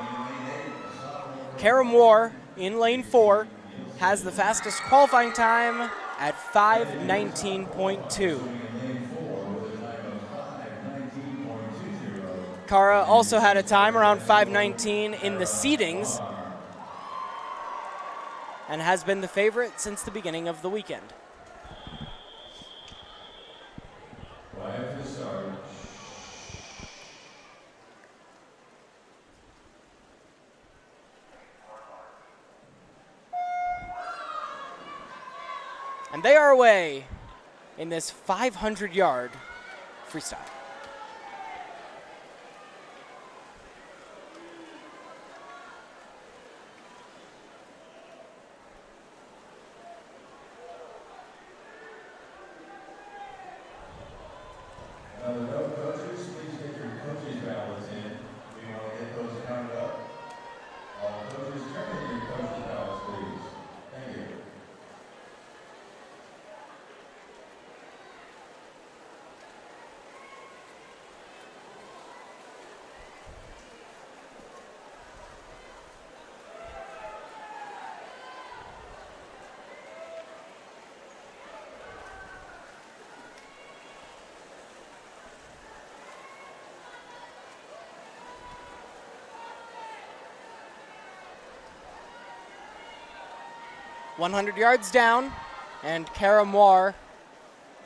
Kara Moore in lane 4 has the fastest qualifying time at 5:19.2. Kara also had a time around 5:19 in the seedings and has been the favorite since the beginning of the weekend. And they are away in this 500-yard freestyle. Coaches, please get your coaches' ballots in. We want to get those counted up. All coaches, turn in your coaches' ballots, please. Thank you. "100 yards down, and Kara Moore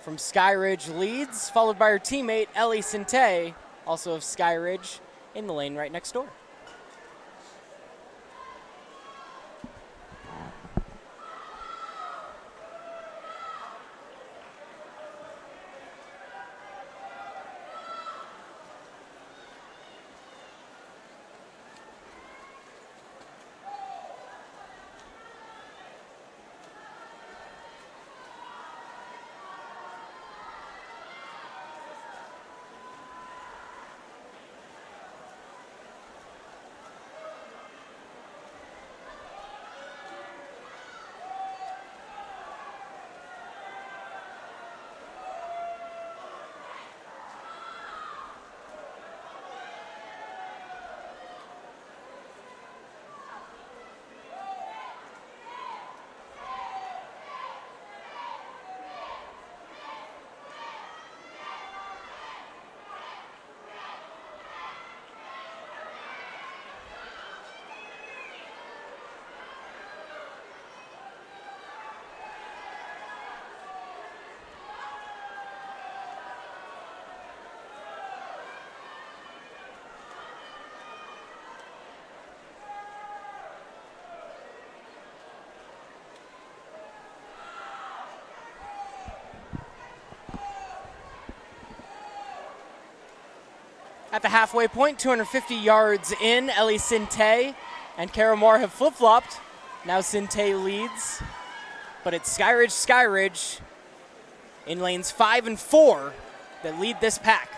from Sky Ridge leads, followed by her teammate Ellie Sinte, also of Sky Ridge, in the lane right next door. At the halfway point, 250 yards in, Ellie Sinte and Kara Moore have flip-flopped. Now Sinte leads, but it's Skyridge in lanes 5 and 4 that lead this pack.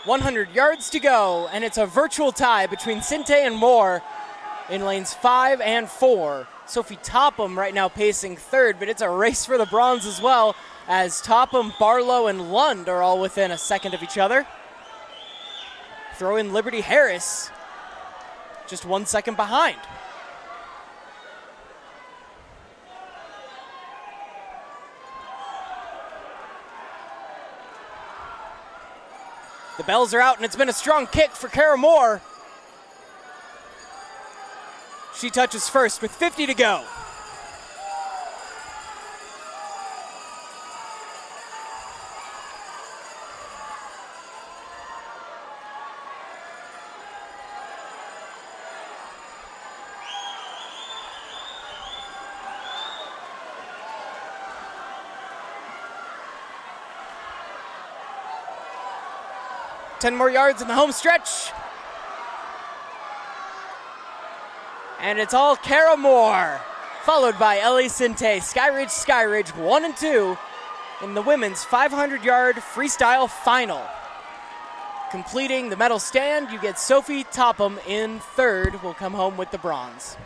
.100 yards to go, and it's a virtual tie between Sinte and Moore in lanes 5 and 4. Sophie Topham right now pacing third, but it's a race for the bronze as well, as Topham, Barlow, and Lund are all within a second of each other. Throw in Liberty Harris, just 1 second behind. The bells are out, and it's been a strong kick for Kara Moore. She touches first with 50 to go. Ten more yards in the home stretch. And it's all Kara Moore, followed by Ellie Sinte. Skyridge, 1 and 2 in the women's 500-yard freestyle final. Completing the medal stand, you get Sophie Topham in third, will come home with the bronze.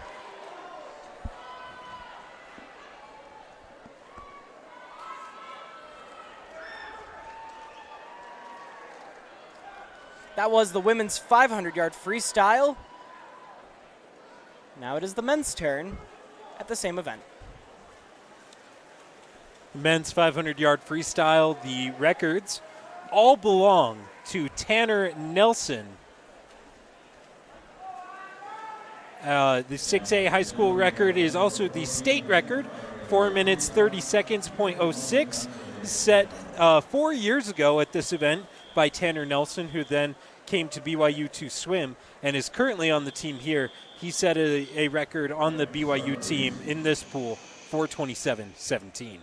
That was the women's 500-yard freestyle. Now it is the men's turn at the same event. Men's 500-yard freestyle, the records all belong to Tanner Nelson. The 6A high school record is also the state record, 4 minutes 30 seconds, .06, set 4 years ago at this event by Tanner Nelson, who then came to BYU to swim and is currently on the team here. He set a record on the BYU team in this pool, 4:27.17.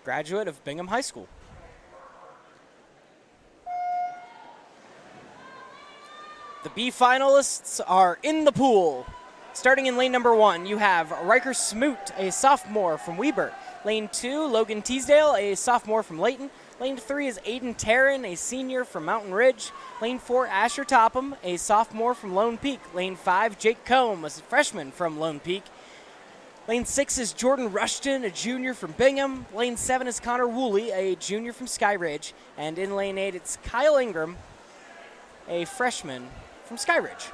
Graduate of Bingham High School. The B finalists are in the pool. Starting in lane number 1, you have Riker Smoot, a sophomore from Weber. Lane 2, Logan Teasdale, a sophomore from Layton. Lane 3 is Aiden Tarrin, a senior from Mountain Ridge. Lane 4, Asher Topham, a sophomore from Lone Peak. Lane 5, Jake Combe, a freshman from Lone Peak. Lane 6 is Jordan Rushton, a junior from Bingham. Lane 7 is Connor Woolley, a junior from Skyridge. And in lane 8, it's Kyle Ingram, a freshman from Skyridge.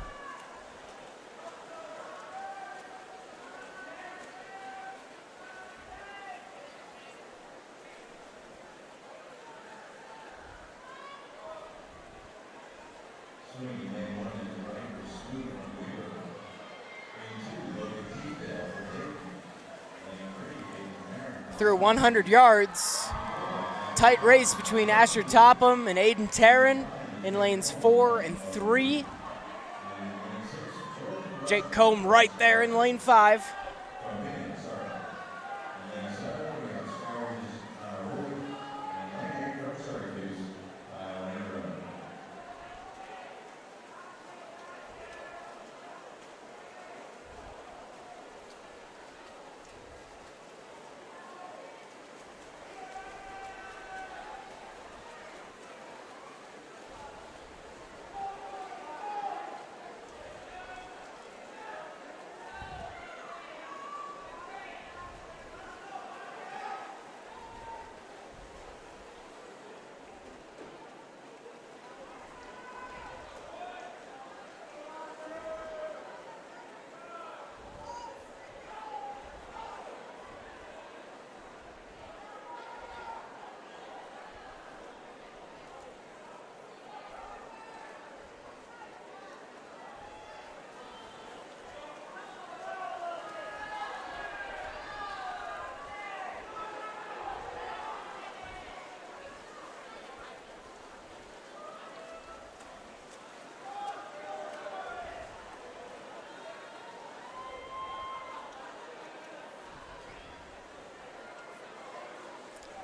Through 100 yards. Tight race between Asher Topham and Aiden Tarrin in lanes 4 and 3. Jake Combe right there in lane 5.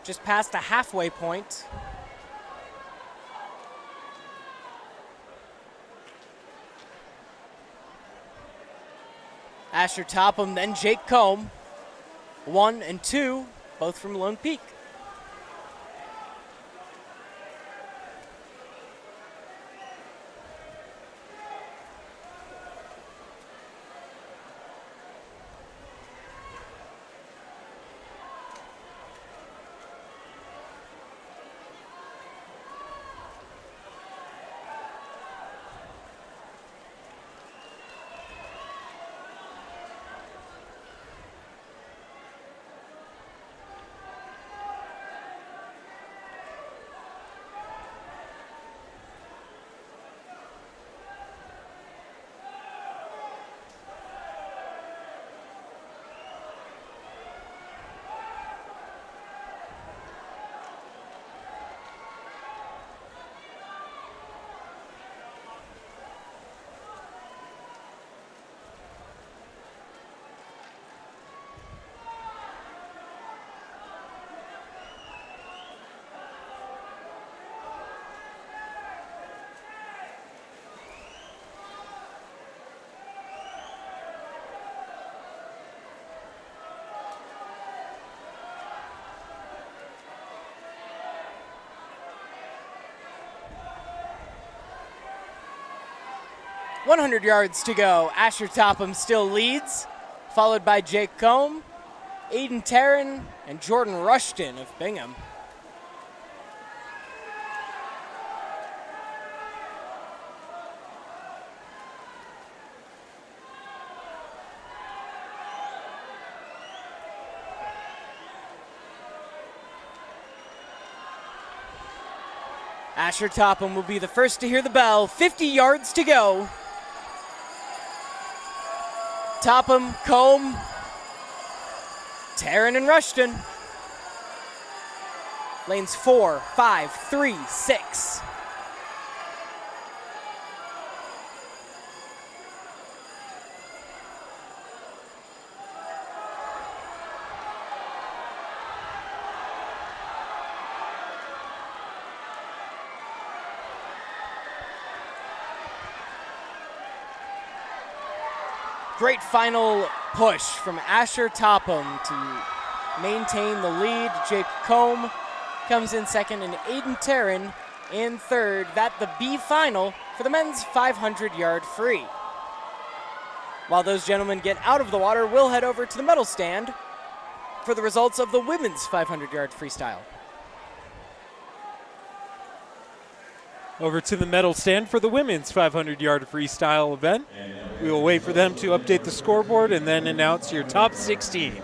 Just past the halfway point. Asher Topham, then Jake Combe. 1 and 2, both from Lone Peak. .100 yards to go. Asher Topham still leads, followed by Jake Combe, Aiden Tarrin, and Jordan Rushton of Bingham. Asher Topham will be the first to hear the bell. 50 yards to go. Topham, Combe, Tarrin, and Rushton. Lanes 4, 5, 3, 6. Great final push from Asher Topham to maintain the lead. Jake Combe comes in second and Aiden Tarrin in third. That the B final for the men's 500-yard free. While those gentlemen get out of the water, we'll head over to the medal stand for the results of the women's 500-yard freestyle. Over to the medal stand for the women's 500-yard freestyle event. We will wait for them to update the scoreboard and then announce your top 16.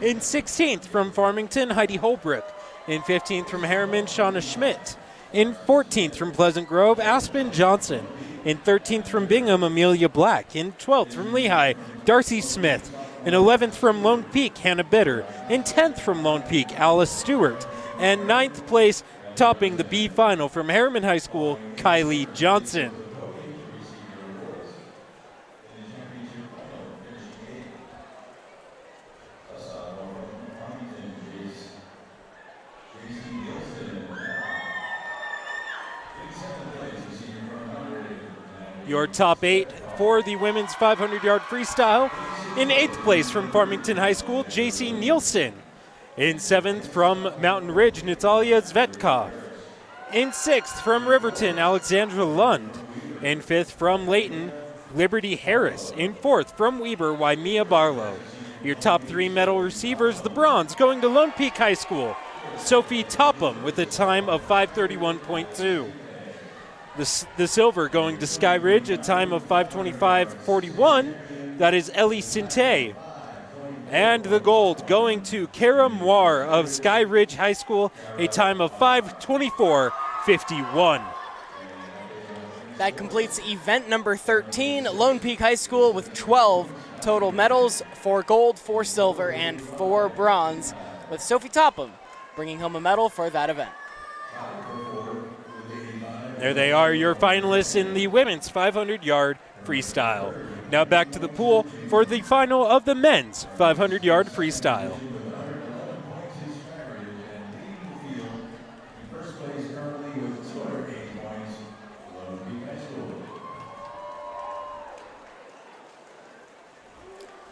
In 16th from Farmington, Heidi Holbrook. In 15th from Harriman, Shauna Schmidt. In 14th from Pleasant Grove, Aspen Johnson. In 13th from Bingham, Amelia Black. In 12th from Lehigh, Darcy Smith. In 11th from Lone Peak, Hannah Bitter. In 10th from Lone Peak, Alice Stewart. And 9th place, topping the B final from Harriman High School, Kylie Johnson. Your top 8 for the women's 500-yard freestyle. In 8th place from Farmington High School, JC Nielsen. In 7th from Mountain Ridge, Natalia Zvetkov. In 6th from Riverton, Alexandra Lund. In 5th from Layton, Liberty Harris. In 4th from Weber, Waimea Barlow. Your top 3 medal receivers, the bronze going to Lone Peak High School, Sophie Topham with a time of 5:31.2. The silver going to Sky Ridge, a time of 5:25.41. That is Ellie Sinte. And the gold going to Kara Moir of Sky Ridge High School, a time of 5:24.51. That completes event number 13, Lone Peak High School with 12 total medals, 4 gold, 4 silver, and 4 bronze, with Sophie Topham bringing home a medal for that event. There they are, your finalists in the women's 500-yard freestyle. Now back to the pool for the final of the men's 500-yard freestyle.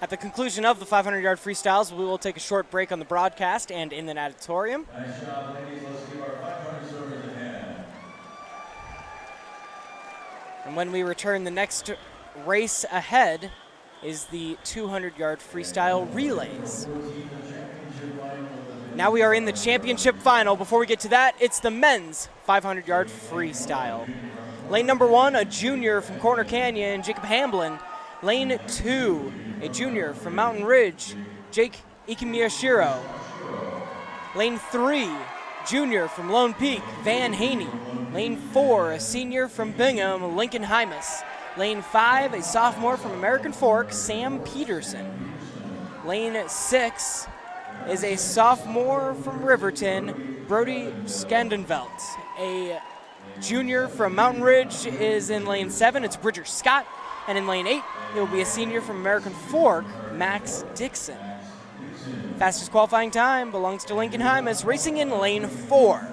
At the conclusion of the 500-yard freestyles, we will take a short break on the broadcast and in the auditorium. Nice job, ladies. Let's give our 500 servers a hand. And when we return, the next race ahead is the 200-yard freestyle relays. Now we are in the championship final. Before we get to that, it's the men's 500-yard freestyle. Lane number 1, a junior from Corner Canyon, Jacob Hamblin. Lane 2, a junior from Mountain Ridge, Jake Ikemiyashiro. Lane 3, junior from Lone Peak, Van Haney. Lane 4, a senior from Bingham, Lincoln Hymas. Lane 5, a sophomore from American Fork, Sam Peterson. Lane 6 is a sophomore from Riverton, Brody Skandenvelt. A junior from Mountain Ridge is in lane 7, it's Bridger Scott. And in lane 8, it will be a senior from American Fork, Max Dixon. Fastest qualifying time belongs to Lincoln Hymas, racing in lane 4.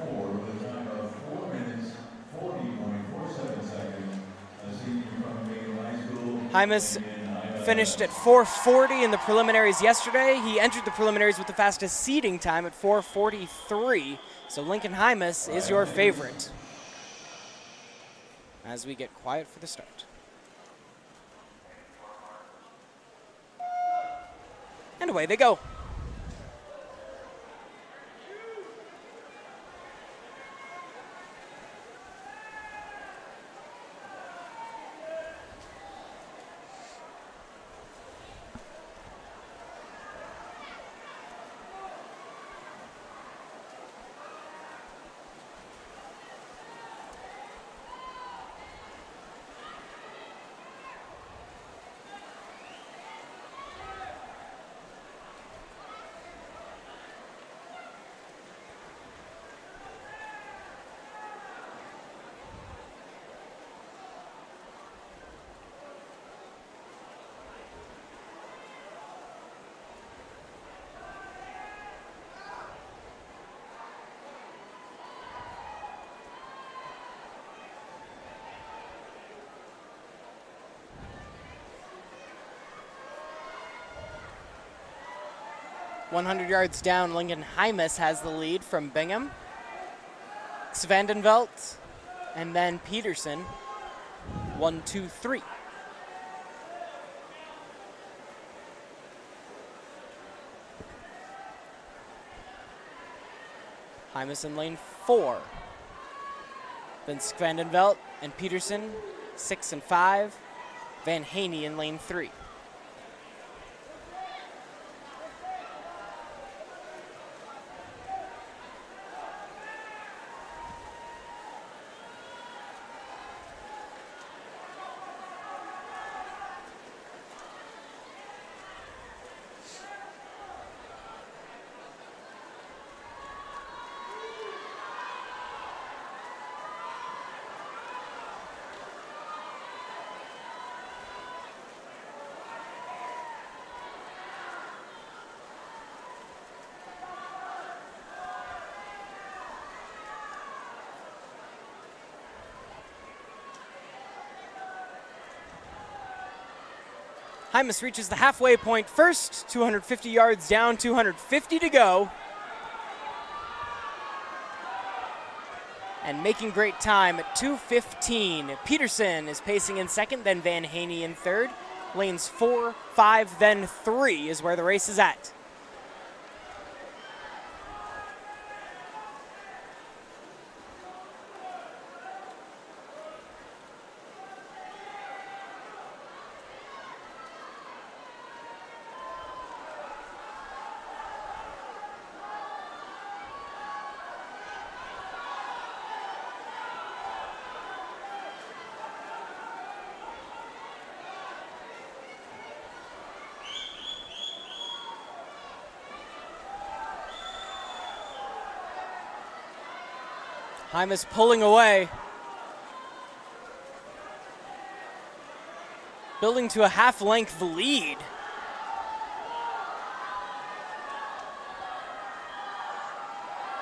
Hymas finished at 4:40 in the preliminaries yesterday. He entered the preliminaries with the fastest seeding time at 4:43. So Lincoln Hymas is your favorite. As we get quiet for the start. And away they go. "100 yards down, Lincoln Hymas has the lead from Bingham. Svandenvelt and then Peterson. 1, 2, 3. Hymas in lane 4. Then Svandenvelt and Peterson, 6 and 5. Van Haney in lane 3. Hymas reaches the halfway point first, 250 yards down, 250 to go. And making great time at 2:15. Peterson is pacing in second, then Van Haney in third. Lanes 4, 5, then 3 is where the race is at. Hymas pulling away. Building to a half-length lead.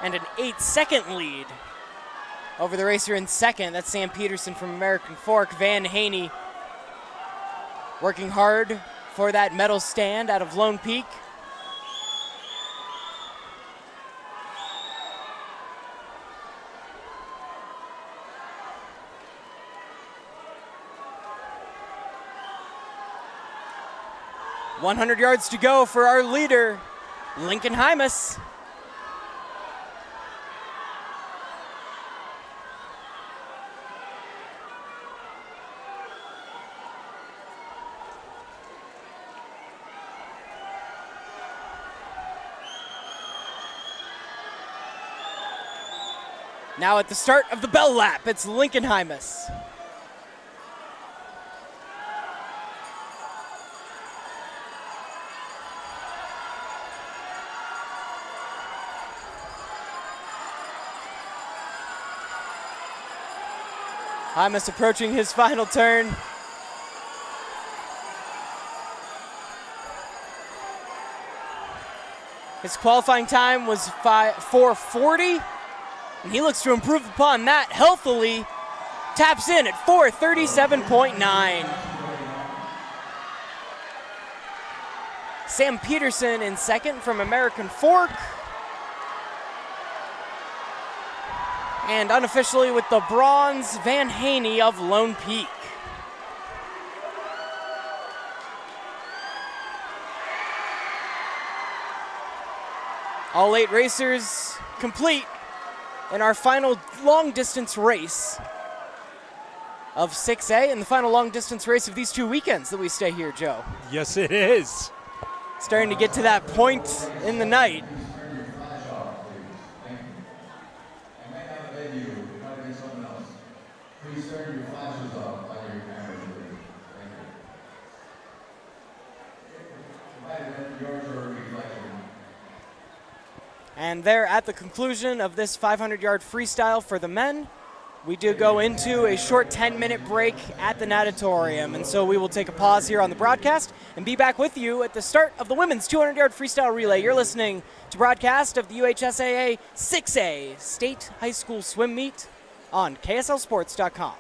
And an 8-second lead over the racer in second. That's Sam Peterson from American Fork. Van Haney working hard for that medal stand out of Lone Peak. .100 yards to go for our leader, Lincoln Hymas. Now at the start of the bell lap, it's Lincoln Hymas. Hymas approaching his final turn. His qualifying time was 4:40, and he looks to improve upon that healthily. Taps in at 4:37.9. Sam Peterson in second from American Fork. And unofficially with the bronze, Van Haney of Lone Peak. All 8 racers complete in our final long distance race of 6A and the final long distance race of these 2 weekends that we stay here, Joe. Yes, it is. Starting to get to that point in the night. And there at the conclusion of this 500-yard freestyle for the men, we do go into a short 10-minute break at the natatorium. And so we will take a pause here on the broadcast and be back with you at the start of the women's 200-yard freestyle relay. You're listening to broadcast of the UHSAA 6A State High School Swim Meet on KSLSports.com.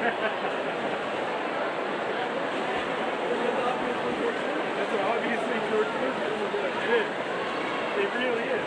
That's obviously George Bush. It is. It really is.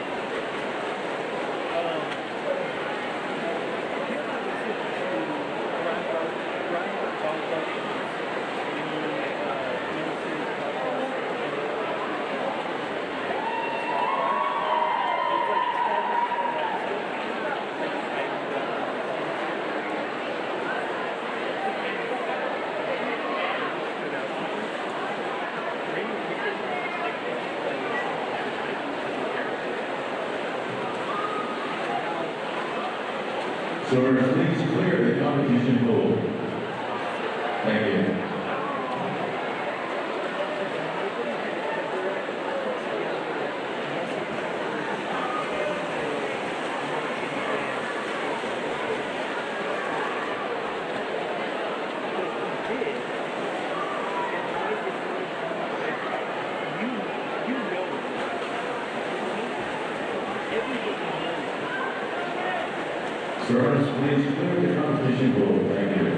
So please clear the competition pool. Thank you. Sirs, please clear the competition pool. Thank you.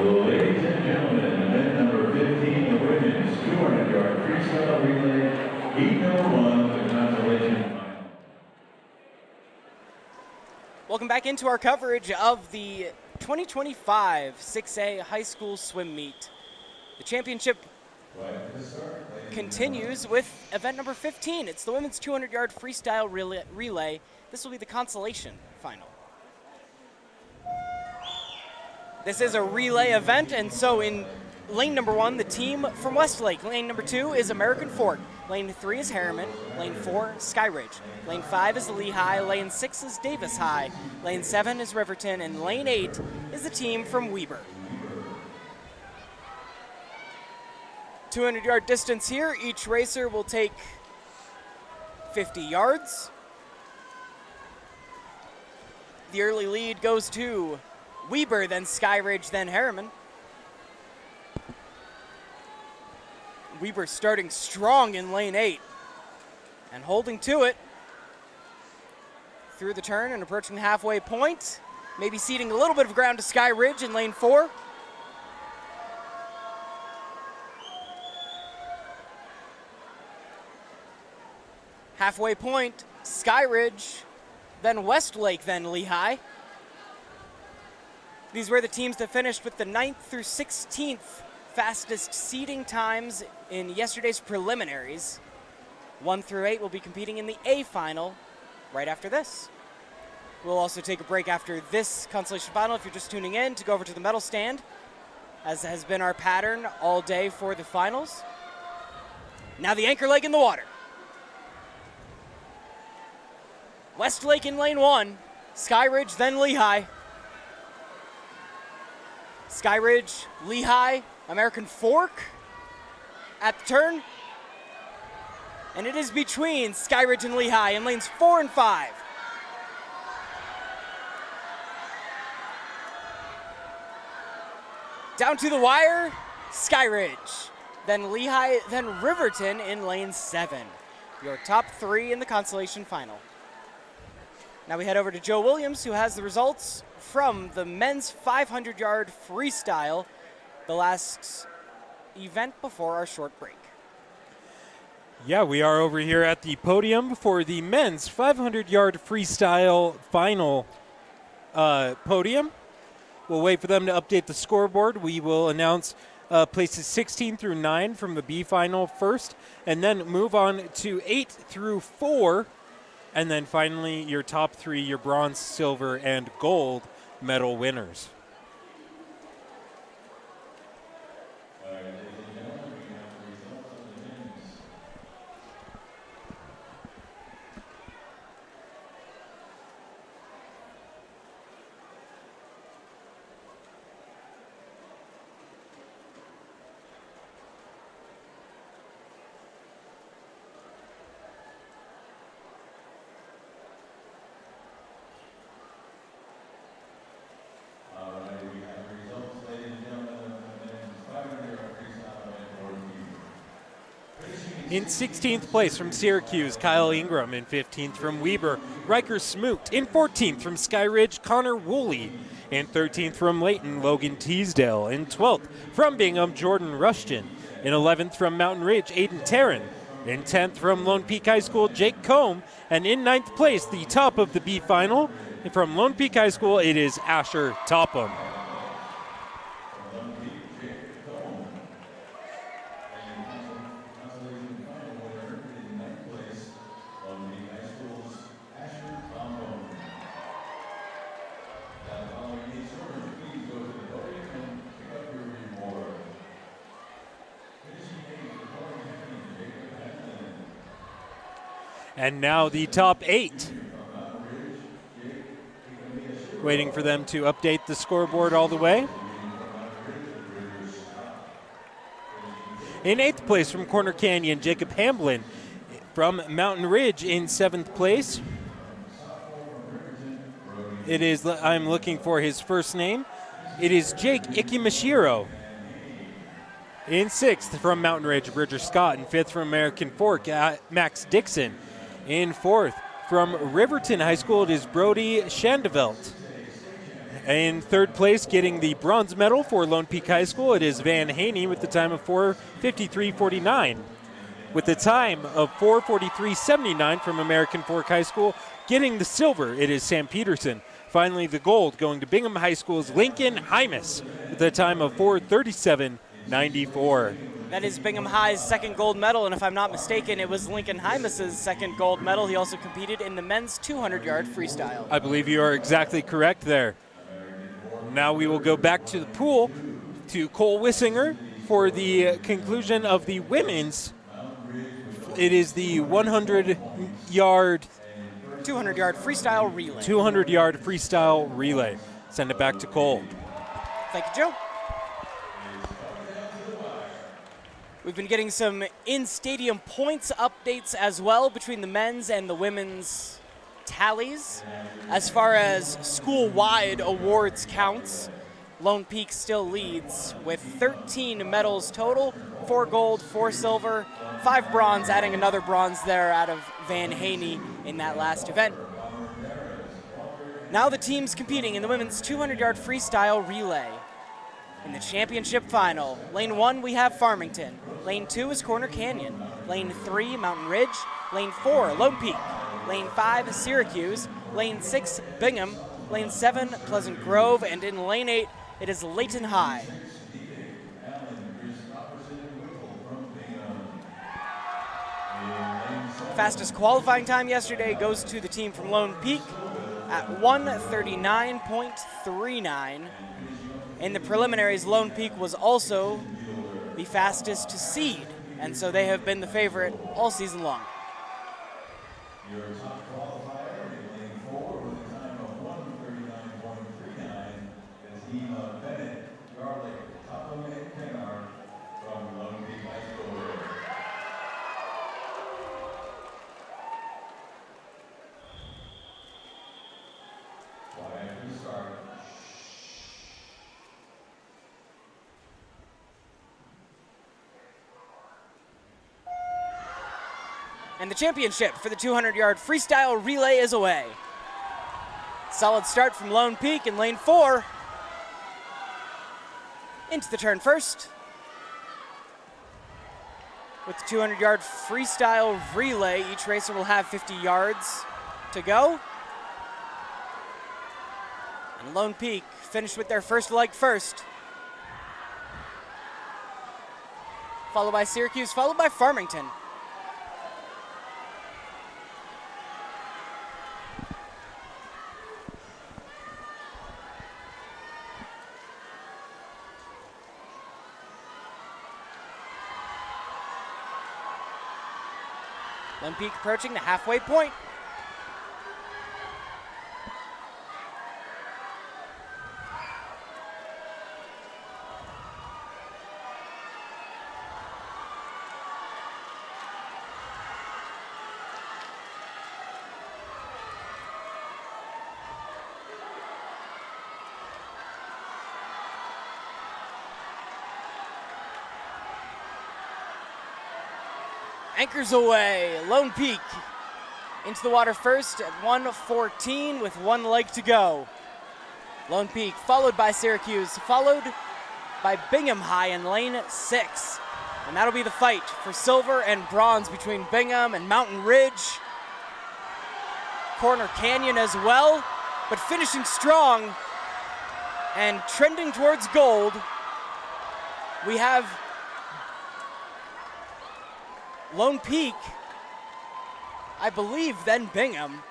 Ladies and gentlemen, event number 15, the women's 200-yard freestyle relay, heat number 1, the consolation final. Welcome back into our coverage of the 2025 6A high school swim meet. The championship continues with event number 15. It's the women's 200-yard freestyle relay. This will be the consolation final. This is a relay event, and so in lane number 1, the team from Westlake. Lane number 2 is American Fork. Lane 3 is Harriman. Lane 4, Skyridge. Lane 5 is Lehigh. Lane 6 is Davis High. Lane 7 is Riverton, and lane 8 is the team from Weber. 200-yard distance here. Each racer will take 50 yards. The early lead goes to Weber, then Skyridge, then Harriman. Weber starting strong in lane 8 and holding to it through the turn and approaching the halfway point. Maybe ceding a little bit of ground to Skyridge in lane 4. Halfway point, Skyridge, then Westlake, then Lehigh. These were the teams that finished with the 9th through 16th fastest seeding times in yesterday's preliminaries. 1 through 8 will be competing in the A final right after this. We'll also take a break after this consolation final if you're just tuning in to go over to the medal stand, as has been our pattern all day for the finals. Now the anchor leg in the water. Westlake in lane 1, Skyridge, then Lehigh. Skyridge, Lehigh, American Fork at the turn. And it is between Skyridge and Lehigh in lanes 4 and 5. Down to the wire, Skyridge, then Lehigh, then Riverton in lane 7. Your top 3 in the consolation final. Now we head over to Joe Williams, who has the results from the men's 500-yard freestyle, the last event before our short break. Yeah, we are over here at the podium for the men's 500-yard freestyle final podium. We'll wait for them to update the scoreboard. We will announce places 16 through 9 from the B final first, and then move on to 8 through 4, and then finally your top 3, your bronze, silver, and gold medal winners. In 16th place from Syracuse, Kyle Ingram. In 15th from Weber, Riker Smoot. In 14th from Skyridge, Connor Woolley. In 13th from Layton, Logan Teasdale. In 12th from Bingham, Jordan Rushton. In 11th from Mountain Ridge, Aiden Tarrin. In 10th from Lone Peak High School, Jake Combe. And in 9th place, the top of the B final, from Lone Peak High School, it is Asher Topham. And now the top 8. Waiting for them to update the scoreboard all the way. In 8th place from Corner Canyon, Jacob Hamblin. From Mountain Ridge in 7th place. It is, I'm looking for his first name. It is Jake Ikimashiro. In 6th from Mountain Ridge, Bridger Scott. In 5th from American Fork, Max Dixon. In 4th from Riverton High School, it is Brody Shandevelt. In 3rd place, getting the bronze medal for Lone Peak High School, it is Van Haney with the time of 4:53.49. With the time of 4:43.79 from American Fork High School, getting the silver, it is Sam Peterson. Finally, the gold going to Bingham High School's Lincoln Hymas with the time of 4:37.94. That is Bingham High's second gold medal, and if I'm not mistaken, it was Lincoln Hymas's second gold medal. He also competed in the men's 200-yard freestyle. I believe you are exactly correct there. Now we will go back to the pool to Cole Wissinger for the conclusion of the women's. It is the 100-yard 200-yard freestyle relay. 200-yard freestyle relay. Send it back to Cole. Thank you, Joe. We've been getting some in-stadium points updates as well between the men's and the women's tallies. As far as school-wide awards counts, Lone Peak still leads with 13 medals total, 4 gold, 4 silver, 5 bronze, adding another bronze there out of Van Haney in that last event. Now the teams competing in the women's 200-yard freestyle relay. In the championship final, lane 1 we have Farmington, lane 2 is Corner Canyon, lane 3 Mountain Ridge, lane 4 Lone Peak, lane 5 Syracuse, lane 6 Bingham, lane 7 Pleasant Grove, and in lane 8 it is Layton High. Fastest qualifying time yesterday goes to the team from Lone Peak at 1:39.39. In the preliminaries, Lone Peak was also the fastest to seed, and so they have been the favorite all season long. Your top qualifier in lane 4 with a time of 1:39.39 is Hema Bennett, Garlic, Topham, and Kennard from Lone Peak High School. Quiet to start. And the championship for the 200-yard freestyle relay is away. Solid start from Lone Peak in lane 4. Into the turn first. With the 200-yard freestyle relay, each racer will have 50 yards to go. And Lone Peak finished with their first leg first. Followed by Syracuse, followed by Farmington. Lone Peak approaching the halfway point. Anchors away, Lone Peak into the water first at 1:14 with one leg to go. Lone Peak followed by Syracuse, followed by Bingham High in lane 6. And that'll be the fight for silver and bronze between Bingham and Mountain Ridge. Corner Canyon as well, but finishing strong and trending towards gold. We have Lone Peak, I believe, then Bingham.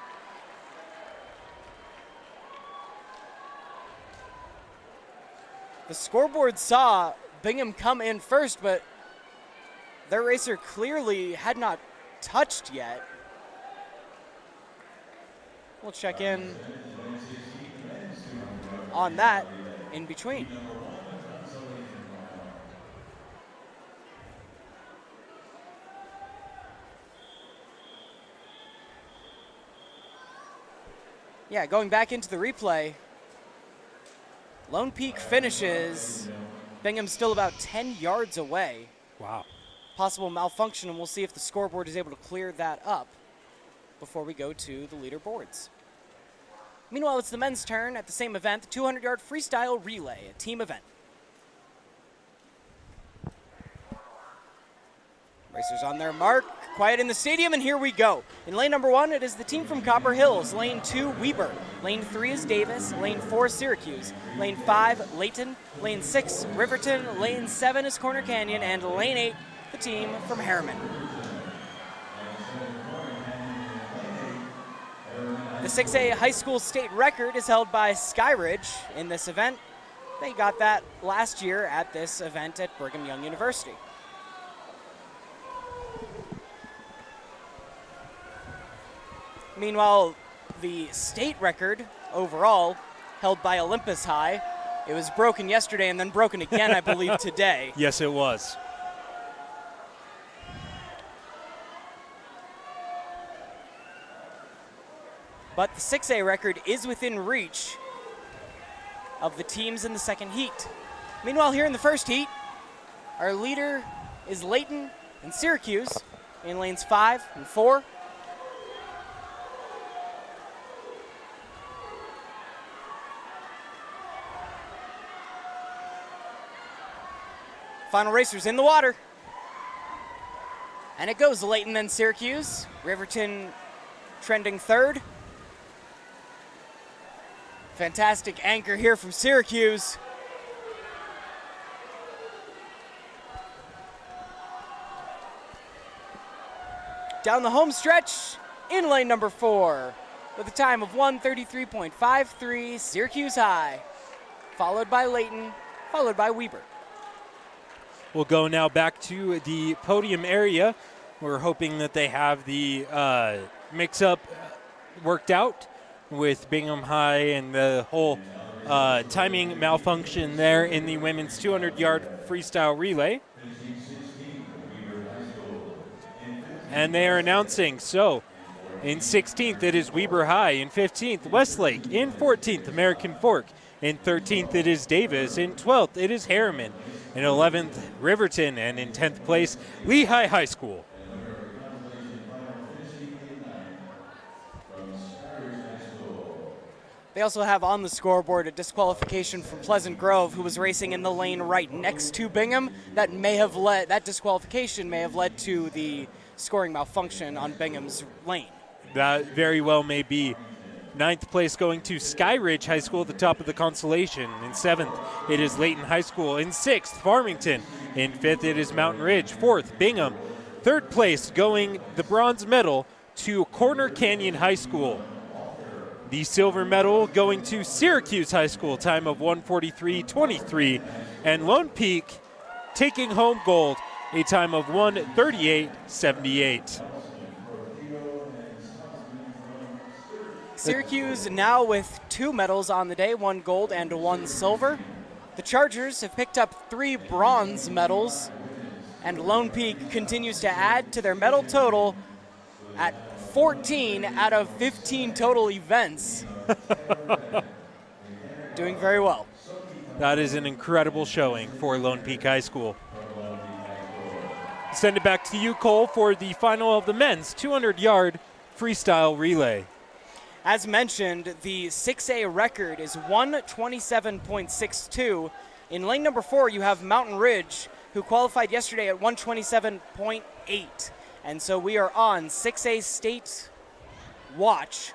The scoreboard saw Bingham come in first, but their racer clearly had not touched yet. We'll check in on that in between. Yeah, going back into the replay, Lone Peak finishes. Bingham's still about 10 yards away. Wow. Possible malfunction, and we'll see if the scoreboard is able to clear that up before we go to the leaderboards. Meanwhile, it's the men's turn at the same event, the 200-yard freestyle relay, a team event. Racers on their mark, quiet in the stadium, and here we go. In lane number 1, it is the team from Copper Hills. Lane 2, Weber. Lane 3 is Davis. Lane 4, Syracuse. Lane 5, Layton. Lane 6, Riverton. Lane 7 is Corner Canyon. And lane 8, the team from Harriman. The 6A high school state record is held by Skyridge in this event. They got that last year at this event at Brigham Young University. Meanwhile, the state record overall held by Olympus High. It was broken yesterday and then broken again, I believe, today. Yes, it was. But the 6A record is within reach of the teams in the second heat. Meanwhile, here in the first heat, our leader is Layton and Syracuse in lanes 5 and 4. Final racers in the water. And it goes Layton, then Syracuse. Riverton trending third. Fantastic anchor here from Syracuse. Down the home stretch in lane number 4 with a time of 1:33.53, Syracuse High, followed by Layton, followed by Weber. We'll go now back to the podium area. We're hoping that they have the mix-up worked out with Bingham High and the whole timing malfunction there in the women's 200-yard freestyle relay. And they are announcing, so in 16th it is Weber High, in 15th Westlake, in 14th American Fork, in 13th it is Davis, in 12th it is Harriman, in 11th Riverton, and in 10th place Lehigh High School. They also have on the scoreboard a disqualification from Pleasant Grove, who was racing in the lane right next to Bingham. That disqualification may have led to the scoring malfunction on Bingham's lane. That very well may be. 9th place going to Skyridge High School at the top of the consolation. In 7th, it is Layton High School. In 6th, Farmington. In 5th, it is Mountain Ridge. 4th, Bingham. 3rd place going the bronze medal to Corner Canyon High School. The silver medal going to Syracuse High School, time of 1:43.23. And Lone Peak taking home gold, a time of 1:38.78. Syracuse now with 2 medals on the day, 1 gold and 1 silver. The Chargers have picked up 3 bronze medals, and Lone Peak continues to add to their medal total at 14 out of 15 total events. Doing very well. That is an incredible showing for Lone Peak High School. Send it back to you, Cole, for the final of the men's 200-yard freestyle relay. As mentioned, the 6A record is 1:27.62. In lane number 4, you have Mountain Ridge, who qualified yesterday at 1:27.8. And so we are on 6A state watch.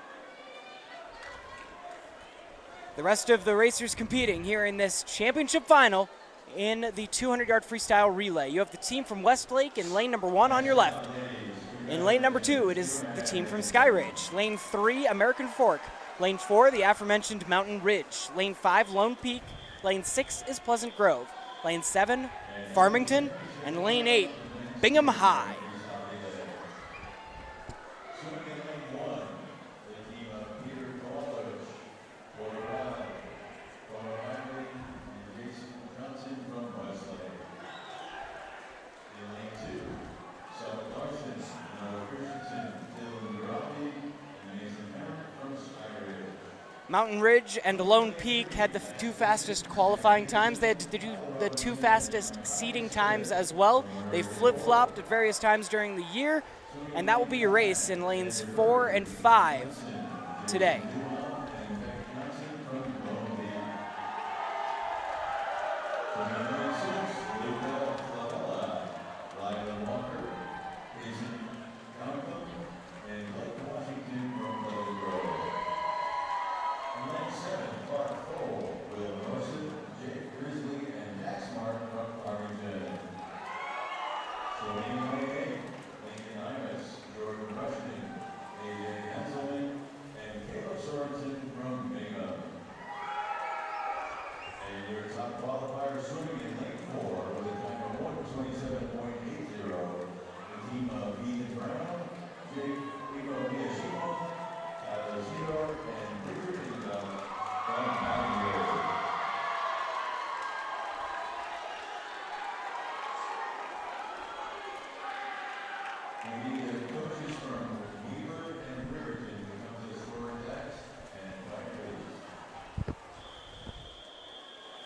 The rest of the racers competing here in this championship final in the 200-yard freestyle relay. You have the team from Westlake in lane number 1 on your left. In lane number 2, it is the team from Skyridge. Lane 3, American Fork. Lane 4, the aforementioned Mountain Ridge. Lane 5, Lone Peak. Lane 6 is Pleasant Grove. Lane 7, Farmington. And lane 8, Bingham High. Mountain Ridge and Lone Peak had the 2 fastest qualifying times. They had to do the 2 fastest seeding times as well. They flip-flopped at various times during the year, and that will be your race in lanes 4 and 5 today.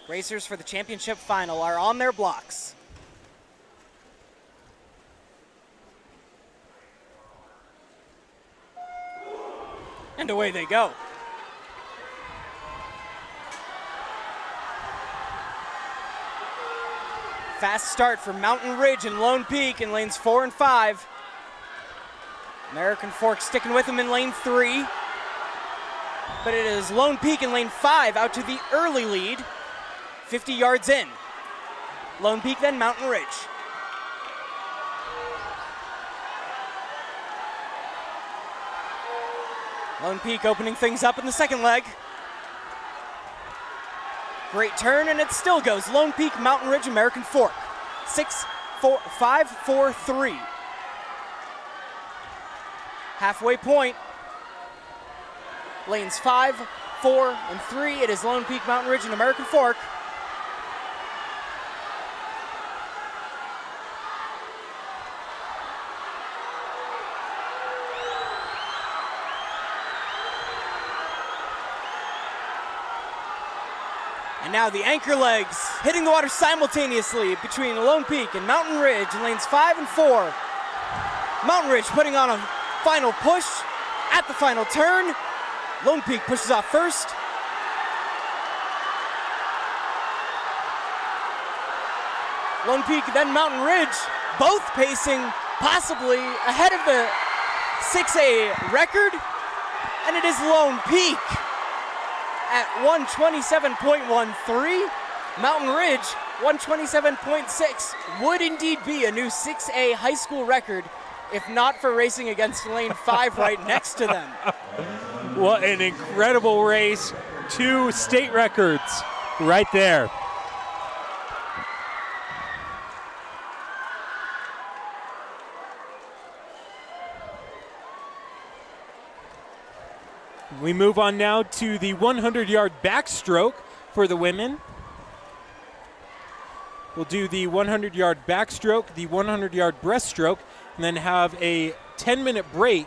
Racers for the championship final are on their blocks. And away they go. Fast start for Mountain Ridge and Lone Peak in lanes 4 and 5. American Fork sticking with them in lane 3. But it is Lone Peak in lane 5 out to the early lead. 50 yards in. Lone Peak, then Mountain Ridge. Lone Peak opening things up in the second leg. Great turn, and it still goes. Lone Peak, Mountain Ridge, American Fork. 6, 4, 5, 4, 3. Halfway point. Lanes 5, 4, and 3. It is Lone Peak, Mountain Ridge, and American Fork. And now the anchor legs hitting the water simultaneously between Lone Peak and Mountain Ridge in lanes 5 and 4. Mountain Ridge putting on a final push at the final turn. Lone Peak pushes off first, Lone Peak, then Mountain Ridge, both pacing possibly ahead of the 6A record, and it is Lone Peak at 127.13. Mountain Ridge, 127.6, would indeed be a new 6A high school record if not for racing against lane 5 right next to them. What an incredible race. 2 state records right there. We move on now to the 100-yard backstroke for the women. We'll do the 100-yard backstroke, the 100-yard breaststroke, and then have a 10-minute break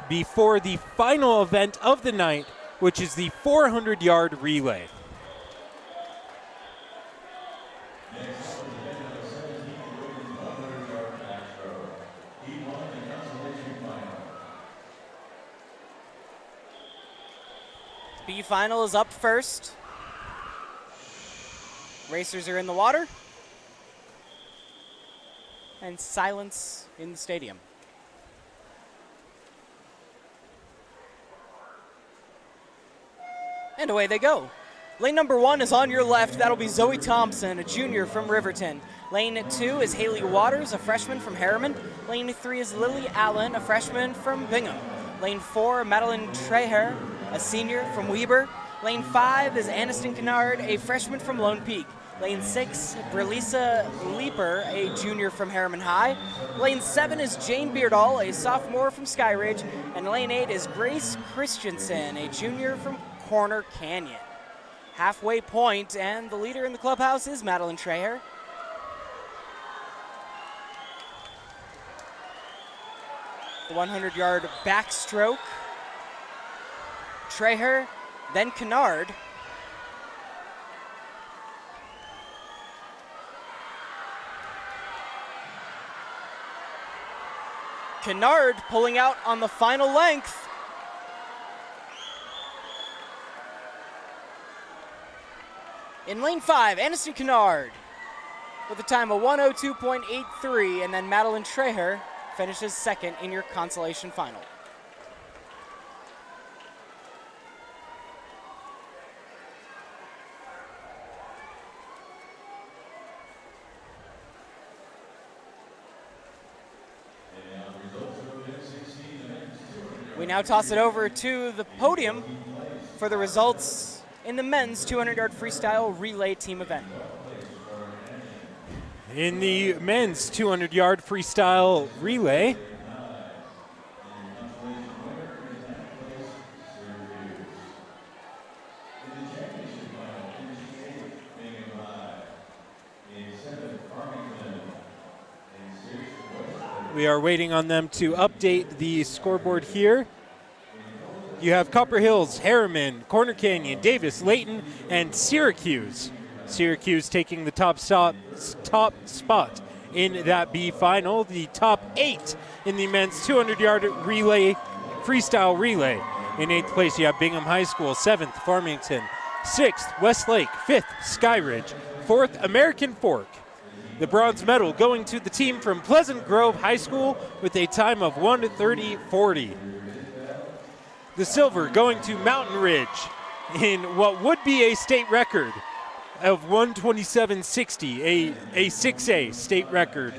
before the final event of the night, which is the 400-yard relay. B final is up first. Racers are in the water. And silence in the stadium. And away they go. Lane number 1 is on your left. That'll be Zoe Thompson, a junior from Riverton. Lane 2 is Haley Waters, a freshman from Harriman. Lane 3 is Lily Allen, a freshman from Bingham. Lane 4, Madeline Treher, a senior from Weber. Lane 5 is Aniston Kennard, a freshman from Lone Peak. Lane 6, Berlisa Leeper, a junior from Harriman High. Lane 7 is Jane Beardall, a sophomore from Skyridge. And lane 8 is Grace Christensen, a junior from Corner Canyon. Halfway point, and the leader in the clubhouse is Madeline Treher. The 100-yard backstroke. Treher, then Kennard. Kennard pulling out on the final length. In lane 5, Aniston Kennard with a time of 102.83, and then Madeline Treher finishes second in your consolation final. We now toss it over to the podium for the results in the men's 200-yard freestyle relay team event. In the men's 200-yard freestyle relay, we are waiting on them to update the scoreboard here. You have Copper Hills, Harriman, Corner Canyon, Davis, Layton, and Syracuse. Syracuse taking the top spot in that B final. The top 8 in the men's 200-yard relay, freestyle relay. In 8th place, you have Bingham High School, 7th, Farmington, 6th, Westlake, 5th, Skyridge, 4th, American Fork. The bronze medal going to the team from Pleasant Grove High School with a time of 1:30.40. The silver going to Mountain Ridge in what would be a state record of 127.60, a 6A state record.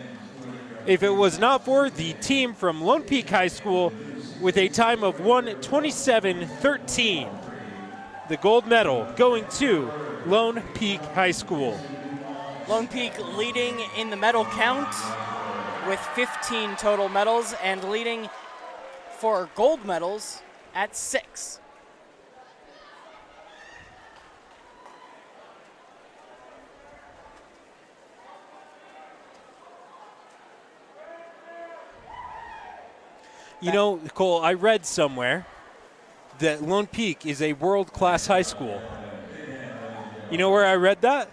If it was not for the team from Lone Peak High School with a time of 127.13. The gold medal going to Lone Peak High School. Lone Peak leading in the medal count with 15 total medals and leading for gold medals at 6. You know, Cole, I read somewhere that Lone Peak is a world-class high school. You know where I read that?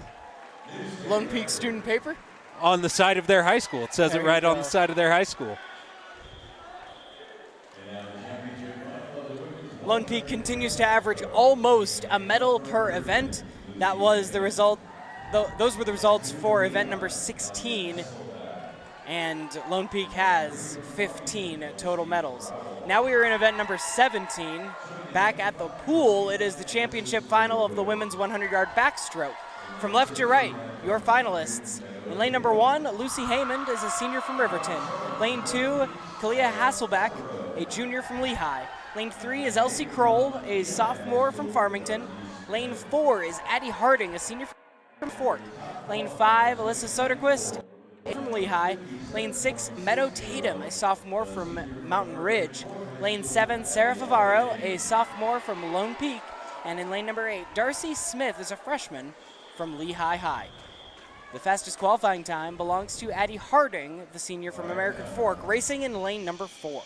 Lone Peak student paper? On the side of their high school. It says There it you right on go. the side of their high school. Lone Peak continues to average almost a medal per event. That was the result those were the results for event number 16, and Lone Peak has 15 total medals. Now we are in event number 17. Back at the pool, it is the championship final of the women's 100-yard backstroke. From left to right, your finalists. In lane number 1, Lucy Haymond is a senior from Riverton. Lane 2, Kalia Hasselbeck, a junior from Lehigh. Lane 3 is Elsie Kroll, a sophomore from Farmington. Lane 4 is Addie Harding, a senior from Fork. Lane 5, Alyssa Soderquist from Lehigh. Lane 6, Meadow Tatum, a sophomore from Mountain Ridge. Lane 7, Sarah Favaro, a sophomore from Lone Peak. And in lane number 8, Darcy Smith is a freshman from Lehigh High. The fastest qualifying time belongs to Addie Harding, the senior from American Fork, racing in lane number 4.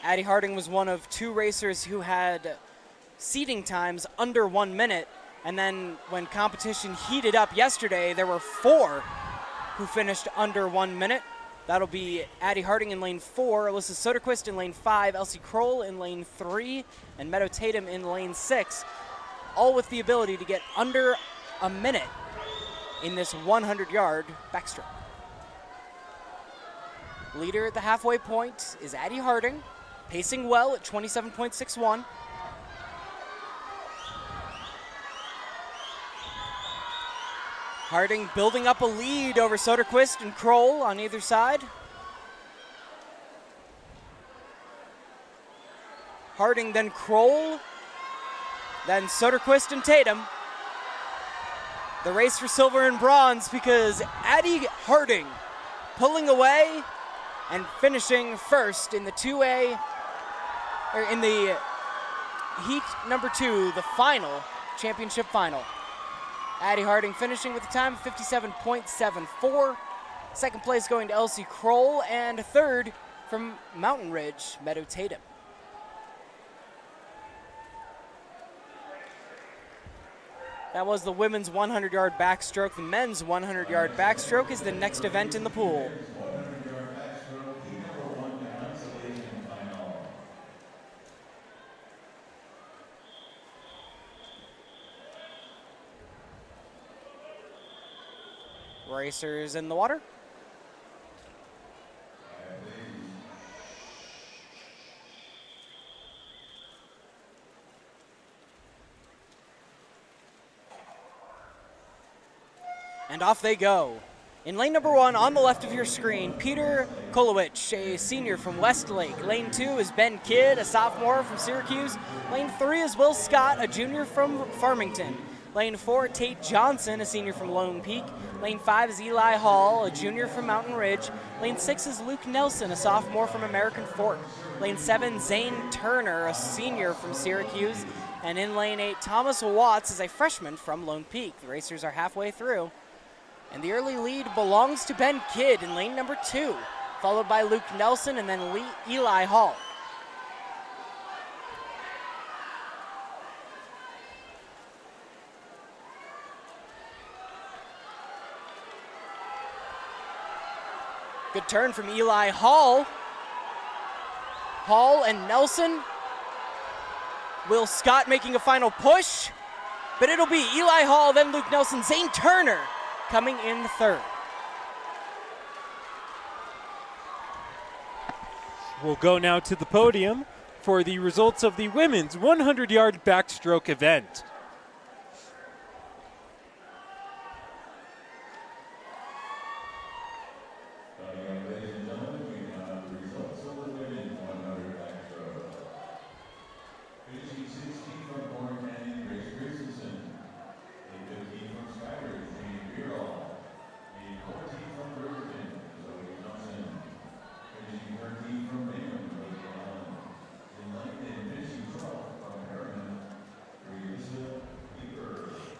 Addie Harding was one of 2 racers who had seating times under 1 minute, and then when competition heated up yesterday, there were 4 who finished under 1 minute. That'll be Addie Harding in lane 4, Alyssa Soderquist in lane 5, Elsie Kroll in lane 3, and Meadow Tatum in lane 6, all with the ability to get under a minute in this 100-yard backstroke. Leader at the halfway point is Addie Harding, pacing well at 27.61. Harding building up a lead over Soderquist and Kroll on either side. Harding, then Kroll, then Soderquist and Tatum. The race for silver and bronze because Addie Harding pulling away and finishing first in the 2A, or in the heat number 2, the final, championship final. Addie Harding finishing with a time of 57.74. Second place going to Elsie Kroll, and third from Mountain Ridge, Meadow Tatum. That was the women's 100-yard backstroke. The men's 100-yard backstroke is the next event in the pool. Racers in the water. And off they go. In lane number 1, on the left of your screen, Peter Kolowich, a senior from Westlake. Lane 2 is Ben Kidd, a sophomore from Syracuse. Lane 3 is Will Scott, a junior from Farmington. Lane 4, Tate Johnson, a senior from Lone Peak. Lane 5 is Eli Hall, a junior from Mountain Ridge. Lane 6 is Luke Nelson, a sophomore from American Fork. Lane 7, Zane Turner, a senior from Syracuse. And in lane 8, Thomas Watts is a freshman from Lone Peak. The racers are halfway through. And the early lead belongs to Ben Kidd in lane number 2, followed by Luke Nelson and then Eli Hall. Good turn from Eli Hall. Hall and Nelson. Will Scott making a final push, but it'll be Eli Hall, then Luke Nelson, Zane Turner coming in third. We'll go now to the podium for the results of the women's 100-yard backstroke event.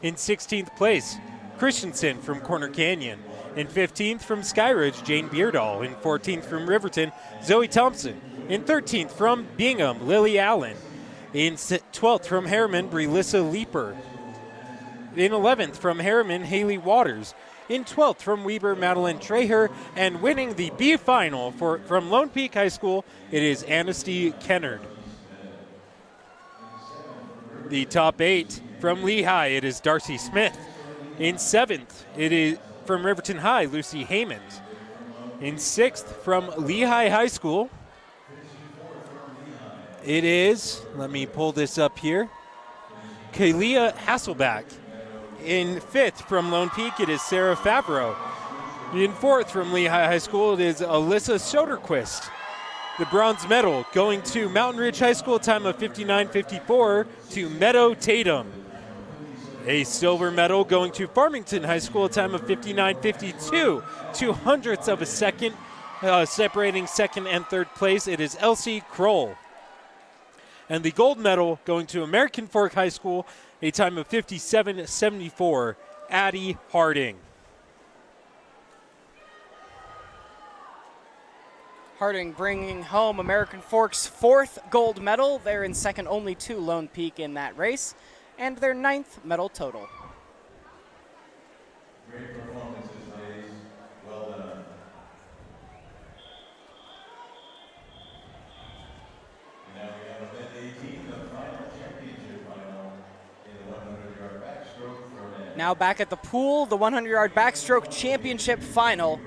In 16th place, Christensen from Corner Canyon. In 15th from Skyridge, Jane Beardall. In 14th from Riverton, Zoe Thompson. In 13th from Bingham, Lily Allen. In 12th from Harriman, Brelissa Leeper. In 11th from Harriman, Haley Waters. In 12th from Weber, Madeline Treher. And winning the B final from Lone Peak High School, it is Anasty Kennard. The top 8 from Lehigh, it is Darcy Smith. In 7th, it is from Riverton High, Lucy Haymond. In 6th from Lehigh High School, it is, let me pull this up here, Kalia Hasselback. In 5th from Lone Peak, it is Sarah Favreau. In 4th from Lehigh High School, it is Alyssa Soderquist. The bronze medal going to Mountain Ridge High School, time of 59:54, to Meadow Tatum. A silver medal going to Farmington High School, a time of 59:52, 200ths of a second, separating second and third place. It is Elsie Kroll. And the gold medal going to American Fork High School, a time of 57:74, Addie Harding. Harding bringing home American Fork's 4th gold medal. They're in second only to Lone Peak in that race, and their 9th medal total. Great performances, ladies. Well done. Now we have event 18, the final championship final in the 100-yard backstroke for men. Now back at the pool, the 100-yard backstroke championship final.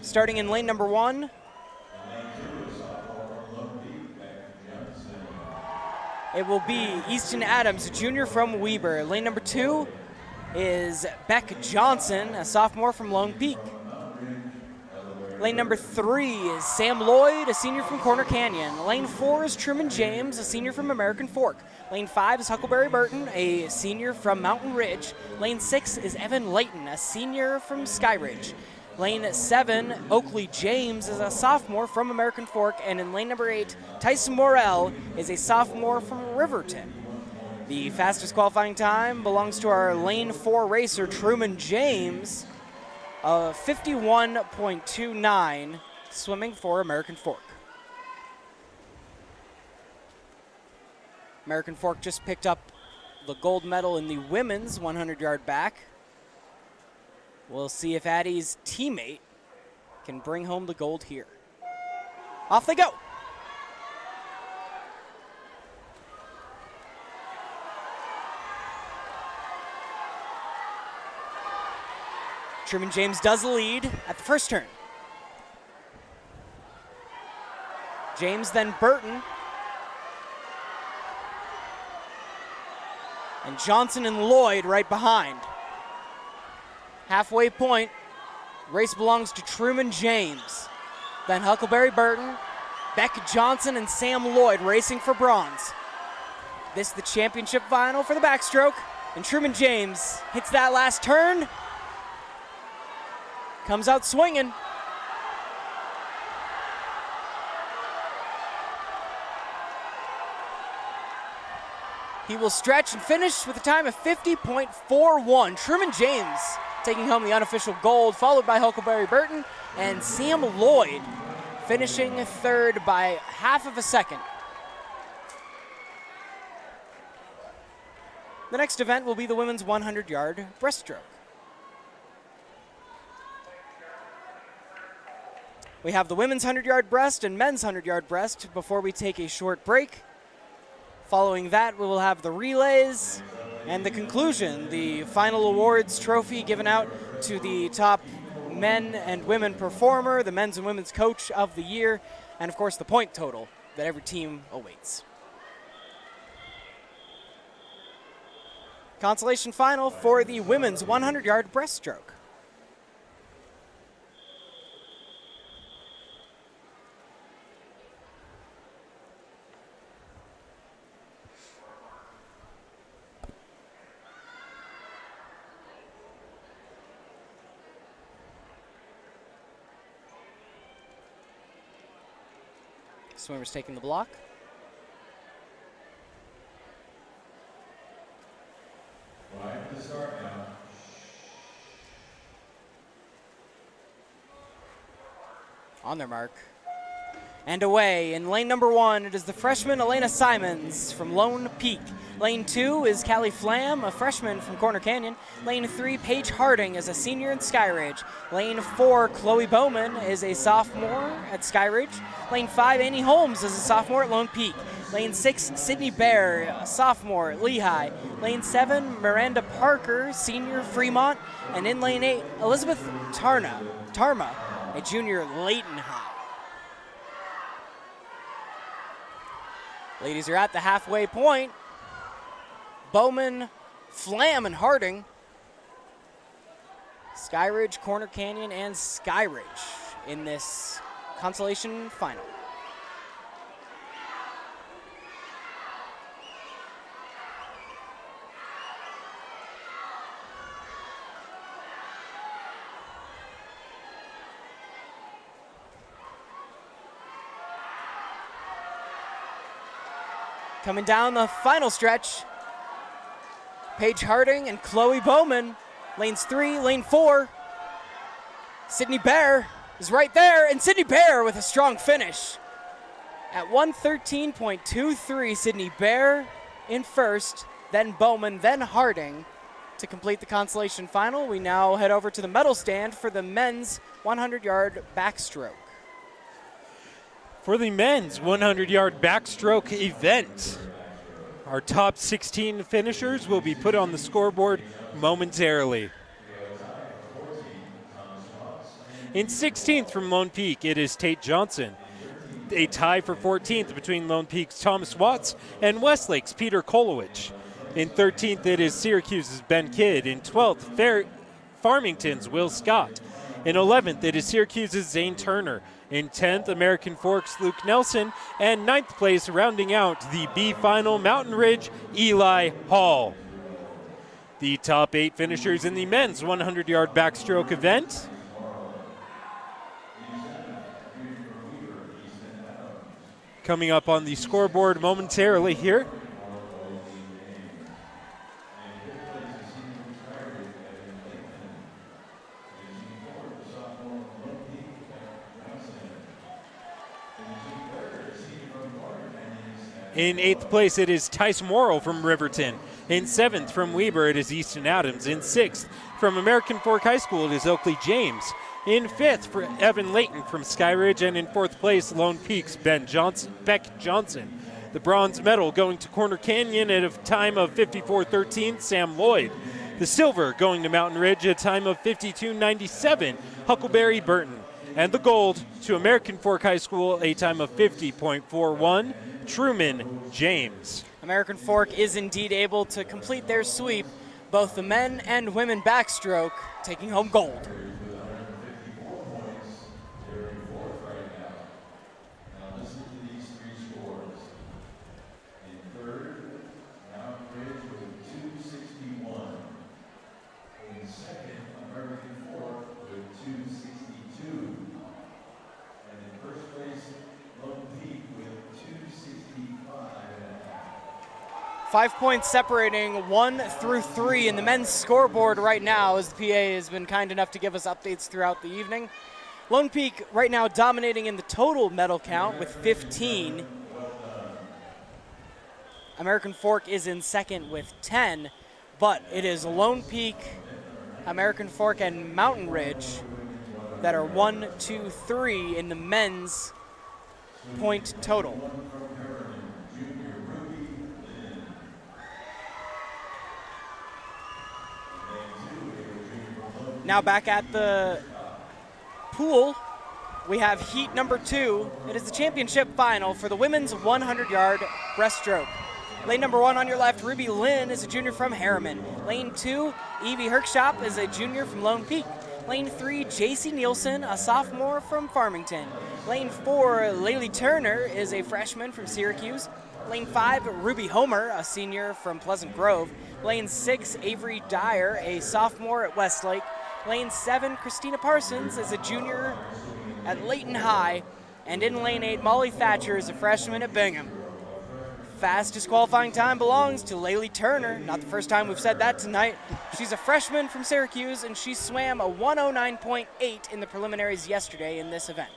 Starting in lane number 1. It will be Easton Adams, a junior from Weber. Lane number 2 is Beck Johnson, a sophomore from Lone Peak. Lane number 3 is Sam Lloyd, a senior from Corner Canyon. Lane 4 is Truman James, a senior from American Fork. Lane 5 is Huckleberry Burton, a senior from Mountain Ridge. Lane 6 is Evan Layton, a senior from Sky Ridge. Lane 7, Oakley James is a sophomore from American Fork, and in lane number 8, Tyson Morrell is a sophomore from Riverton. The fastest qualifying time belongs to our lane 4 racer, Truman James, of 51.29, swimming for American Fork. American Fork just picked up the gold medal in the women's 100-yard back. We'll see if Addie's teammate can bring home the gold here. Off they go. Truman James does the lead at the first turn. James, then Burton. And Johnson and Lloyd right behind. Halfway point, race belongs to Truman James. Then Huckleberry Burton, Beck Johnson, and Sam Lloyd racing for bronze. This is the championship final for the backstroke, and Truman James hits that last turn. Comes out swinging. He will stretch and finish with a time of 50.41. Truman James taking home the unofficial gold, followed by Huckleberry Burton, and Sam Lloyd finishing third by half of a second. The next event will be the women's 100-yard breaststroke. We have the women's 100-yard breast and men's 100-yard breast before we take a short break. Following that, we will have the relays and the conclusion, the final awards trophy given out to the top men and women performer, the men's and women's coach of the year, and of course the point total that every team awaits. Consolation final for the women's 100-yard breaststroke. Swimmers taking the block. Right to start now. On their mark. and away. In lane number 1, it is the freshman Elena Simons from Lone Peak. Lane 2 is Callie Flam, a freshman from Corner Canyon. Lane 3, Paige Harding is a senior in Skyridge. Lane 4, Chloe Bowman is a sophomore at Skyridge. Lane 5, Annie Holmes is a sophomore at Lone Peak. Lane 6, Sydney Bear, a sophomore at Lehigh. Lane 7, Miranda Parker, senior, Fremont. And in lane 8, Elizabeth Tarma, a junior, Layton High. Ladies are at the halfway point. Bowman, Flam, and Harding. Skyridge, Corner Canyon, and Skyridge in this consolation final. Coming down the final stretch, Paige Harding and Chloe Bowman. Lanes 3, lane 4. Sydney Bear is right there, and Sydney Bear with a strong finish. At 113.23, Sydney Bear in first, then Bowman, then Harding to complete the consolation final. We now head over to the medal stand for the men's 100-yard backstroke. For the men's 100-yard backstroke event, our top 16 finishers will be put on the scoreboard momentarily. In 16th from Lone Peak, it is Tate Johnson. A tie for 14th between Lone Peak's Thomas Watts and Westlake's Peter Kolowich. In 13th, it is Syracuse's Ben Kidd. In 12th, Farmington's Will Scott. In 11th, it is Syracuse's Zane Turner. In 10th, American Forks' Luke Nelson. And 9th place, rounding out the B final, Mountain Ridge, Eli Hall. The top 8 finishers in the men's 100-yard backstroke event. Coming up on the scoreboard momentarily here. In 8th place, it is Tice Morrill from Riverton. In 7th, from Weber, it is Easton Adams. In 6th, from American Fork High School, it is Oakley James. In 5th, for Evan Layton from Skyridge. And in 4th place, Lone Peak's Beck Johnson. The bronze medal going to Corner Canyon at a time of 54:13, Sam Lloyd. The silver going to Mountain Ridge at a time of 52:97, Huckleberry Burton. And the gold to American Fork High School, a time of 50.41, Truman James. American Fork is indeed able to complete their sweep, both the men and women backstroke, taking home gold. With 5 points separating 1 through 3 in the men's scoreboard right now, as the PA has been kind enough to give us updates throughout the evening. Lone Peak right now dominating in the total medal count with 15. American Fork is in second with 10, but it is Lone Peak, American Fork, and Mountain Ridge that are 1, 2, 3 in the men's point total. Now back at the pool, we have heat number 2. It is the championship final for the women's 100-yard breaststroke. Lane number 1 on your left, Ruby Lynn is a junior from Harriman. Lane 2, Evie Herkshop is a junior from Lone Peak. Lane 3, JC Nielsen, a sophomore from Farmington. Lane 4, Laylee Turner is a freshman from Syracuse. Lane 5, Ruby Homer, a senior from Pleasant Grove. Lane 6, Avery Dyer, a sophomore at Westlake. Lane 7, Christina Parsons is a junior at Layton High. And in lane 8, Molly Thatcher is a freshman at Bingham. Fastest qualifying time belongs to Laylee Turner. Not the first time we've said that tonight. She's a freshman from Syracuse, and she swam a 109.8 in the preliminaries yesterday in this event.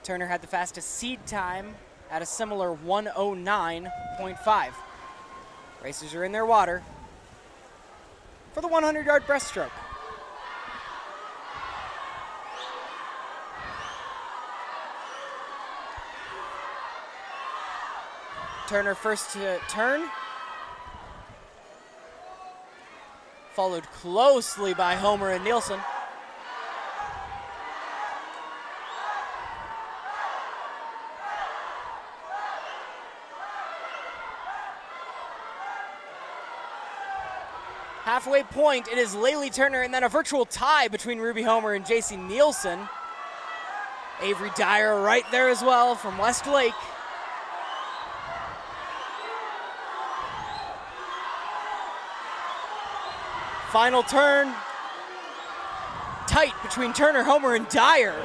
Turner had the fastest seed time at a similar 109.5. Racers are in their water for the 100-yard breaststroke. Turner first to turn, followed closely by Homer and Nielsen. Halfway point, it is Laylee Turner, and then a virtual tie between Ruby Homer and JC Nielsen. Avery Dyer right there as well from Westlake. Final turn, tight between Turner, Homer, and Dyer.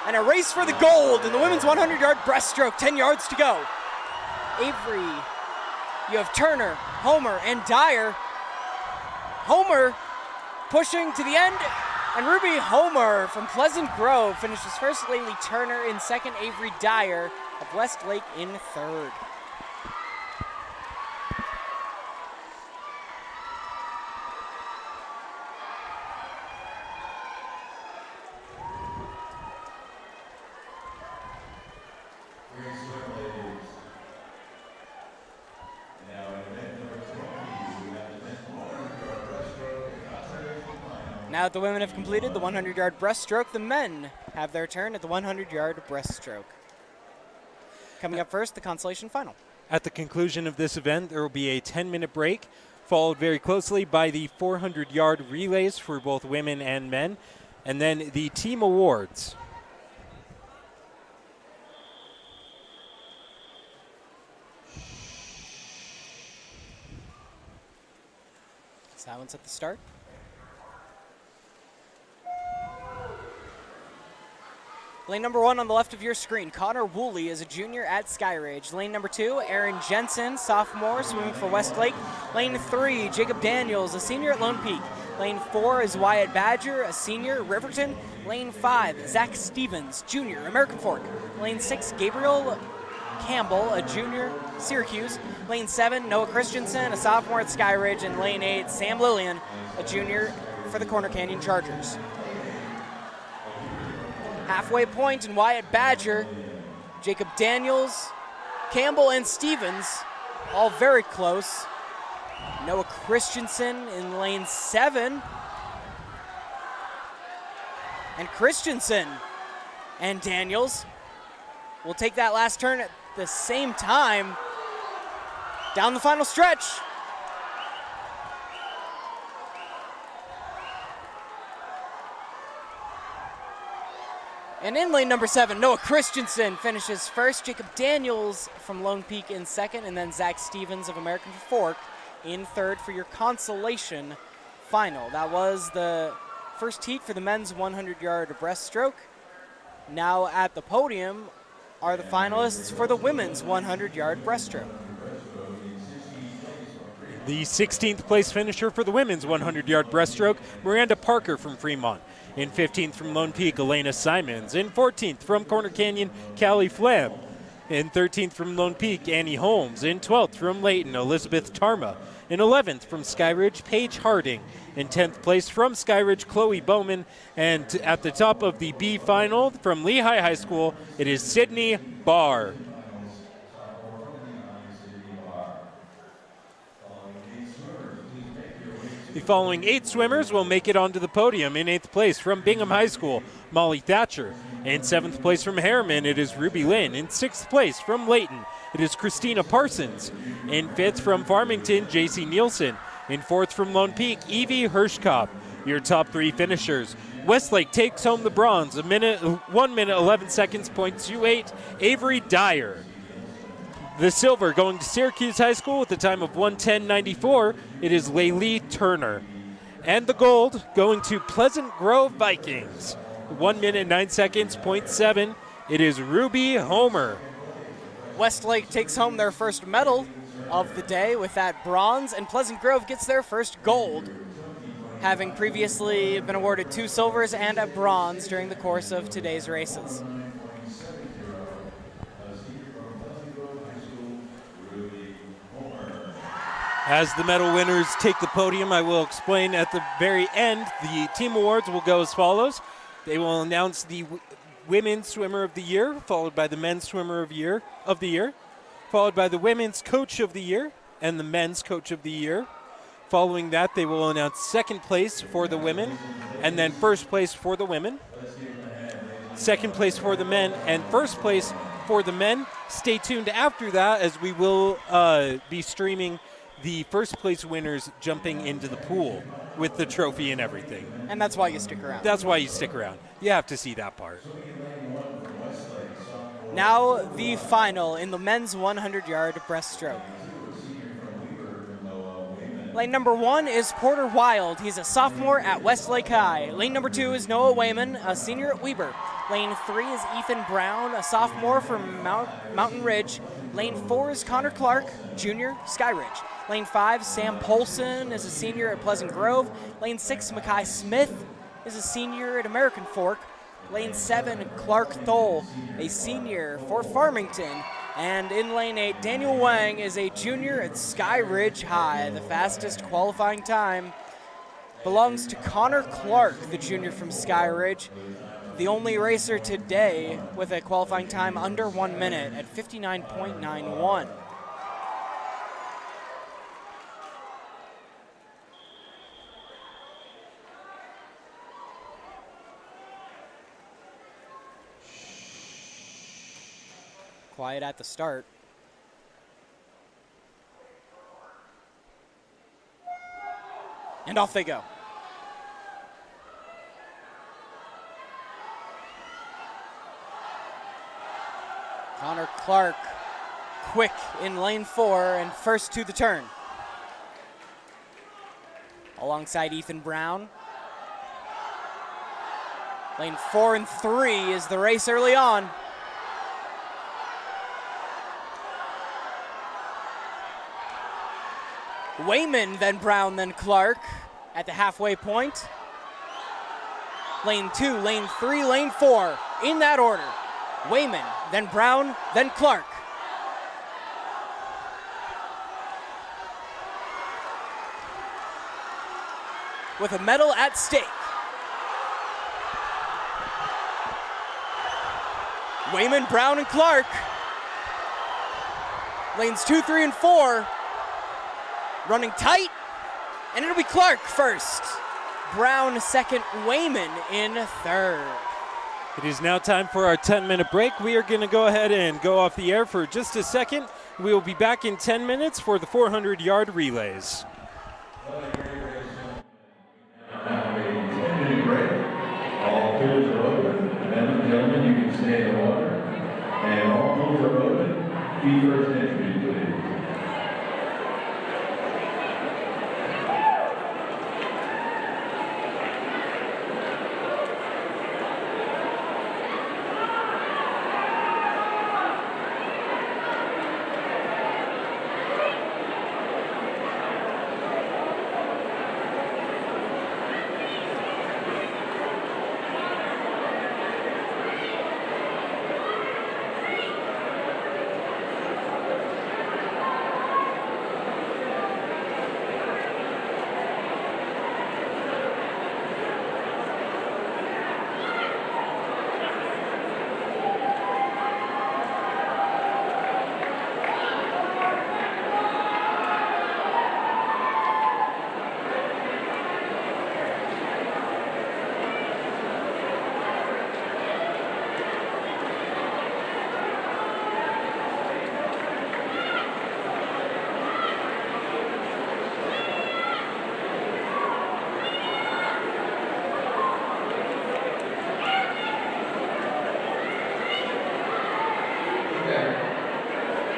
And a race for the gold in the women's 100-yard breaststroke, 10 yards to go. Avery, you have Turner, Homer, and Dyer. Homer pushing to the end, and Ruby Homer from Pleasant Grove finishes first, Laylee Turner in second, Avery Dyer of Westlake in third. Now that the women have completed the 100-yard breaststroke, the men have their turn at the 100-yard breaststroke. Coming up first, the consolation final. At the conclusion of this event, there will be a 10-minute break, followed very closely by the 400-yard relays for both women and men, and then the team awards. Silence at the start. Lane number 1 on the left of your screen, Connor Woolley is a junior at Skyridge. Lane number 2, Aaron Jensen, sophomore, swimming for Westlake. Lane 3, Jacob Daniels, a senior at Lone Peak. Lane 4 is Wyatt Badger, a senior, Riverton. Lane 5, Zach Stevens, junior, American Fork. Lane 6, Gabriel Campbell, a junior, Syracuse. Lane 7, Noah Christensen, a sophomore at Skyridge. And lane 8, Sam Lillian, a junior for the Corner Canyon Chargers. Halfway point in Wyatt Badger, Jacob Daniels, Campbell, and Stevens, all very close. Noah Christensen in lane 7. And Christensen and Daniels will take that last turn at the same time down the final stretch. And in lane number 7, Noah Christensen finishes first, Jacob Daniels from Lone Peak in second, and then Zach Stevens of American Fork in third for your consolation final. That was the first heat for the men's 100-yard breaststroke. Now at the podium are the finalists for the women's 100-yard breaststroke. The 16th place finisher for the women's 100-yard breaststroke, Miranda Parker from Fremont. In 15th from Lone Peak, Elena Simons. In 14th from Corner Canyon, Callie Flam. In 13th from Lone Peak, Annie Holmes. In 12th from Layton, Elizabeth Tarma. In 11th from Skyridge, Paige Harding. In 10th place from Skyridge, Chloe Bowman. And at the top of the B final from Lehigh High School, it is Sydney Barr. The following 8 swimmers will make it onto the podium. In 8th place from Bingham High School, Molly Thatcher. In 7th place from Harriman, it is Ruby Lynn. In 6th place from Layton, it is Christina Parsons. In 5th from Farmington, JC Nielsen. In 4th from Lone Peak, Evie Hirschkopf. Your top 3 finishers. Westlake takes home the bronze, 1 minute 11 seconds, .28, Avery Dyer. The silver going to Syracuse High School with a time of 1:10.94. It is Laylee Turner. And the gold going to Pleasant Grove Vikings. 1 minute 9 seconds, .7. It is Ruby Homer. Westlake takes home their first medal of the day with that bronze, and Pleasant Grove gets their first gold. having previously been awarded 2 silvers and a bronze during the course of today's races. As the medal winners take the podium, I will explain at the very end, the team awards will go as follows. They will announce the women's swimmer of the year, followed by the men's swimmer of the year, followed by the women's coach of the year and the men's coach of the year. Following that, they will announce second place for the women and then first place for the women, second place for the men, and first place for the men. Stay tuned after that, as we will be streaming the first place winners jumping into the pool with the trophy and everything. And that's why you stick around. That's why you stick around. You have to see that part. Now the final in the men's 100-yard breaststroke. Lane number 1 is Porter Wild. He's a sophomore at Westlake High. Lane number 2 is Noah Wayman, a senior at Weber. Lane 3 is Ethan Brown, a sophomore from Mountain Ridge. Lane 4 is Connor Clark, junior, Skyridge. Lane 5, Sam Polson is a senior at Pleasant Grove. Lane 6, Mackay Smith is a senior at American Fork. Lane 7, Clark Thole, a senior for Farmington. And in lane 8, Daniel Wang is a junior at Sky Ridge High. The fastest qualifying time belongs to Connor Clark, the junior from Sky Ridge, the only racer today with a qualifying time under 1 minute at 59.91. Quiet at the start. And off they go. Connor Clark quick in lane 4 and first to the turn. Alongside Ethan Brown. Lane 4 and 3 is the race early on. Wayman, then Brown, then Clark at the halfway point. Lane 2, lane 3, lane 4, in that order. Wayman, then Brown, then Clark. With a medal at stake. Wayman, Brown, and Clark. Lanes 2, 3, and 4. Running tight, and it'll be Clark first. Brown second, Wayman in third. It is now time for our 10-minute break. We are going to go ahead and go off the air for just a second. We will be back in 10 minutes for the 400-yard relays. Now a 10-minute break. All pools are open. Men and gentlemen, you can stay in the water. And all pools are open. Be first entry, please.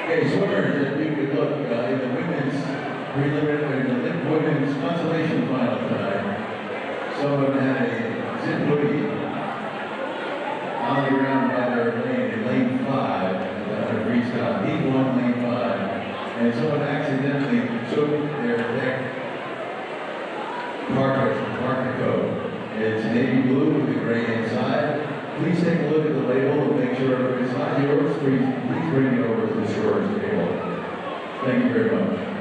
Okay, swimmers, if you could look in the women's preliminary, the women's consolation final tonight. Someone had a zip hoodie on the ground by their lane in lane 5, a freestyle. He won lane 5, and someone accidentally took their deck carpet navy blue with the gray inside. Please take a look at the label and make sure if it's not yours, please bring it over to the storage table. Thank you very much.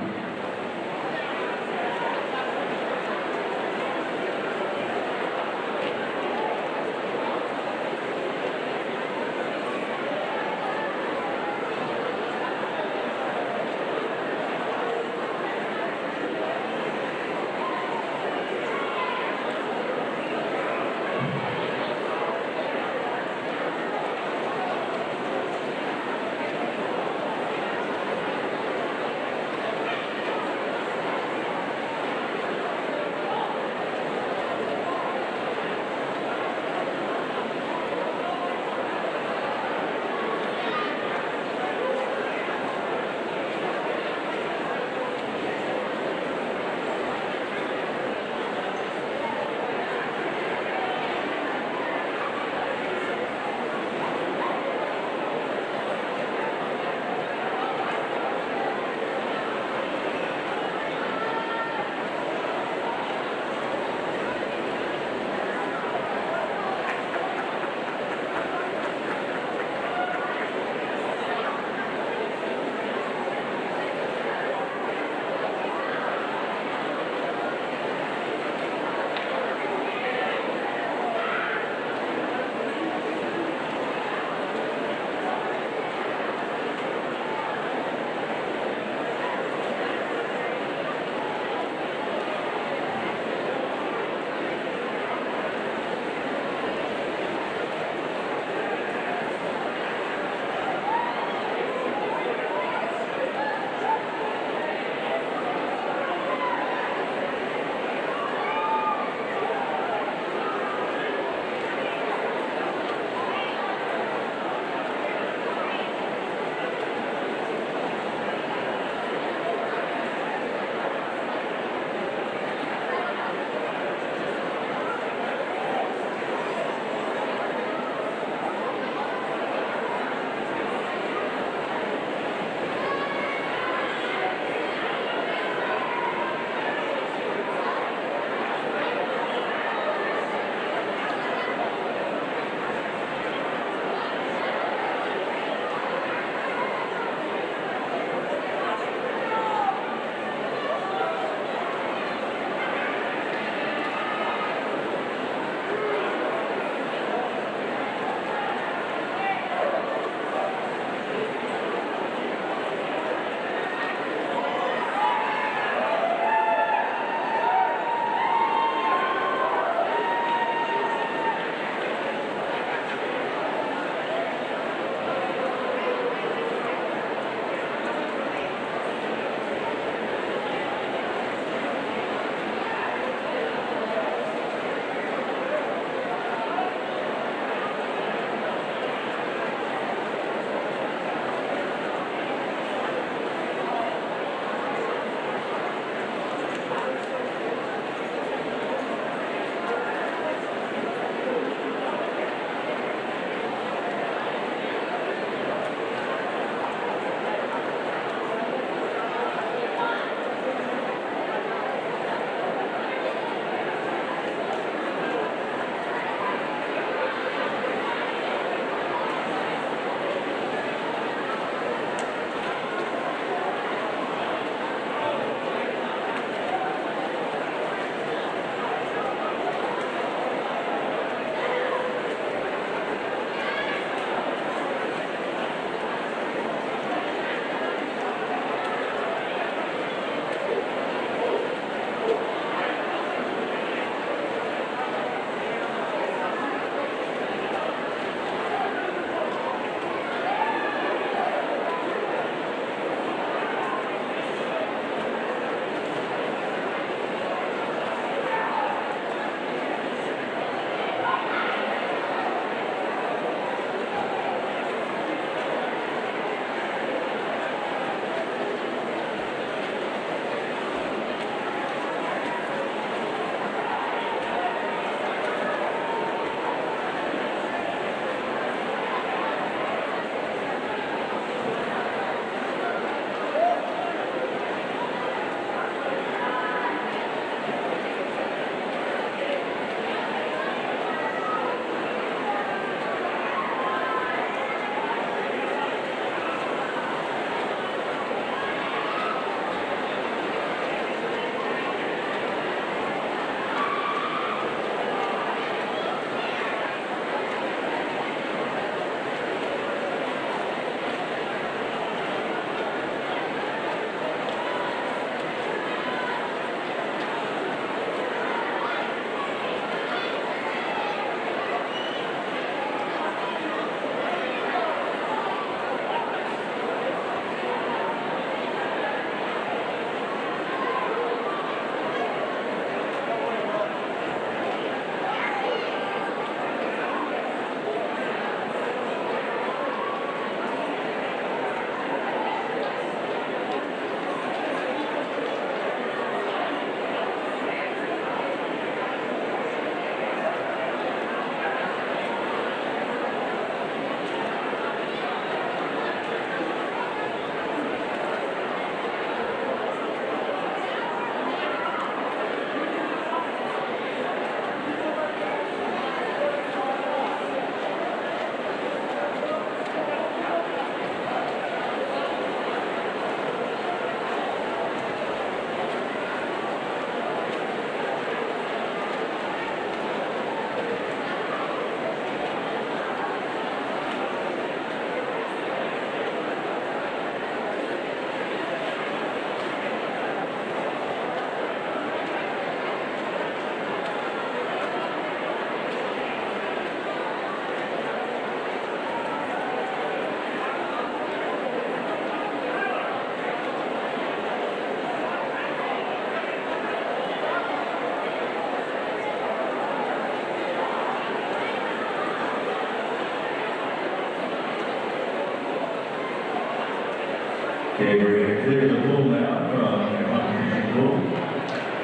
Okay, we're going to clear the pool now from the competition pool.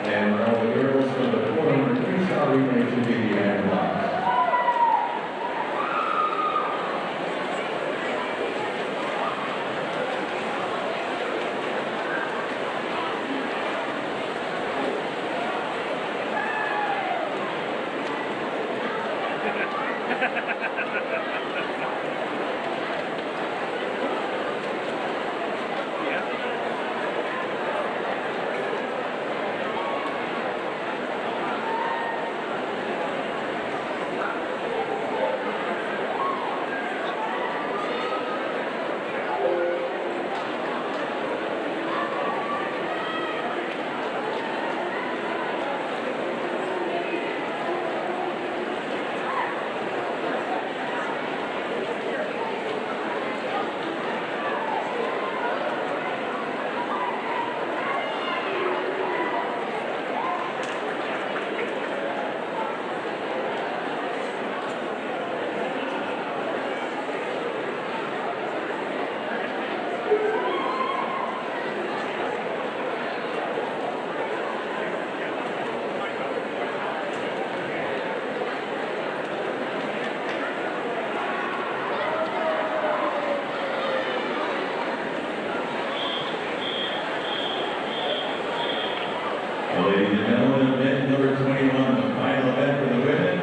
And all the girls for the 400 freestyle relay should be the analyzed. Ladies and gentlemen, event number 21, the final event for the women,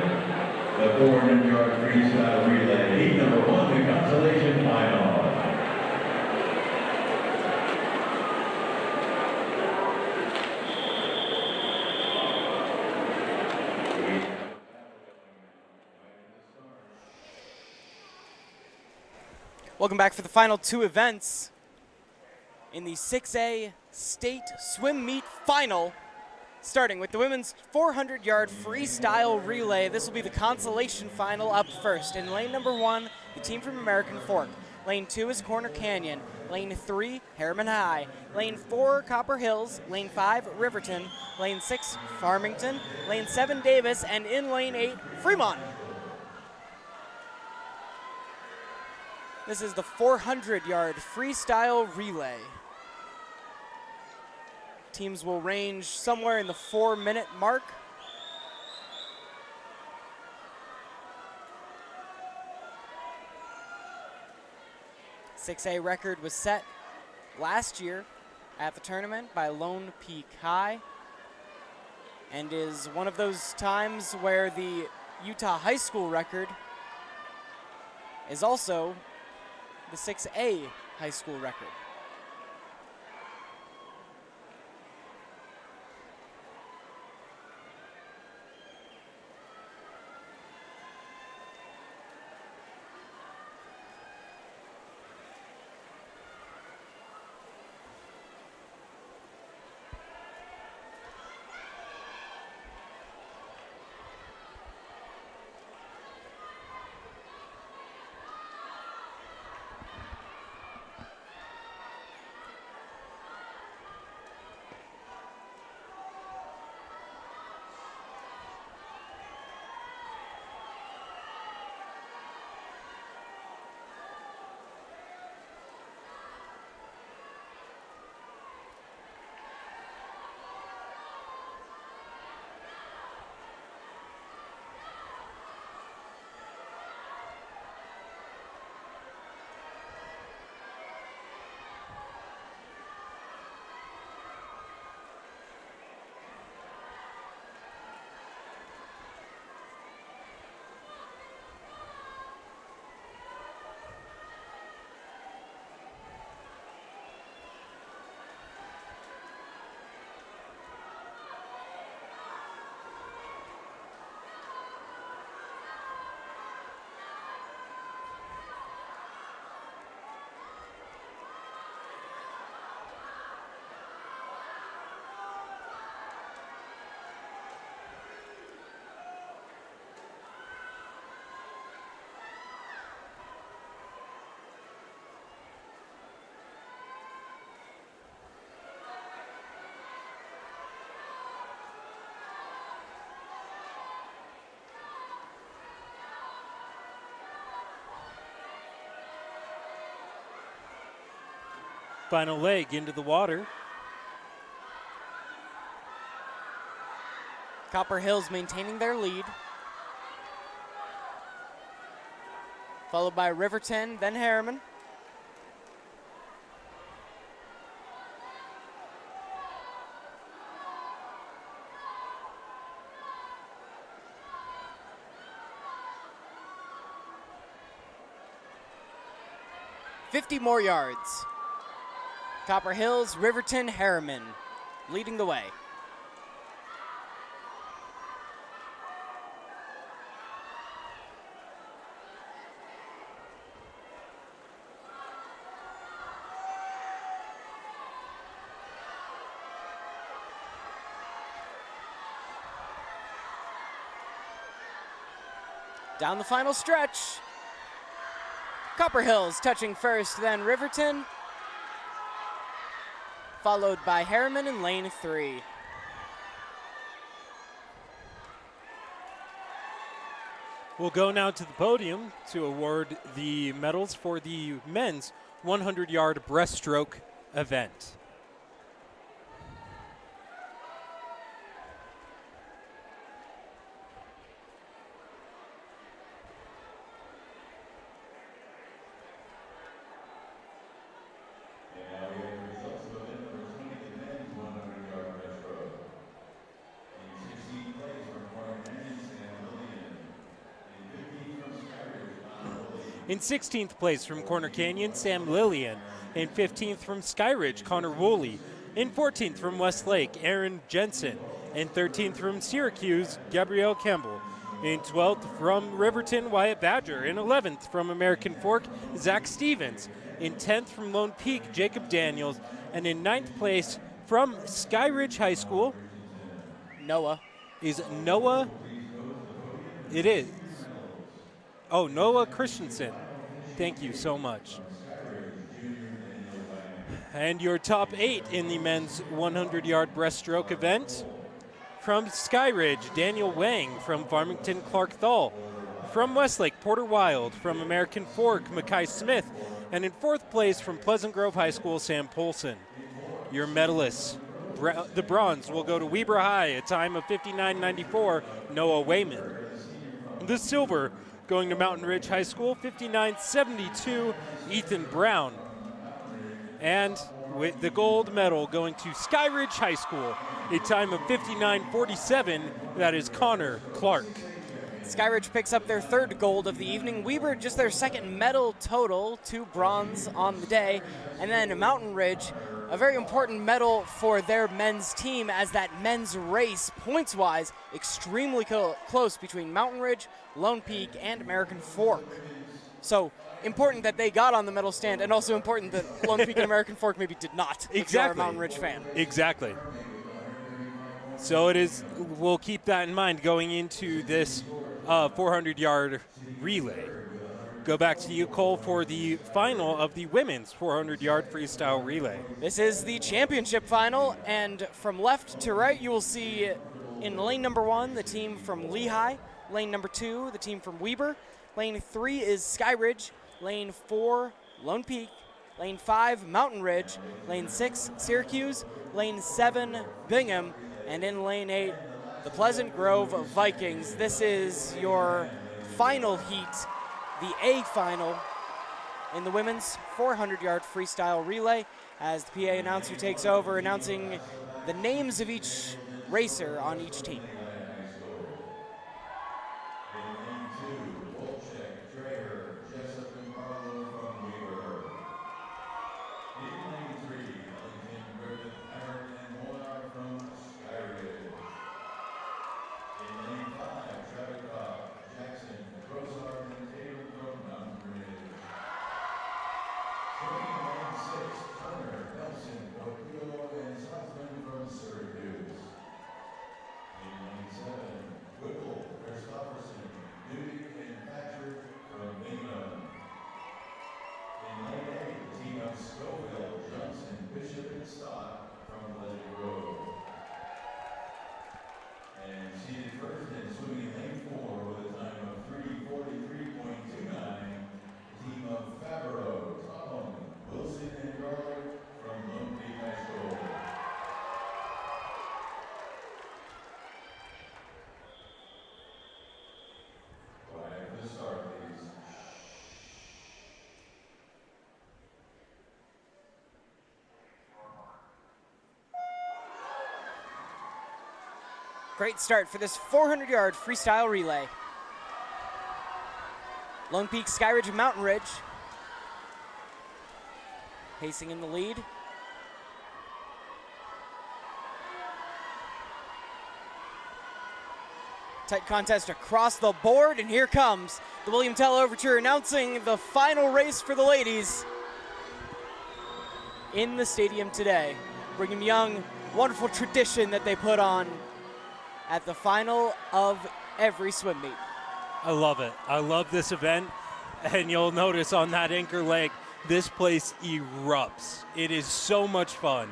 the 400-yard freestyle relay. Heat number 1, the consolation final. Welcome back for the final two events in the 6A state swim meet final. Starting with the women's 400-yard freestyle relay. This will be the consolation final up first. In lane number 1, the team from American Fork. Lane 2 is Corner Canyon. Lane 3, Harriman High. Lane 4, Copper Hills. Lane 5, Riverton. Lane 6, Farmington. Lane 7, Davis. And in lane 8, Fremont. This is the 400-yard freestyle relay. Teams will range somewhere in the 4-minute mark. .6A record was set last year at the tournament by Lone Peak High, and is one of those times where the Utah high school record is also the 6A high school record. Final leg into the water. Copper Hills maintaining their lead. Followed by Riverton, then Harriman. $50 more yards. Copper Hills, Riverton, Harriman leading the way. Down the final stretch. Copper Hills touching first, then Riverton, followed by Harriman in lane 3. We'll go now to the podium to award the medals for the men's 100-yard breaststroke event. In 16th place from Corner Canyon, Sam Lillian. In 15th from Skyridge, Connor Woolley. In 14th from Westlake, Aaron Jensen. In 13th from Syracuse, Gabrielle Campbell. In 12th from Riverton, Wyatt Badger. In 11th from American Fork, Zach Stevens. In 10th from Lone Peak, Jacob Daniels. And in 9th place from Skyridge High School Noah. is Noah. It is. Oh, Noah Christensen. Thank you so much. And your top 8 in the men's 100-yard breaststroke event. From Skyridge, Daniel Wang. From Farmington, Clark Thal. From Westlake, Porter Wild. From American Fork, Mackay Smith. And in 4th place from Pleasant Grove High School, Sam Polson. Your medalists. The bronze will go to Weber High, a time of 59.94, Noah Wayman. The silver going to Mountain Ridge High School, 59.72, Ethan Brown. And with the gold medal going to Skyridge High School, a time of 59.47, that is Connor Clark. Skyridge picks up their 3rd gold of the evening. Weber just their 2nd medal total, 2 bronze on the day. And then Mountain Ridge, a very important medal for their men's team, as that men's race, points-wise, extremely close between Mountain Ridge, Lone Peak, and American Fork. So important that they got on the medal stand, and also important that Lone Peak and American Fork maybe did not. If you're a Mountain Ridge fan. Exactly. So it is. We'll keep that in mind going into this 400-yard relay. Go back to you, Cole, for the final of the women's 400-yard freestyle relay. This is the championship final, and from left to right, you will see in lane number 1, the team from Lehigh. Lane number 2, the team from Weber. Lane 3 is Skyridge. Lane 4, Lone Peak. Lane 5, Mountain Ridge. Lane 6, Syracuse. Lane 7, Bingham. And in lane 8, the Pleasant Grove Vikings. This is your final heat, the A final in the women's 400-yard freestyle relay, as the PA announcer takes over, announcing the names of each racer on each team. Great start for this 400-yard freestyle relay. Lone Peak, Skyridge, and Mountain Ridge pacing in the lead. Tight contest across the board, and here comes the William Tell Overture announcing the final race for the ladies in the stadium today. Brigham Young, wonderful tradition that they put on at the final of every swim meet. I love it. I love this event, and you'll notice on that anchor leg, this place erupts. It is so much fun.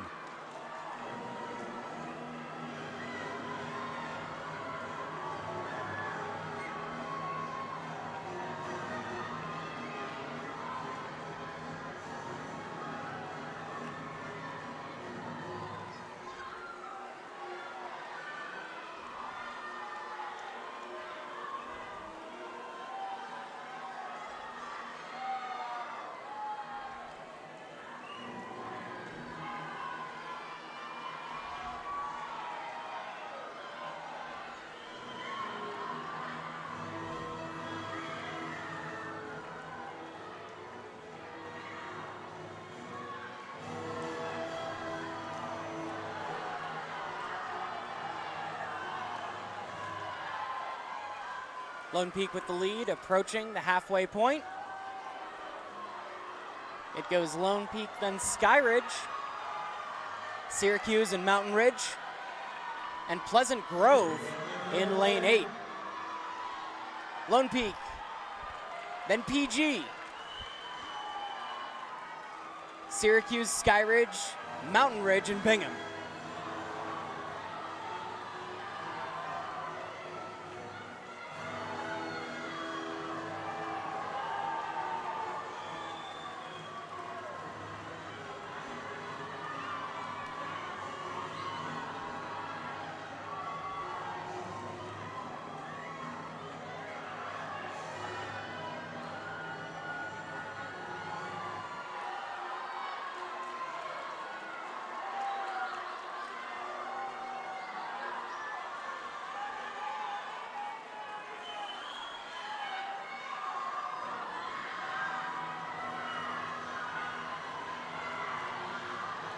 Lone Peak with the lead, approaching the halfway point. It goes Lone Peak, then Skyridge, Syracuse and Mountain Ridge, and Pleasant Grove in lane 8. Lone Peak, then PG, Syracuse, Skyridge, Mountain Ridge, and Bingham.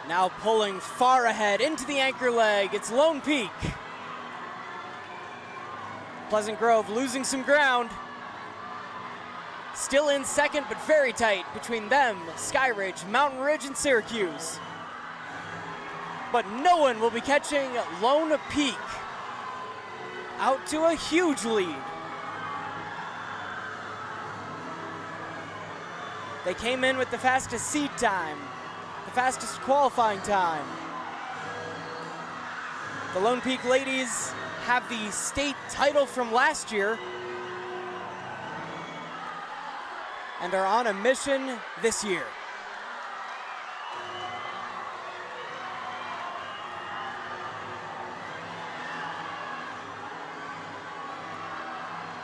Now pulling far ahead into the anchor leg, it's Lone Peak. Pleasant Grove losing some ground. Still in second, but very tight between them, Skyridge, Mountain Ridge, and Syracuse. But no one will be catching Lone Peak out to a huge lead. They came in with the fastest seed time, the fastest qualifying time. The Lone Peak ladies have the state title from last year and are on a mission this year.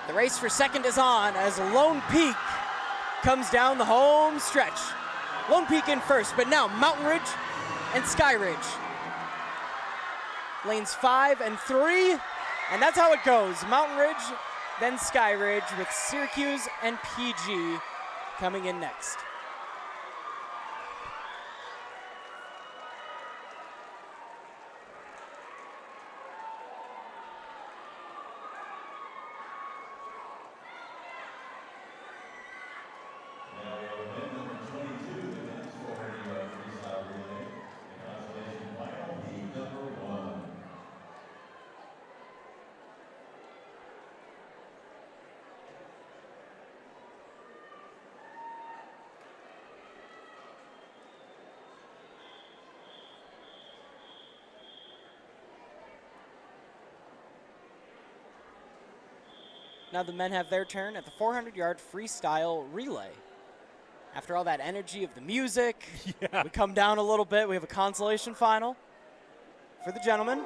The race for second is on as Lone Peak comes down the home stretch. Lone Peak in first, but now Mountain Ridge and Skyridge. Lanes 5 and 3, and that's how it goes. Mountain Ridge, then Skyridge, with Syracuse and PG coming in next. Now the men have their turn at the 400-yard freestyle relay. After all that energy of the music, we come down a little bit. We have a consolation final for the gentlemen.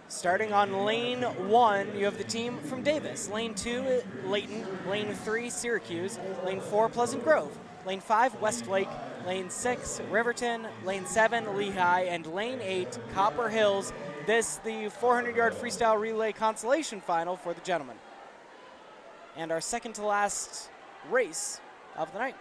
Starting on lane 1, you have the team from Davis. Lane 2, Layton. Lane 3, Syracuse. Lane 4, Pleasant Grove. Lane 5, Westlake. Lane 6, Riverton. Lane 7, Lehigh. And lane 8, Copper Hills. this the 400-yard freestyle relay consolation final for the gentlemen. And our second to last race of the night.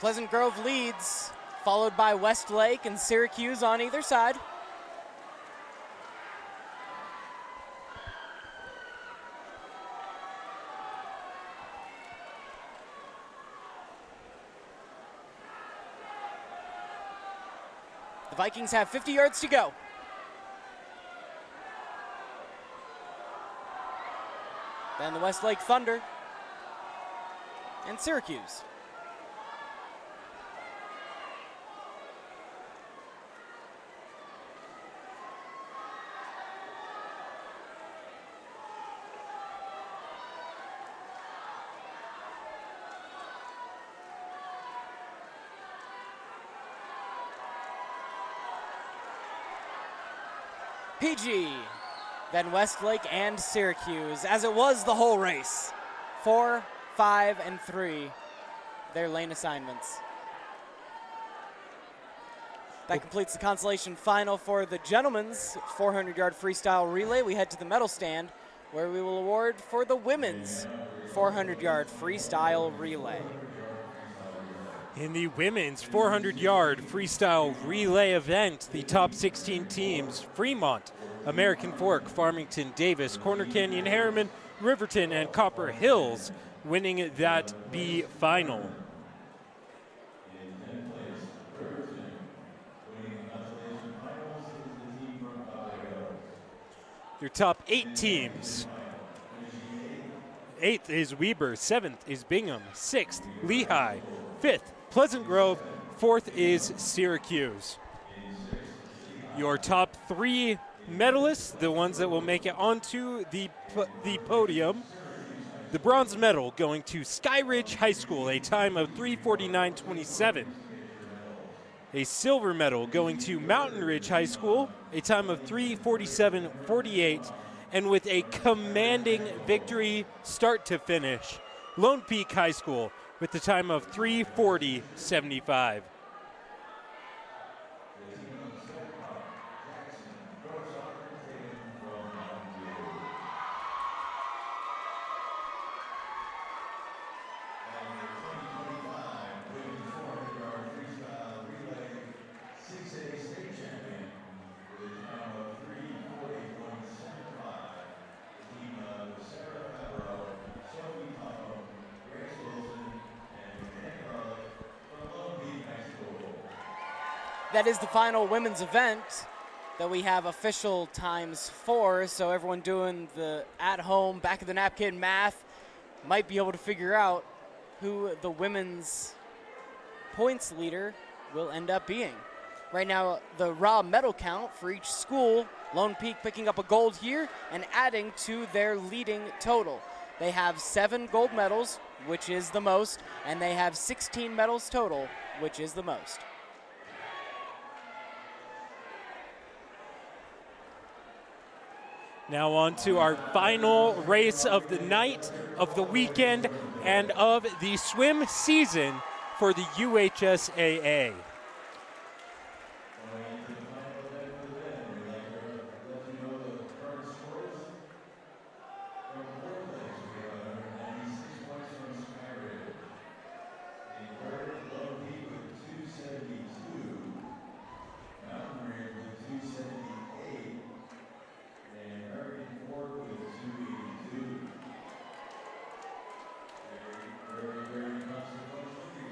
Pleasant Grove leads, followed by Westlake and Syracuse on either side. The Vikings have 50 yards to go. Then the Westlake Thunder and Syracuse. PG, then Westlake and Syracuse, as it was the whole race. 4, 5, and 3, their lane assignments. That completes the consolation final for the gentlemen's 400-yard freestyle relay. We head to the medal stand, where we will award for the women's 400-yard freestyle relay. In the women's 400-yard freestyle relay event, the top 16 teams, Fremont, American Fork, Farmington, Davis, Corner Canyon, Harriman, Riverton, and Copper Hills, winning that B final. Your top 8 teams. 8th is Weber, 7th is Bingham, 6th Lehigh, 5th Pleasant Grove, 4th is Syracuse. Your top 3 medalists, the ones that will make it onto the podium. The bronze medal going to Sky Ridge High School, a time of 3:49.27. A silver medal going to Mountain Ridge High School, a time of 3:47.48. And with a commanding victory start to finish, Lone Peak High School with the time of 3:40.75. That is the final women's event that we have official times for, so everyone doing the at-home, back-of-the-napkin math might be able to figure out who the women's points leader will end up being. Right now, the raw medal count for each school, Lone Peak picking up a gold here and adding to their leading total. They have 7 gold medals, which is the most, and they have 16 medals total, which is the most. Now on to our final race of the night, of the weekend, and of the swim season for the UHSAA.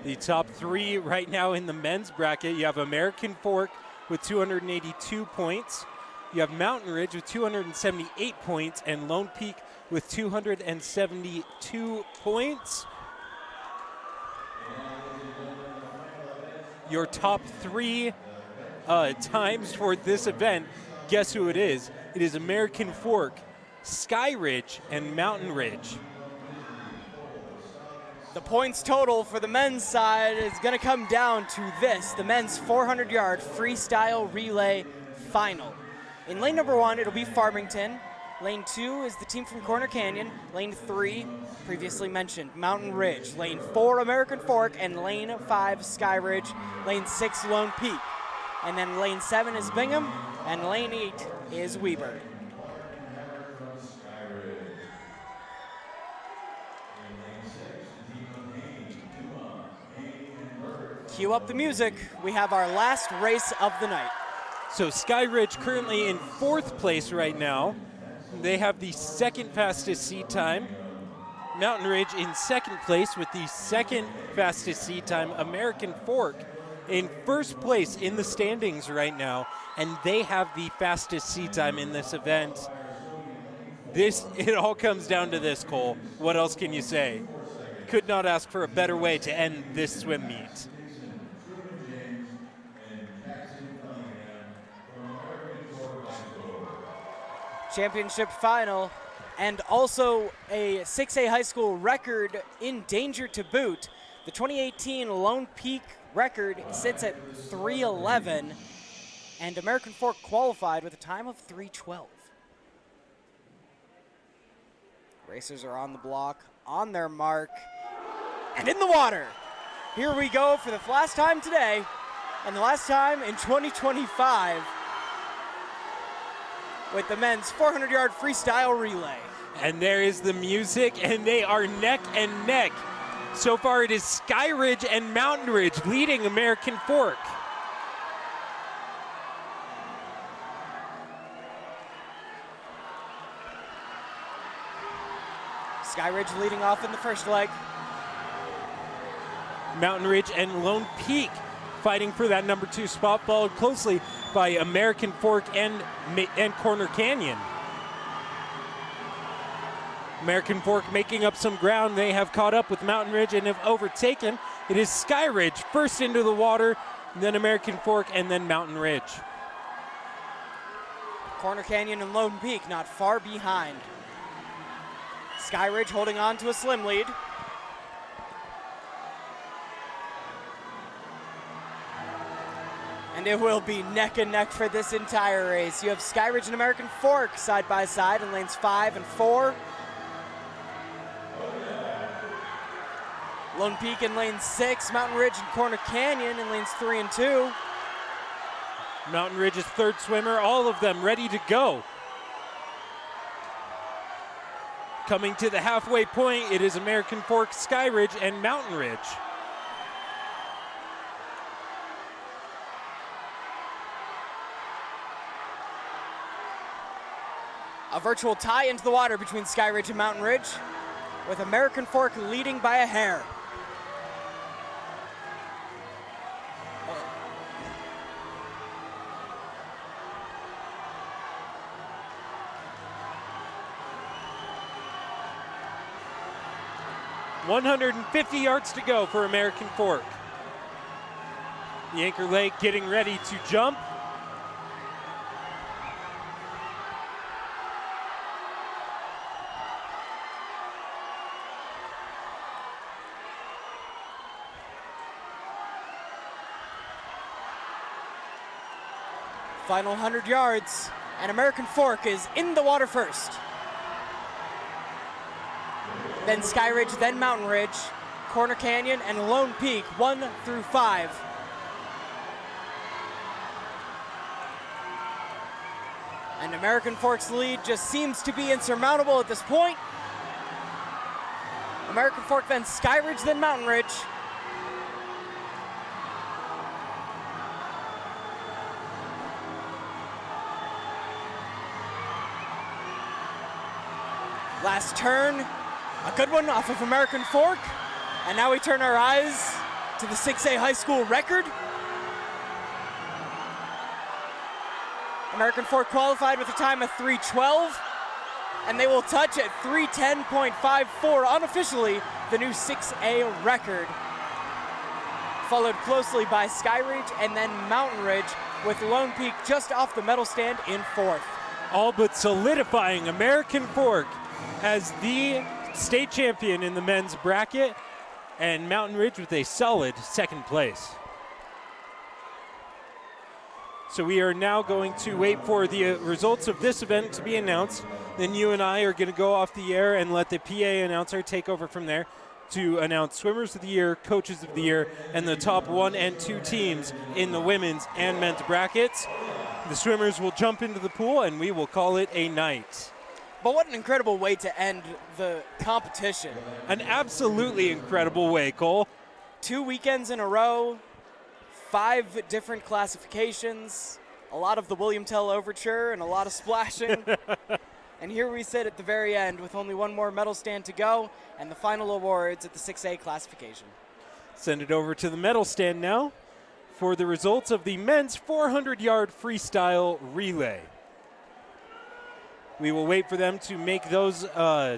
The top 3 right now in the men's bracket, you have American Fork with 282 points. You have Mountain Ridge with 278 points and Lone Peak with 272 points. Your top 3 times for this event, guess who it is? It is American Fork, Sky Ridge, and Mountain Ridge. The points total for the men's side is going to come down to this, the men's 400-yard freestyle relay final. In lane number 1, it'll be Farmington. Lane 2 is the team from Corner Canyon. Lane 3, previously mentioned, Mountain Ridge. Lane 4, American Fork, and lane 5, Sky Ridge. Lane 6, Lone Peak. And then lane 7 is Bingham, and lane 8 is Weber. Cue up the music. We have our last race of the night. So Sky Ridge currently in 4th place right now. They have the 2nd fastest seat time. Mountain Ridge in 2nd place with the 2nd fastest seat time. American Fork in 1st place in the standings right now, and they have the fastest seat time in this event. It all comes down to this, Cole. What else can you say? Could not ask for a better way to end this swim meet. Championship final, and also a 6A high school record in danger to boot. The 2018 Lone Peak record sits at 3:11, and American Fork qualified with a time of 3:12. Racers are on the block, on their mark, and in the water. Here we go for the last time today, and the last time in 2025, with the men's 400-yard freestyle relay. And there is the music, and they are neck and neck. So far it is Sky Ridge and Mountain Ridge leading American Fork. Sky Ridge leading off in the first leg. Mountain Ridge and Lone Peak fighting for that number 2 spot, followed closely by American Fork and Corner Canyon. American Fork making up some ground. They have caught up with Mountain Ridge and have overtaken. It is Sky Ridge first into the water, then American Fork, and then Mountain Ridge. Corner Canyon and Lone Peak not far behind. Sky Ridge holding on to a slim lead. And it will be neck and neck for this entire race. You have Sky Ridge and American Fork side by side in lanes 5 and 4. Lone Peak in lane 6, Mountain Ridge and Corner Canyon in lanes 3 and 2. Mountain Ridge's 3rd swimmer, all of them ready to go. Coming to the halfway point, it is American Fork, Sky Ridge, and Mountain Ridge. A virtual tie into the water between Sky Ridge and Mountain Ridge, with American Fork leading by a hair. 150 yards to go for American Fork. The Anchor Lake getting ready to jump. Final 100 yards, and American Fork is in the water first. Then Sky Ridge, then Mountain Ridge, Corner Canyon, and Lone Peak, 1 through 5. And American Fork's lead just seems to be insurmountable at this point. American Fork, then Sky Ridge, then Mountain Ridge. Last turn, a good one off of American Fork. And now we turn our eyes to the 6A high school record. American Fork qualified with a time of 3:12, and they will touch at 3:10.54, unofficially the new 6A record. Followed closely by Sky Ridge and then Mountain Ridge, with Lone Peak just off the medal stand in 4th. All but solidifying American Fork as the state champion in the men's bracket, and Mountain Ridge with a solid 2nd place. So we are now going to wait for the results of this event to be announced. Then you and I are going to go off the air and let the PA announcer take over from there to announce Swimmers of the Year, Coaches of the Year, and the top 1 and 2 teams in the women's and men's brackets. The swimmers will jump into the pool, and we will call it a night. But what an incredible way to end the competition. An absolutely incredible way, Cole. 2 weekends in a row, 5 different classifications, a lot of the William Tell Overture, and a lot of splashing. And here we sit at the very end with only one more medal stand to go, and the final awards at the 6A classification. Send it over to the medal stand now for the results of the men's 400-yard freestyle relay. We will wait for them to make those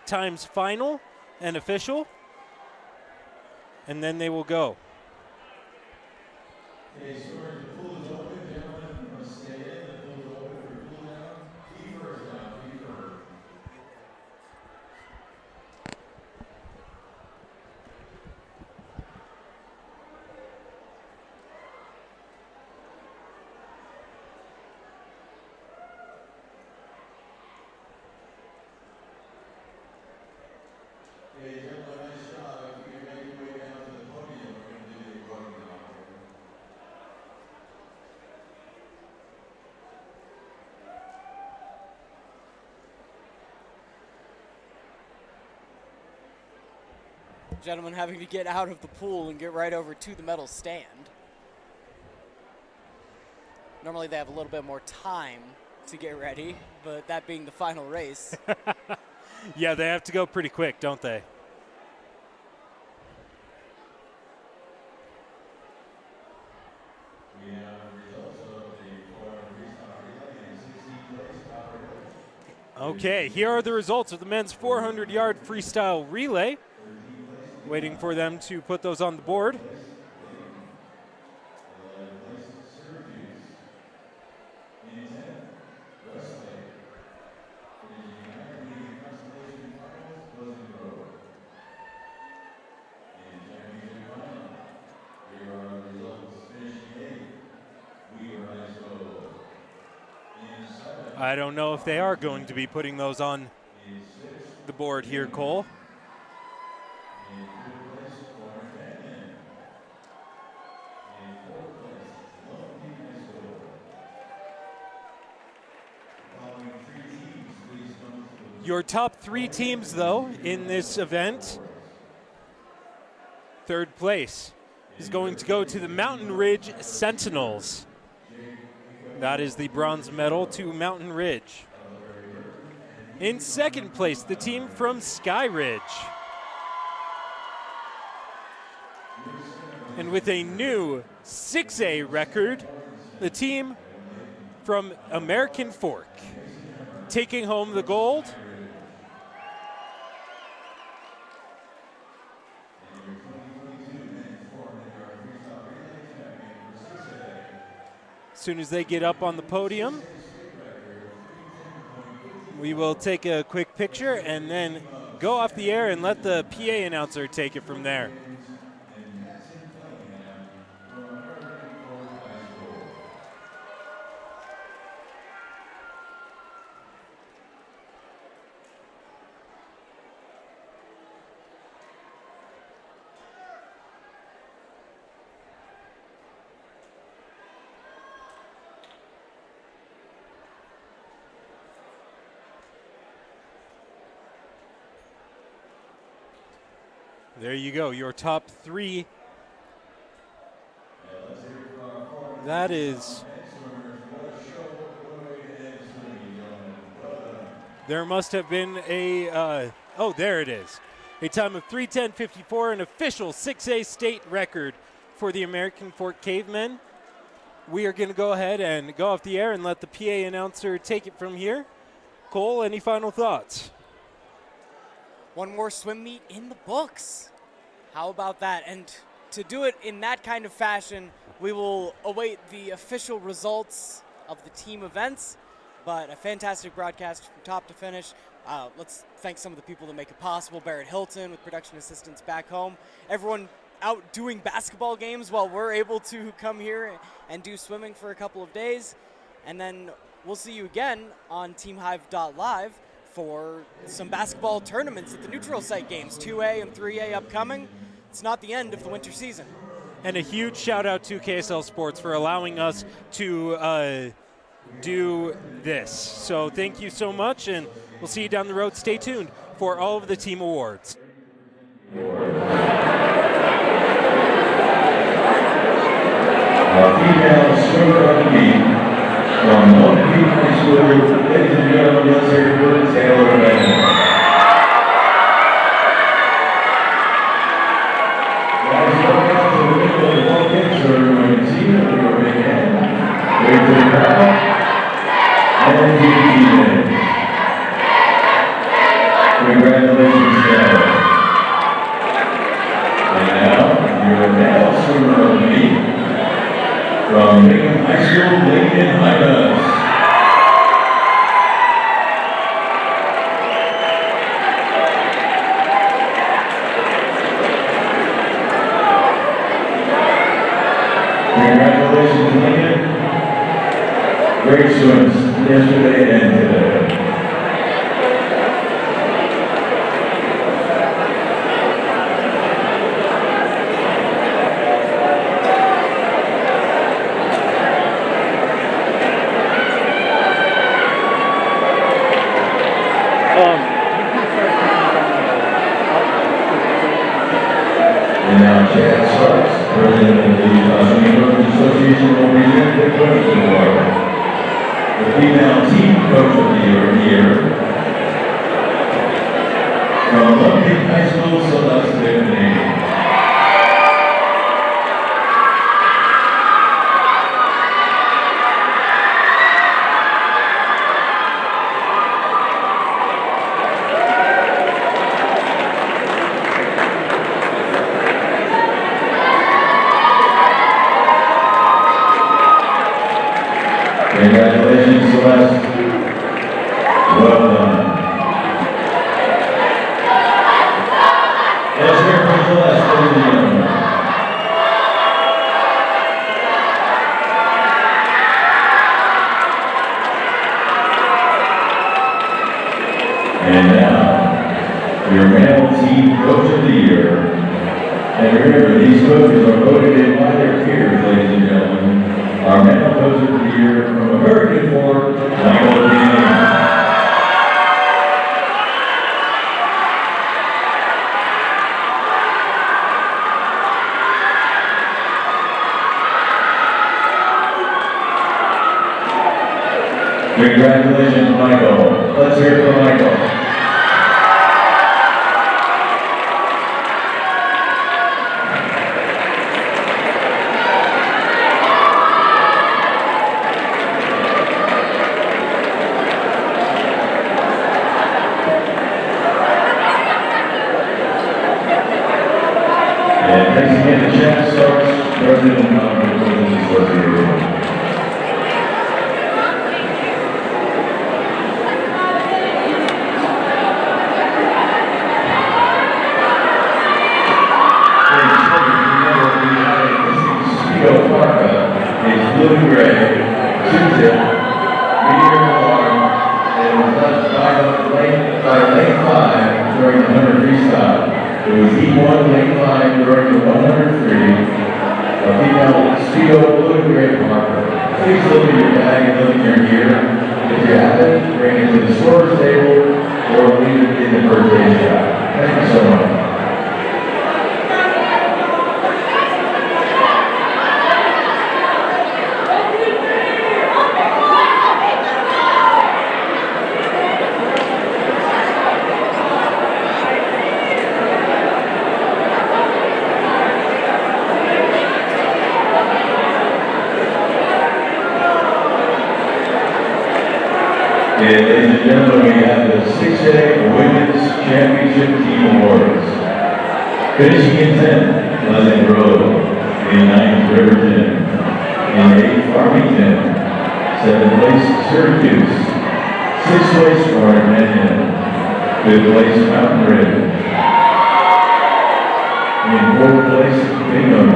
times final and official, and then they will go. Okay, so the pool is open, gentlemen, must stay in, the pool is open for cool down. Feet first now, feet first. Okay, gentlemen, nice job. If you can make your way down to the podium, we're going to do the recording now. Gentlemen having to get out of the pool and get right over to the medal stand. Normally they have a little bit more time to get ready, but that being the final race. Yeah, they have to go pretty quick, don't they? We have the results of the 400 freestyle relay in 16th place, Copper. Okay, here are the results of the men's 400-yard freestyle relay. Waiting for them to put those on the board. I don't know if they are going to be putting those on the board here, Cole. Your top 3 teams, though, in this event, 3rd place is going to go to the Mountain Ridge Sentinels. That is the bronze medal to Mountain Ridge. In 2nd place, the team from Sky Ridge. And with a new 6A record, the team from American Fork, taking home the gold. soon as they get up on the podium, we will take a quick picture and then go off the air and let the PA announcer take it from there. There you go, your top three. That is, there must have been a, oh, there it is. A time of 3:10.54, an official 6A state record for the American Fork Cavemen. We are going to go ahead and go off the air and let the PA announcer take it from here. Cole, any final thoughts? One more swim meet in the books. How about that? And to do it in that kind of fashion, we will await the official results of the team events. But a fantastic broadcast from top to finish. Let's thank some of the people that make it possible. Barrett Hilton with production assistants back home. Everyone out doing basketball games while we're able to come here and do swimming for a couple of days. And then we'll see you again on TeamHive.live for some basketball tournaments at the neutral site games, 2A and 3A upcoming. It's not the end of the winter season. And a huge shout out to KSL Sports for allowing us to do this. So thank you so much, and we'll see you down the road. Stay tuned for all of the team awards. Our female swimmer of the meet from Monkey High School, ladies and gentlemen, let's hear for Taylor Bennett. Guys, welcome out to the middle of the ball so everyone can see that we are big hand. Wave to the crowd. And DP. Congratulations, Taylor. And now, your male swimmer of the meet from Lincoln High School, Lincoln High. Congratulations, Lincoln. Great swims yesterday and today. And now Chad Starks, president of the Swimming Association, will present the Coach Award. The female team coach of the year here from Olympic High School, Celeste Tiffany. Congratulations, Celeste. Well done. Let's hear from Celeste, ladies and gentlemen. And now, your male team coach of the year. And remember, these coaches are voted in by their peers, ladies and gentlemen. Our male coach of the year from American Fork, Michael Dean. Congratulations, Michael. Let's hear it for Michael. And thanks again to Chad Starks, president of the Association. championship, medium arm, and was touched by lane 5 during the 100 freestyle. It was E1 lane 5 during the 100 free. A female speedo blue and gray marker. Please look at your bag and look at your gear. If you have it, bring it to the storage table or leave it in the first aid shop. Thank you so much. And ladies and gentlemen, we have the 6A Women's Championship Team Awards. Finishing in 10th, Pleasant Grove. In 9th, Riverton. In 8th, Farmington. 7th place, Syracuse. 6th place, Armenian. 5th place, Mountain Ridge. In 4th place, Bingham.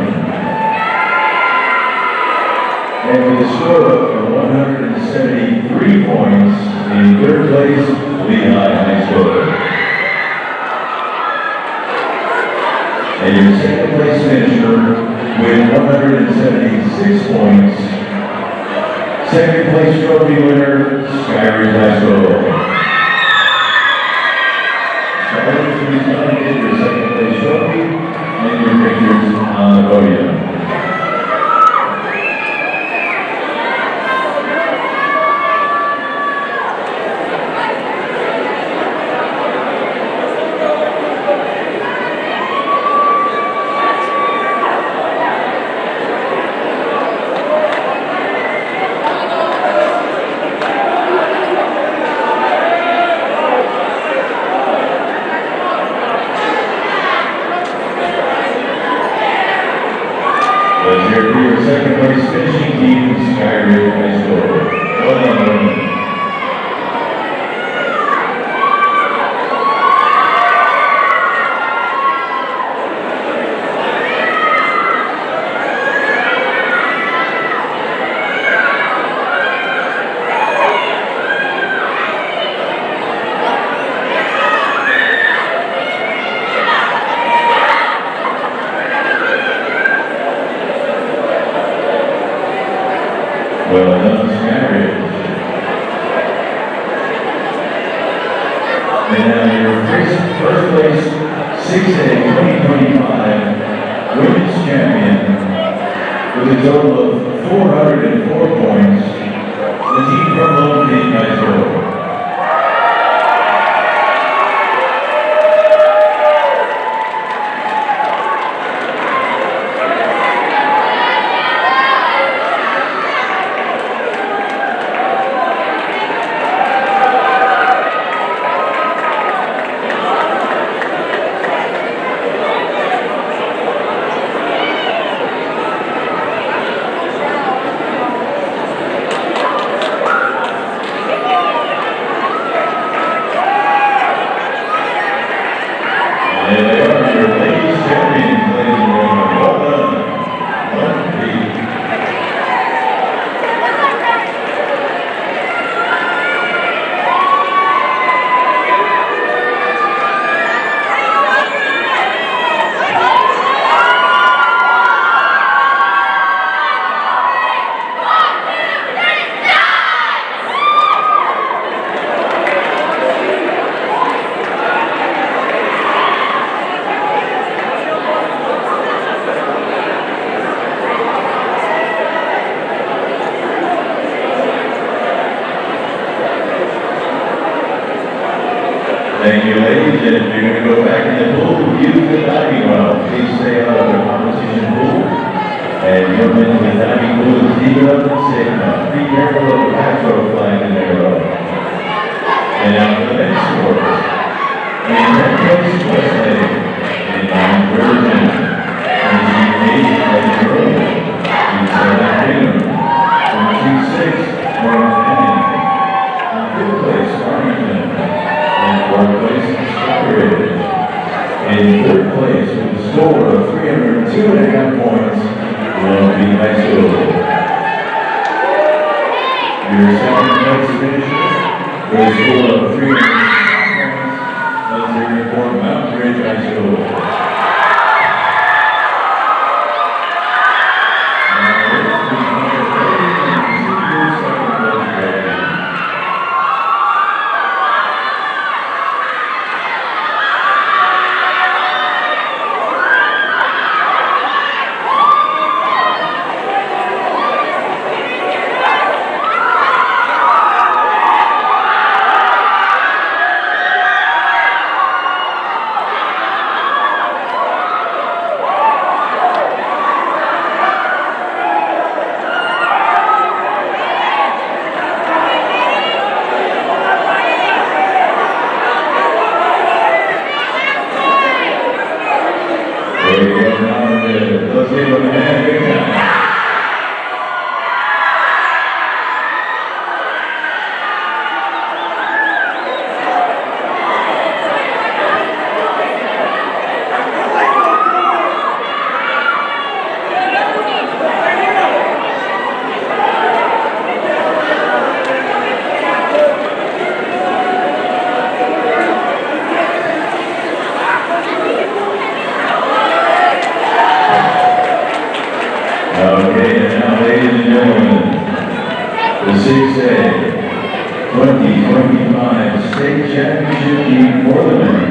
And with a score of 173 points, in 3rd place, Lehigh High School. And your 2nd place finisher with 176 points, 2nd place trophy winner, Skyridge High School. Skyridge, please come and get your 2nd place trophy and your pictures on the podium. Let's hear for your 2nd place finishing team, Skyridge High School. Well done, women. Well done, Skyridge. And now your first place 6A 2025 Women's Champion with a total of 404 points, the team from Lone Peak High School. And they are your ladies champions, ladies and gentlemen. Well done. Lone Peak. Thank you, ladies, and if you're going to go back in the pool, use the diving well. Please stay out of the competition pool. And jump into the diving pool is deep enough and safe enough. Be careful of the backstroke flying in there. And now for the next sport. In 10th place, Westlake. In 9th, Riverton. In 8th, Pleasant Grove. In 7th, Bingham. In 6th, Armenian. In 5th place, Farmington. In 4th place, Skyridge. In 3rd place, with a score of 302.5 points, Lone Peak High School. Your second place finisher with a score of 300 points. Let's hear it for Mountain Ridge High School. Let's give them a hand, big time. Okay, and now, ladies and gentlemen, the 6A 2025 State Championship team for the men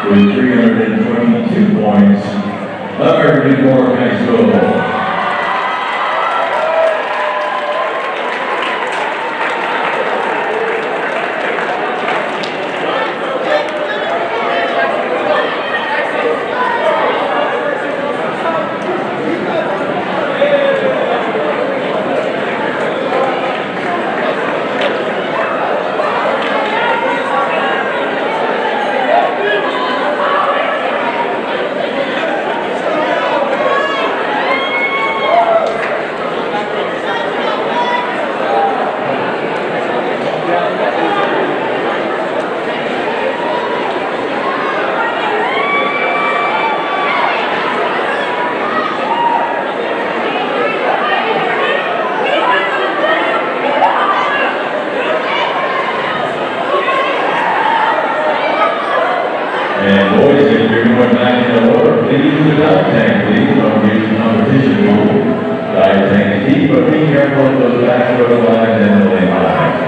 with 322 points, American Fork High School. And boys, if you're going back in the order, please use the dive tank, please. Don't use the competition pool. Dive tank is deep, but be careful of those backstroke lines and the lane lines.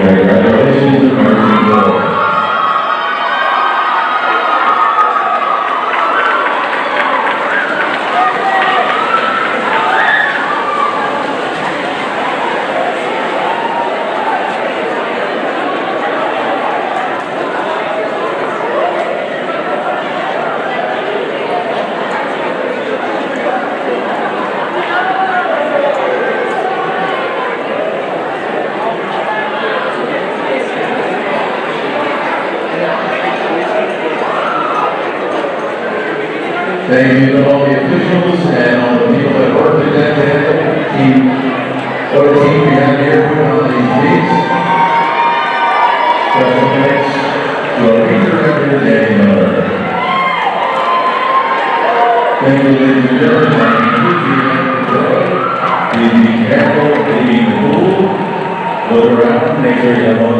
Congratulations, American Fork. Thank you to all the officials and all the people that worked at that team. What a team we have here putting on these meets. Special thanks to our lead director, Danny Miller. Thank you, ladies and gentlemen. Please be careful, leaving the pool. Look around, make sure you have all